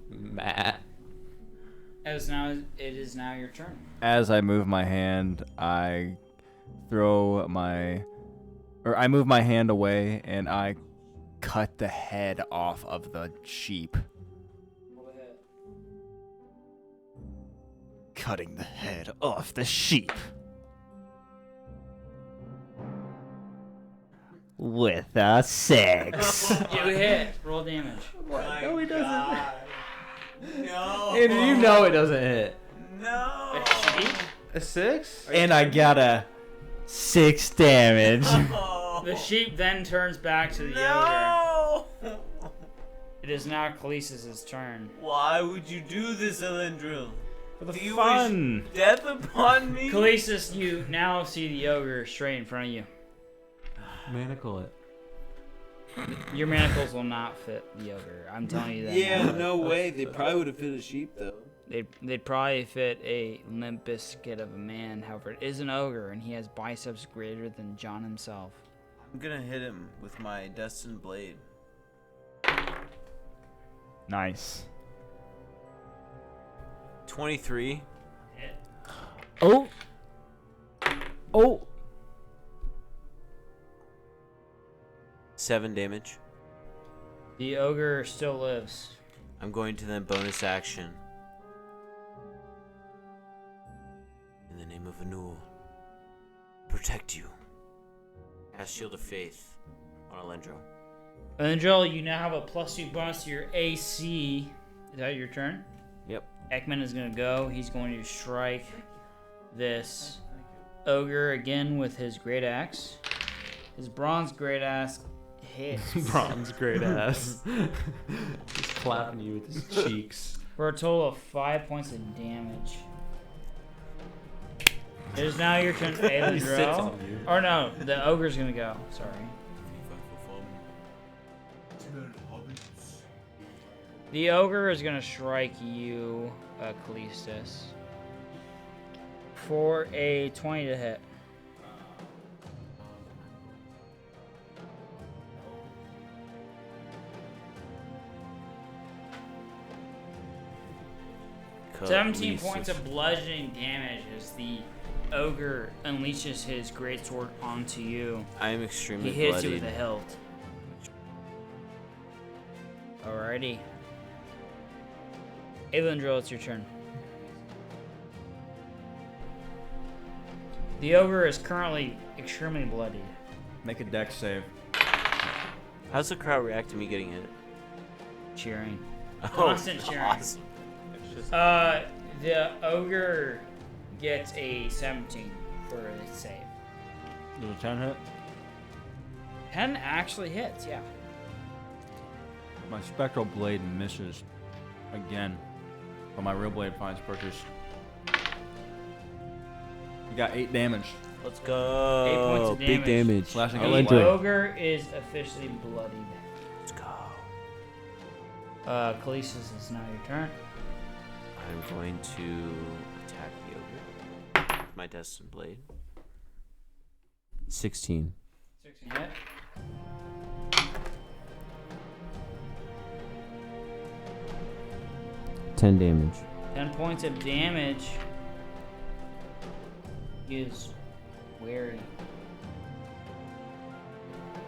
Matt. It is now your turn. As I move my hand, I move my hand away, and I cut the head off of the sheep. Cutting the head off the sheep. With a 6. You hit. Roll damage. No, he doesn't. No. And you know it doesn't hit. No. A sheep? A 6? And I got a 6 damage. The sheep then turns back to the ogre. No. It is now Callistus' turn. Why would you do this, Aelindrel? For the Do you fun. wish death upon me? Callistus, you now see the ogre straight in front of you. Manacle it. Your manacles will not fit the ogre. I'm telling you that. Yeah, now. no way. They probably would have fit a sheep, though. They'd probably fit a limp biscuit of a man. However, it is an ogre, and he has biceps greater than John himself. I'm gonna hit him with my destined blade. Nice. 23. Oh. Oh. 7 damage. The ogre still lives. I'm going to then bonus action. In the name of Anul, protect you. Cast Shield of Faith on Aelindrel. Aelindrel, you now have a +2 bonus to your AC. Is that your turn? Yep. Ekman is going to go. He's going to strike this ogre again with his great axe. His bronze great axe hits. Bronze great ass. He's clapping you with his cheeks. for a total of 5 points of damage. It is now your turn, Aelindrel. Or no, the ogre's gonna go. Sorry. The ogre is gonna strike you, Callistus, for a 20 to hit. Callistus. 17 points of bludgeoning damage as the ogre unleashes his greatsword onto you. I am extremely He hits bloodied. you with the hilt. Alrighty. Aelindrel, it's your turn. The ogre is currently extremely bloodied. Make a dex save. How's the crowd react to me getting hit? Cheering. Oh, Constant cheering. awesome. The ogre gets a 17 for the save. Does a 10 hit? 10 actually hits, yeah. My spectral blade misses again, but my real blade finds purchase. You got 8 damage. Let's go. 8 points of Big damage. Slashing I'll The enter. ogre is officially bloodied. Let's go. Callistus, it's now your turn. I'm going to attack the ogre. My Destined Blade. 16. 16 hit. Ten damage. 10 points of damage. He is wary.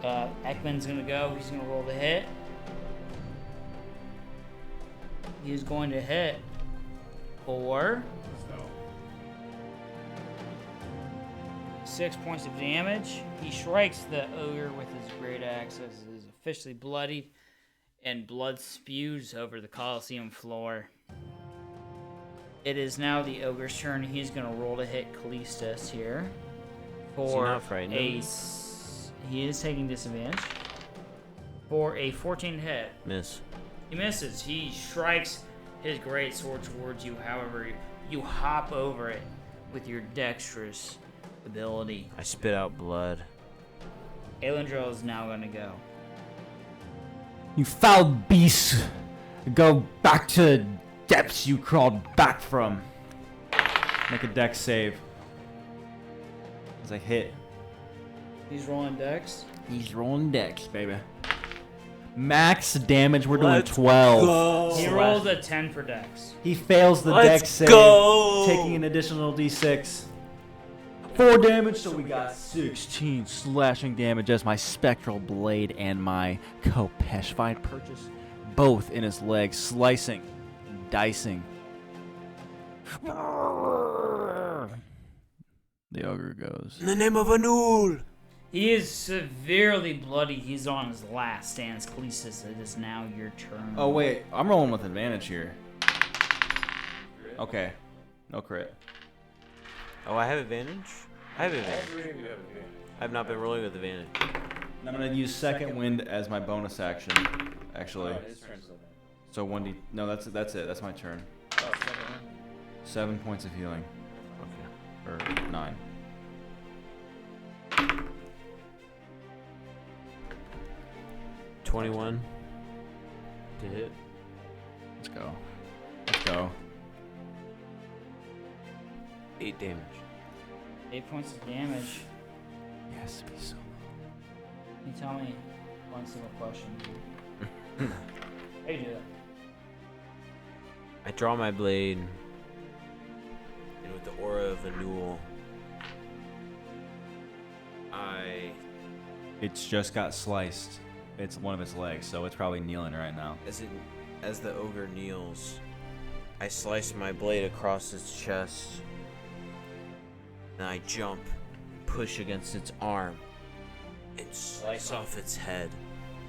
Ekman's gonna go. He's gonna roll the hit. He's going to hit for 6 points of damage. He strikes the ogre with his great axe as it is officially bloodied, and blood spews over the Colosseum floor. It is now the ogre's turn. He's gonna roll to hit Callistus here for not frightened? He is taking disadvantage for a 14 hit. Miss. He misses. He strikes his great sword towards you. However, you hop over it with your dexterous ability. I spit out blood. Aelindrel is now gonna go. You foul beast! Go back to the depths you crawled back from. Make a dex save. As I hit. He's rolling dex. He's rolling dex, baby. Max damage, we're doing Let's 12. go. He rolled a 10 for dex. He fails the Let's dex save, go. taking an additional d6. 4 damage, so we got 16 slashing damage as my spectral blade and my Kopeshvite purchase both in his legs, slicing and dicing. The ogre goes. In the name of Anul. He is severely bloodied. He's on his last stance. Callistus, it is now your turn. Oh wait, I'm rolling with advantage here. Okay, no crit. Oh, I have advantage? I have advantage. I have not been rolling with advantage. And I'm gonna use second wind as my bonus action, actually. So 1d. No, that's it. That's my turn. 7 points of healing. Okay. Or 9. $21 to hit. Let's go. Let's go. 8 damage. 8 points of damage. Yes, be so. Can you tell me one simple question? How do you do that? I draw my blade, and with the aura of Anul, It's just got sliced. It's one of its legs, so it's probably kneeling right now. as the ogre kneels, I slice my blade across its chest, and I jump, push against its arm, and slice off its head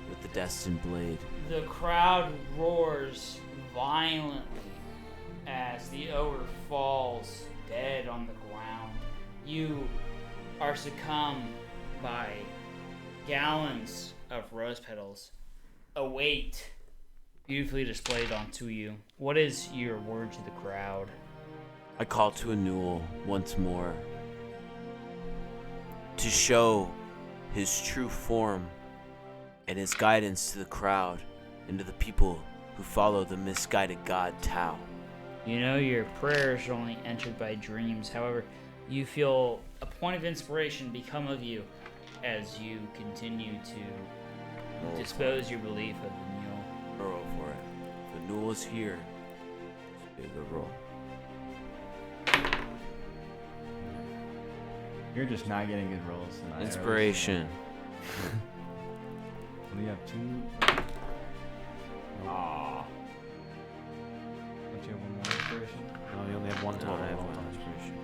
with the Destined Blade. The crowd roars violently as the ogre falls dead on the ground. You are succumbed by gallons of rose petals. Await beautifully displayed onto you. What is your word to the crowd? I call to Anul once more to show his true form and his guidance to the crowd and to the people who follow the misguided god Tau. You know your prayers are only entered by dreams. However, you feel a point of inspiration become of you as you continue to dispose your belief of the mule. Roll for it. The Newell is here. It's a good roll. You're just not getting good rolls tonight. Inspiration. We have 2. Aww. Don't you have one more inspiration? No, you only have one total. I have roll. one inspiration.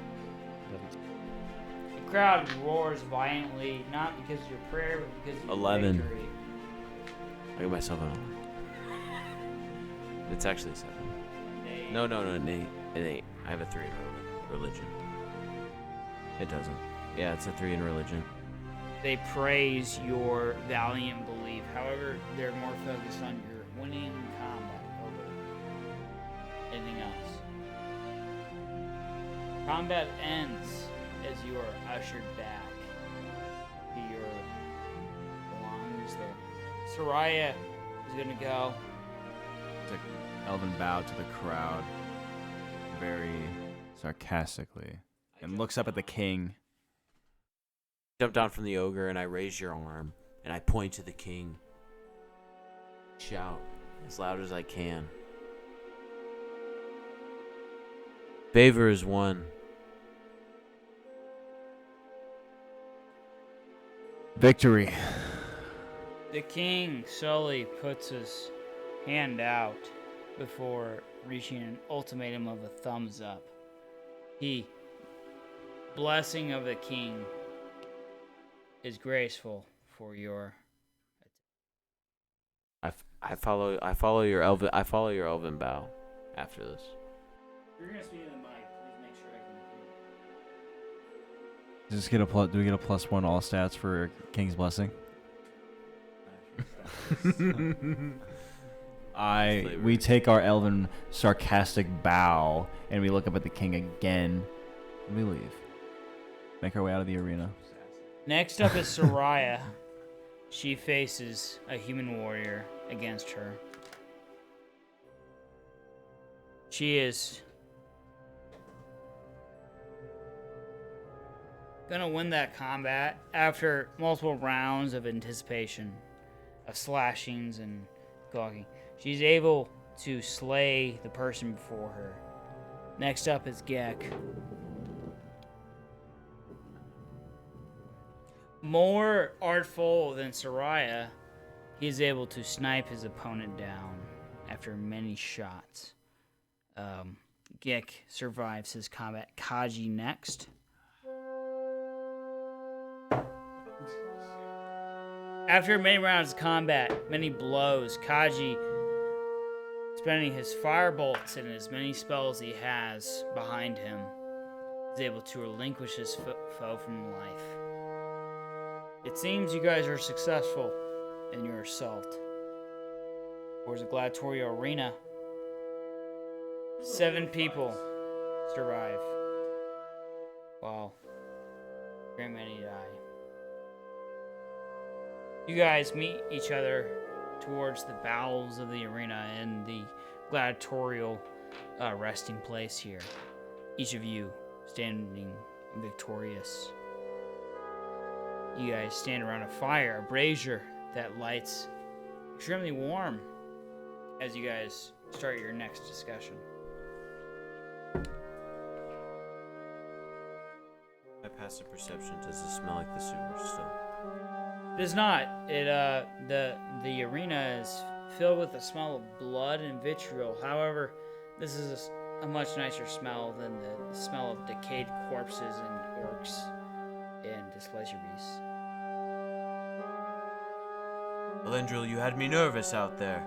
The crowd roars violently, not because of your prayer, but because of your 11. victory. I got myself an 11. It's actually 7. No, an 8. An 8. I have a 3 in religion. It doesn't. Yeah, it's a 3 in religion. They praise your valiant belief. However, they're more focused on your winning combat over anything else. Combat ends as you are ushered back to your belongings there. Soraya is going to go. Elvin bowed to the crowd very sarcastically and looks up at the king. Jump down from the ogre and I raise your arm and I point to the king. Shout as loud as I can. Favor is won. Victory. The king slowly puts his hand out before reaching an ultimatum of a thumbs up. He, blessing of the king, is graceful for your. I follow your elven bow after this. You're gonna speak in the mic. Please make sure I can hear. Does this get a plus? Do we get a +1 all stats for King's Blessing? We take our elven sarcastic bow and we look up at the king again and we leave. Make our way out of the arena. Next up is Soraya. She faces a human warrior against her. She is gonna win that combat after multiple rounds of anticipation, of slashings and gawking. She's able to slay the person before her. Next up is Gek. More artful than Soraya, he is able to snipe his opponent down after many shots. Gek survives his combat. Kaji next. After many rounds of combat, many blows, Kaji, spending his fire bolts and as many spells he has behind him, is able to relinquish his foe from life. It seems you guys are successful in your assault towards the gladiatorial arena. 7 people survive, while a great many die. You guys meet each other towards the bowels of the arena and the gladiatorial resting place here. Each of you standing victorious. You guys stand around a fire, a brazier that lights extremely warm as you guys start your next discussion. My passive perception, does it smell like the sewers still? It is not. The arena is filled with the smell of blood and vitriol. However, this is a much nicer smell than the smell of decayed corpses and orcs and displeasure beasts. Aelindrel, you had me nervous out there.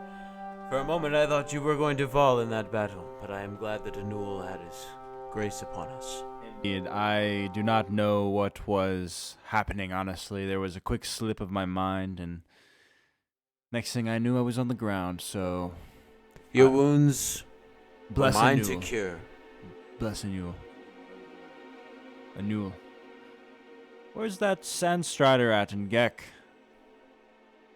For a moment I thought you were going to fall in that battle, but I am glad that Anul had his grace upon us. Indeed, I do not know what was happening, honestly. There was a quick slip of my mind, and next thing I knew, I was on the ground, so Your wounds were Blessing mine you. to cure. Blessing you. Anul. Where's that Sandstrider at in Gek?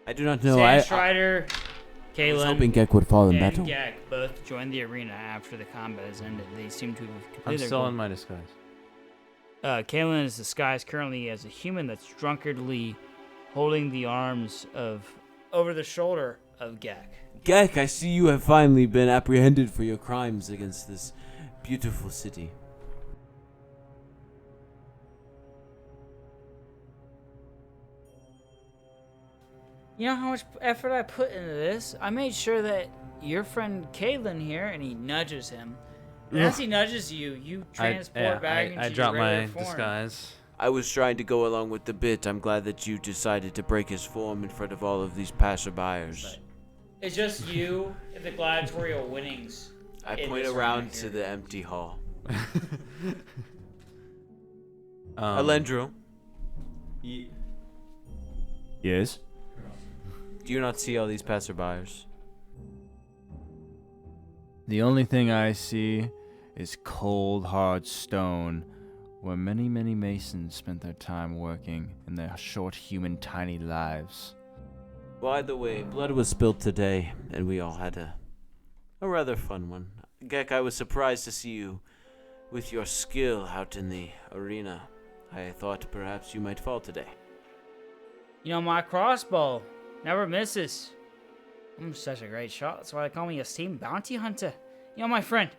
I do not know. Sandstrider, I was Kaelin, hoping Gek would fall in and battle. Gek both joined the arena after the combat has ended. They seem to have I'm completed their still goal. in my disguise. Kaelin is disguised currently as a human that's drunkardly holding the arms over the shoulder of Gek. Gek, I see you have finally been apprehended for your crimes against this beautiful city. You know how much effort I put into this? I made sure that your friend Kaelin here, and he nudges him. And as he nudges you, you transport back into I your dropped regular my form. disguise. I was trying to go along with the bit. I'm glad that you decided to break his form in front of all of these passerbyers. It's just you and the gladiatorial winnings. I in point this around arena to here. the empty hall. Aelindrel. Yes? Do you not see all these passerbyers? The only thing I see is cold, hard stone, where many, many masons spent their time working in their short, human, tiny lives. By the way, blood was spilled today, and we all had a rather fun one. Gek, I was surprised to see you with your skill out in the arena. I thought perhaps you might fall today. You know, my crossbow never misses. I'm such a great shot. That's why they call me a steam bounty hunter. You know, my friend,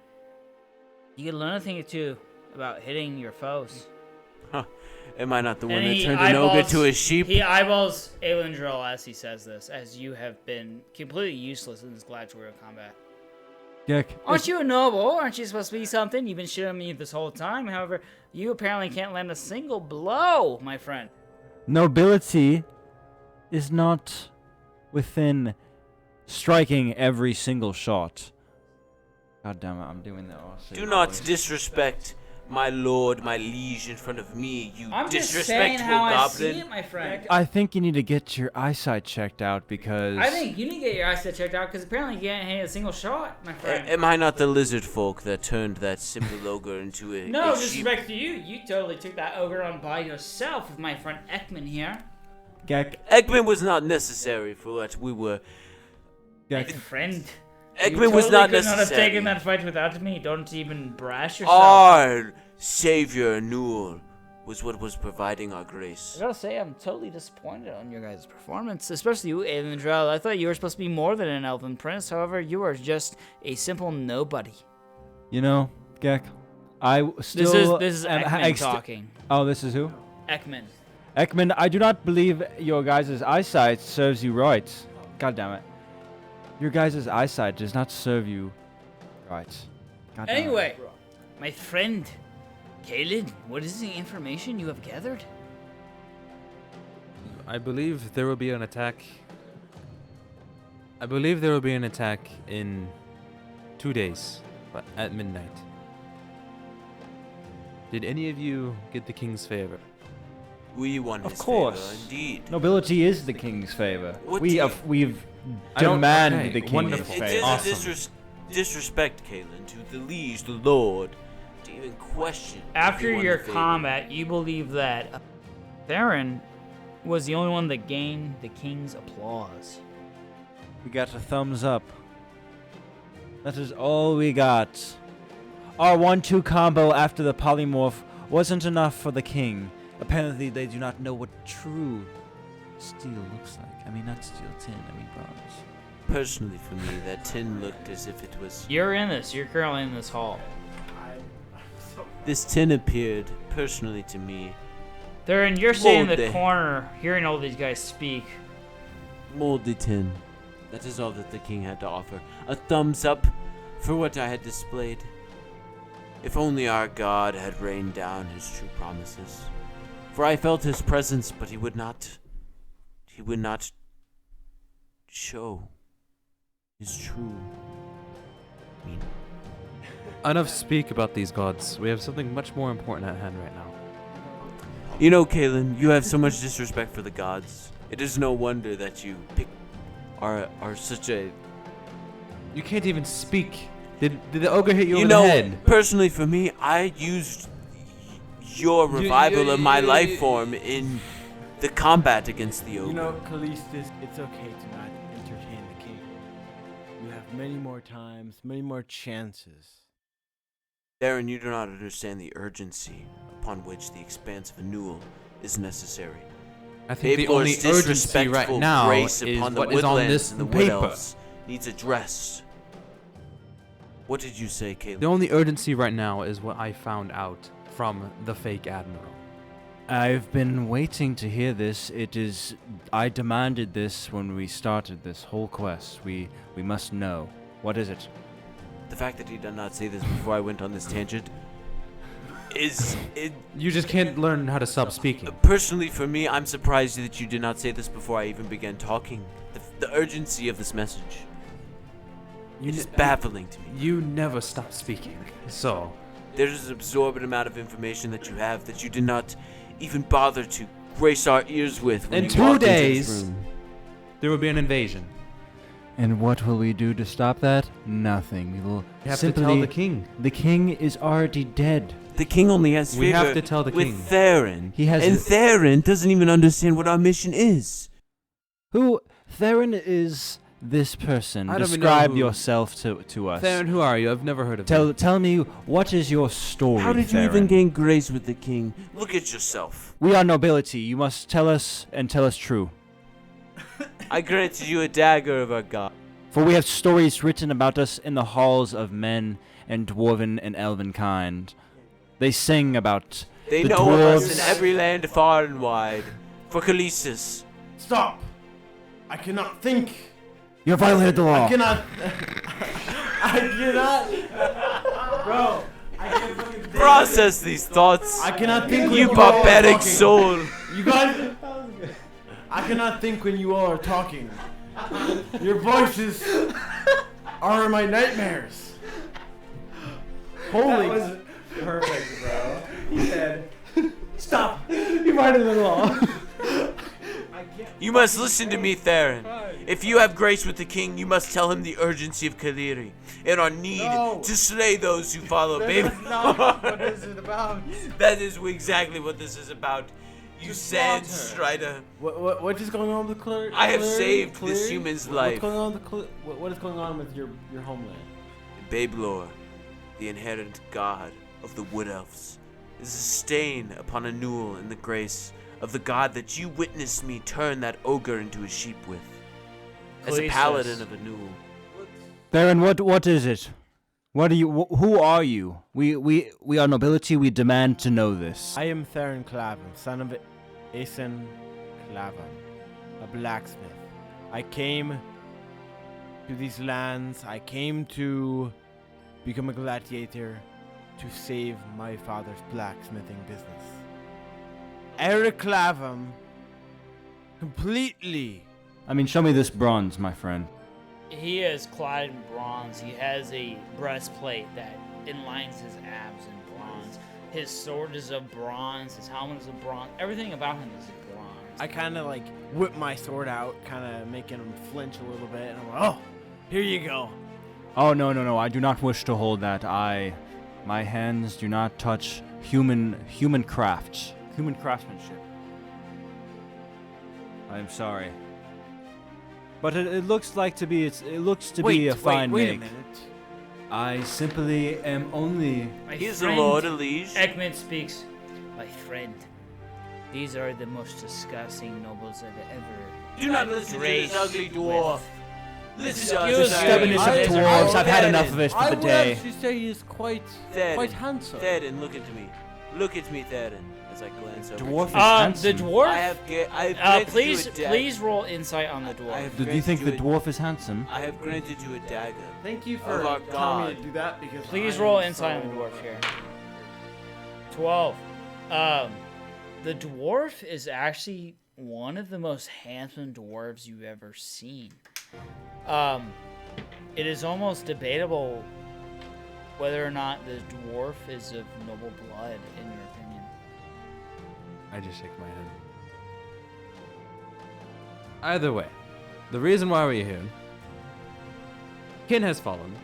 you can learn a thing or two about hitting your foes. Am I not the one And that he turned an ogre eyeballs- to a sheep? He eyeballs Aelindrel as he says this, as you have been completely useless in this gladiatorial combat. Gek, Aren't you a noble? Aren't you supposed to be something? You've been shooting me this whole time. However, you apparently can't land a single blow, my friend. nobility is not within striking every single shot. God damn it, I'm doing that. Do not disrespect my lord, my liege in front of me, you I'm just saying disrespectful how I see goblin. it, my friend. I think you need to get your eyesight checked out because... I think you need to get your eyesight checked out because apparently you can't hit a single shot, my friend. Am I not the lizard folk that turned that simple ogre into a, No a sheep? disrespect to you. You totally took that ogre on by yourself with my friend Ekman here. Gek, Eggman was not necessary for what we were. My Gek, friend. Eggman was not could not have necessary. taken that fight without me. Don't even brash yourself. Our savior Newell was what was providing our grace. I gotta say, I'm totally disappointed on your guys' performance, especially you, Aelindrel. I thought you were supposed to be more than an elven prince. However, you are just a simple nobody. you know, Gek, I still... This is am- Ekman talking. Oh, this is who? Ekman. Ekman, I do not believe your guys' eyesight serves you right. God damn it. Your guys' eyesight does not serve you right. God damn it. Anyway, my friend, Kaelin, what is the information you have gathered? I believe there will be an attack. I believe there will be an attack in 2 days, but at midnight. Did any of you get the king's favor? We won Of his course. favor, indeed. Nobility is the king's favor. What do you- We've I don't- demanded okay, the king's wonderful. It favor. is Awesome. a disrespect, Kaelin, to the liege, the lord, to even question. if After we won your the favor. combat, you believe that Theron was the only one that gained the king's applause. We got a thumbs up. That is all we got. Our 1-2 combo after the polymorph wasn't enough for the king. Apparently they do not know what true steel looks like. I mean, not steel, tin, I mean bronze. Personally, for me, that tin looked as if it was. You're in this. You're currently in this hall. This tin appeared, personally to me, Theron, you're sitting in the Moldy. corner, hearing all these guys speak. moldy tin. That is all that the king had to offer. A thumbs up for what I had displayed. If only our God had rained down his true promises. For I felt his presence, but he would not show his true meaning. Enough speak about these gods. We have something much more important at hand right now. You know, Kaelin, you have so much disrespect for the gods. It is no wonder that you are such a You can't even speak. Did the ogre hit you You over know, the head? personally for me, I used your revival of my life form in the combat against the ogre. You know, Callistus, it's okay to not entertain the king. You have many more times, many more chances. Darren, you do not understand the urgency upon which the expanse of Anul is necessary. I think the only Babelore's urgency right disrespectful now grace is upon the what is on woodlands this and the wood paper. elves needs addressed. What did you say, Kaelin? The only urgency right now is what I found out from the fake admiral. I've been waiting to hear this. I demanded this when we started this whole quest. We must know. What is it? The fact that he did not say this before I went on this tangent is it. You just can't learn how to stop speaking. Personally, for me, I'm surprised that you did not say this before I even began talking. The urgency of this message. It is baffling to me. You never stop speaking. So, There's an absorbent amount of information that you have that you did not even bother to grace our ears with. When in you 2 walked into this days, room. there will be an invasion. And what will we do to stop that? Nothing. We will You have simply to tell the king. The king is already dead. The king only has favor We have to tell the with king. Theron. He has and Theron doesn't even understand what our mission is. Who Theron is this person? I don't even know Describe who- yourself to us. Theron, who are you? I've never heard of you. Tell me, what is your story, How did you Theron? even gain grace with the king? Look at yourself. We are nobility. You must tell us and tell us true. I granted you a dagger of our god. For we have stories written about us in the halls of men and dwarven and elven kind. They sing about They the know of us dwarves. in every land far and wide. For Callistus. Stop! I cannot think. You have violated the law. I cannot. I cannot. Bro, I can't fucking think. Process these thoughts. I cannot think when You all are barbaric talking. soul. You guys. I cannot think when you all are talking. Your voices are my nightmares. Holy. That was perfect, bro. He said, "Stop! You violated the law." You must listen to me, Theron. If you have grace with the king, you must tell him the urgency of Kaelin and our need to slay those who follow baby. What is it about? That is exactly what this is about. You sand strider. What is going on with Claire? I have saved this human's life. What's going on with what is going on with your homeland? Babelore, the inherent god of the wood elves, is a stain upon Anul in the grace of the god that you witnessed me turn that ogre into a sheep with. As a Callistus. paladin of Anul. Theron, what is it? What are you? Who are you? We are nobility. We demand to know this. I am Theron Clavum, son of Asen Clavum, a blacksmith. I came to these lands. I came to become a gladiator to save my father's blacksmithing business. Eric Clavum completely. I mean, show me this bronze, my friend. He is clad in bronze. He has a breastplate that inlines his abs in bronze. His sword is of bronze. His helmet is of bronze. Everything about him is bronze. I kind of like whip my sword out, kind of making him flinch a little bit, and I'm like, oh, here you go. Oh no! I do not wish to hold that. My hands do not touch human crafts, human craftsmanship. I am sorry, but it looks like to be. It looks to be a fine wait a make. minute. I simply am only. My He is the friend, Lord Elige. Ekman speaks. My friend, these are the most disgusting nobles I've ever. Do not listen to this graced ugly dwarf. with. Listen to Excuse us. me. Stubbornness of I- dwarves. I've had Theron. enough of it for I the would day. actually say he's quite Theron. handsome. Theron, look at me. Look at me, Theron, as I glance over. Dwarf to is you. The handsome. dwarf. I have granted Please, you a dagger. please roll insight on the I dwarf. have Do you granted think the a- dwarf is handsome? I have granted you a dagger. Thank you Of for our telling me God. to do that because Please I roll am insight so, on the dwarf here. 12. The dwarf is actually one of the most handsome dwarves you've ever seen. It is almost debatable whether or not the dwarf is of noble blood, in your opinion. I just shake my head. Either way, the reason why we're here Kin has fallen.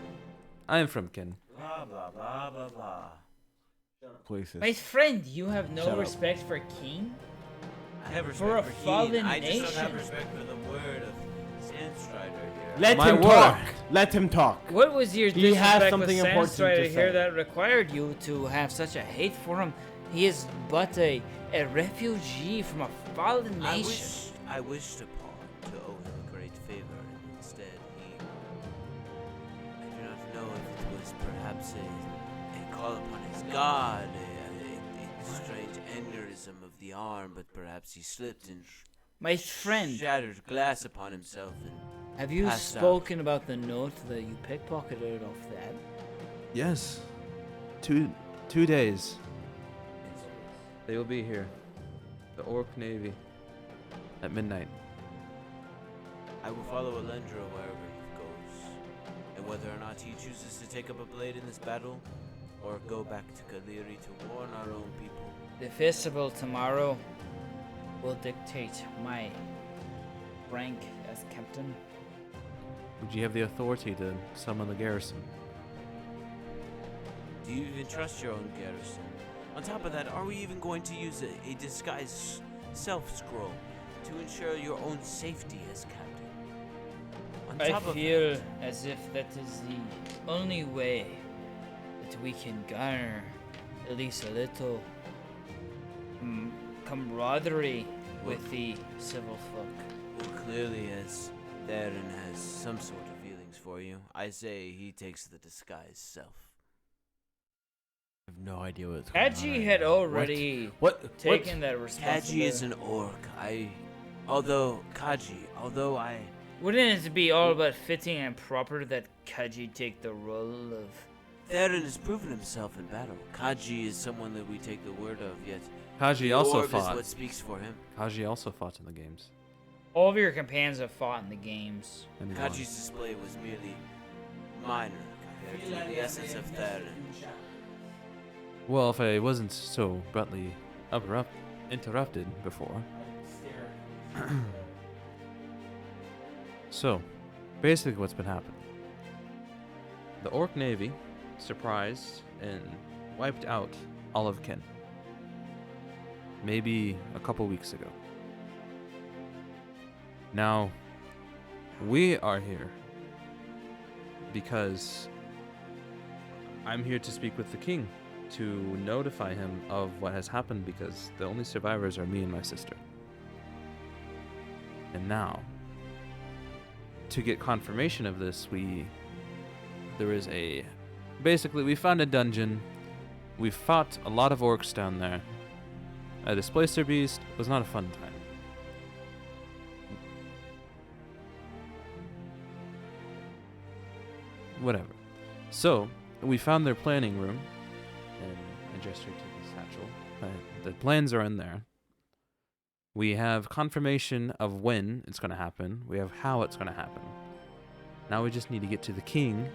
I am from Kin. Blah, blah, blah, blah, blah. Places. My friend, you have no Shut up. respect for king? I have For a respect for fallen Keen. I just don't have nation. respect for the word of Sandstrider here. Let My him word. talk. Let him talk. What was your He has disrespect something with important to Sandstrider say. here that required you to have such a hate for him? He is but a refugee from a fallen nation. I wished upon to owe him a great favor, and instead I do not know if it was perhaps a call upon his god, a strange aneurysm of the arm, but perhaps he slipped and My friend, shattered glass upon himself and have you passed out. spoken about the note that you pickpocketed off that? Yes. 2 days. They will be here. The Orc Navy. At midnight. I will follow Aelindrel wherever he goes, and whether or not he chooses to take up a blade in this battle, or go back to Kaelin to warn our own people. The festival tomorrow will dictate my rank as captain. Would you have the authority to summon the garrison? Do you even trust your own garrison? On top of that, are we even going to use a disguised self-scroll to ensure your own safety as captain? On I top of feel as if that is the only way that we can garner at least a little camaraderie with the civil folk. well, clearly as Theron has some sort of feelings for you, I say he takes the disguised self. I have no idea what's going on. Kaji right had now. already What? taken that responsibility. Kaji is an orc. Although I Wouldn't it be all but fitting and proper that Kaji take the role of... Theron has proven himself in battle. Kaji is someone that we take the word of, yet Kaji the also orb is fought. what speaks for him. Kaji also fought in the games. All of your companions have fought in the games. And he won. Kaji's display was merely minor compared to the essence of Theron. Well, if I wasn't so abruptly interrupted before. So, basically what's been happening. The Orc Navy surprised and wiped out all of Kin. Maybe a couple weeks ago. Now, we are here because I'm here to speak with the king to notify him of what has happened because the only survivors are me and my sister. And now, to get confirmation of this, we found a dungeon. We fought a lot of orcs down there. A displacer beast was not a fun time. Whatever. So, we found their planning room, and I gestured to the satchel. The plans are in there. We have confirmation of when it's going to happen. We have how it's going to happen. Now we just need to get to the king,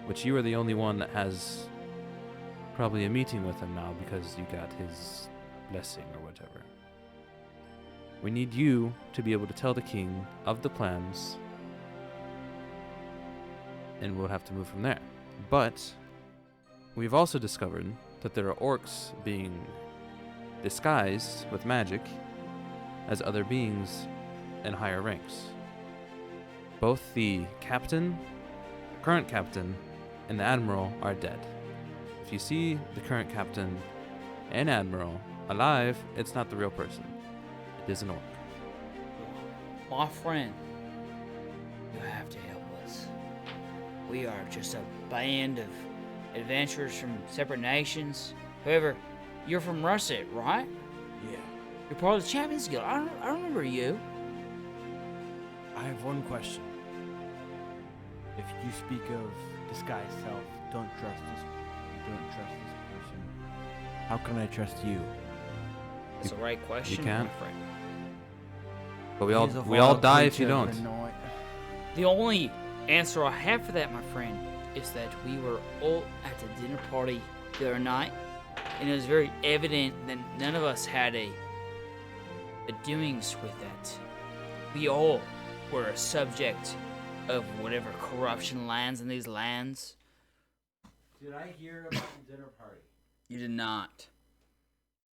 which you are the only one that has probably a meeting with him now because you got his blessing or whatever. We need you to be able to tell the king of the plans, and we'll have to move from there. But we've also discovered that there are orcs being disguised with magic as other beings in higher ranks. Both the captain, the current captain, and the admiral are dead. If you see the current captain and admiral alive, it's not the real person. It is an orc. My friend, you have to help us. We are just a band of adventurers from separate nations. However, you're from Russet, right? Yeah. You're part of the Champions Guild. I remember you. I have one question. If you speak of disguised self, don't trust this person. How can I trust you? That's the right question, can't. my friend. But we all die if you don't. The only answer I have for that, my friend, is that we were all at the dinner party the other night, and it was very evident that none of us had a doings with that. We all were subject of whatever corruption lands in these lands. Did I hear about the dinner party? You did not.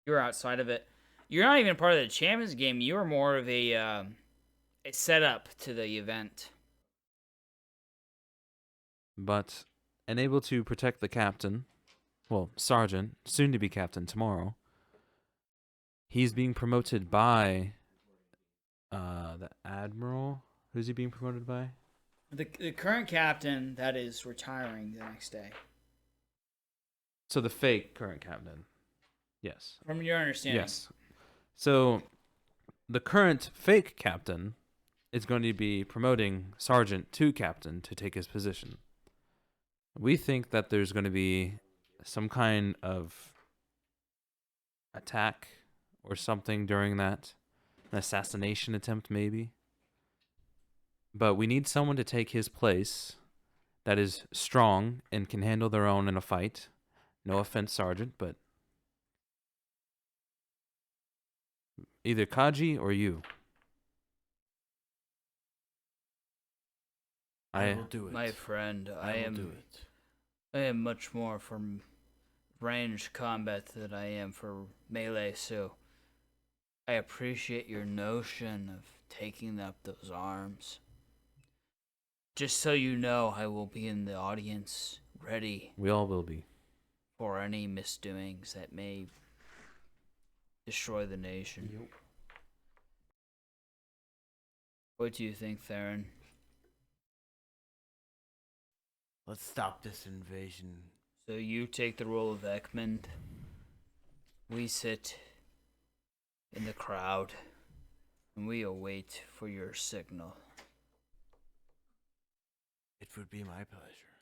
You were outside of it. You're not even part of the Champions game. You were more of a setup to the event. But unable to protect the captain, well, sergeant, soon to be captain tomorrow, he's being promoted by the admiral. Who's he being promoted by? The current captain that is retiring the next day. So the fake current captain. Yes. From your understanding. Yes. So the current fake captain is going to be promoting sergeant to captain to take his position. We think that there's going to be some kind of attack or something during that. An assassination attempt, maybe. But we need someone to take his place that is strong and can handle their own in a fight. No offense, Sergeant, but either Kaji or you. I will do it. My friend, I will do it. I am much more from ranged combat than I am for melee, so I appreciate your notion of taking up those arms. Just so you know, I will be in the audience, ready We all will be. for any misdoings that may destroy the nation. Yep. What do you think, Theron? Let's stop this invasion. So you take the role of Ekman. We sit in the crowd, and we await for your signal. It would be my pleasure.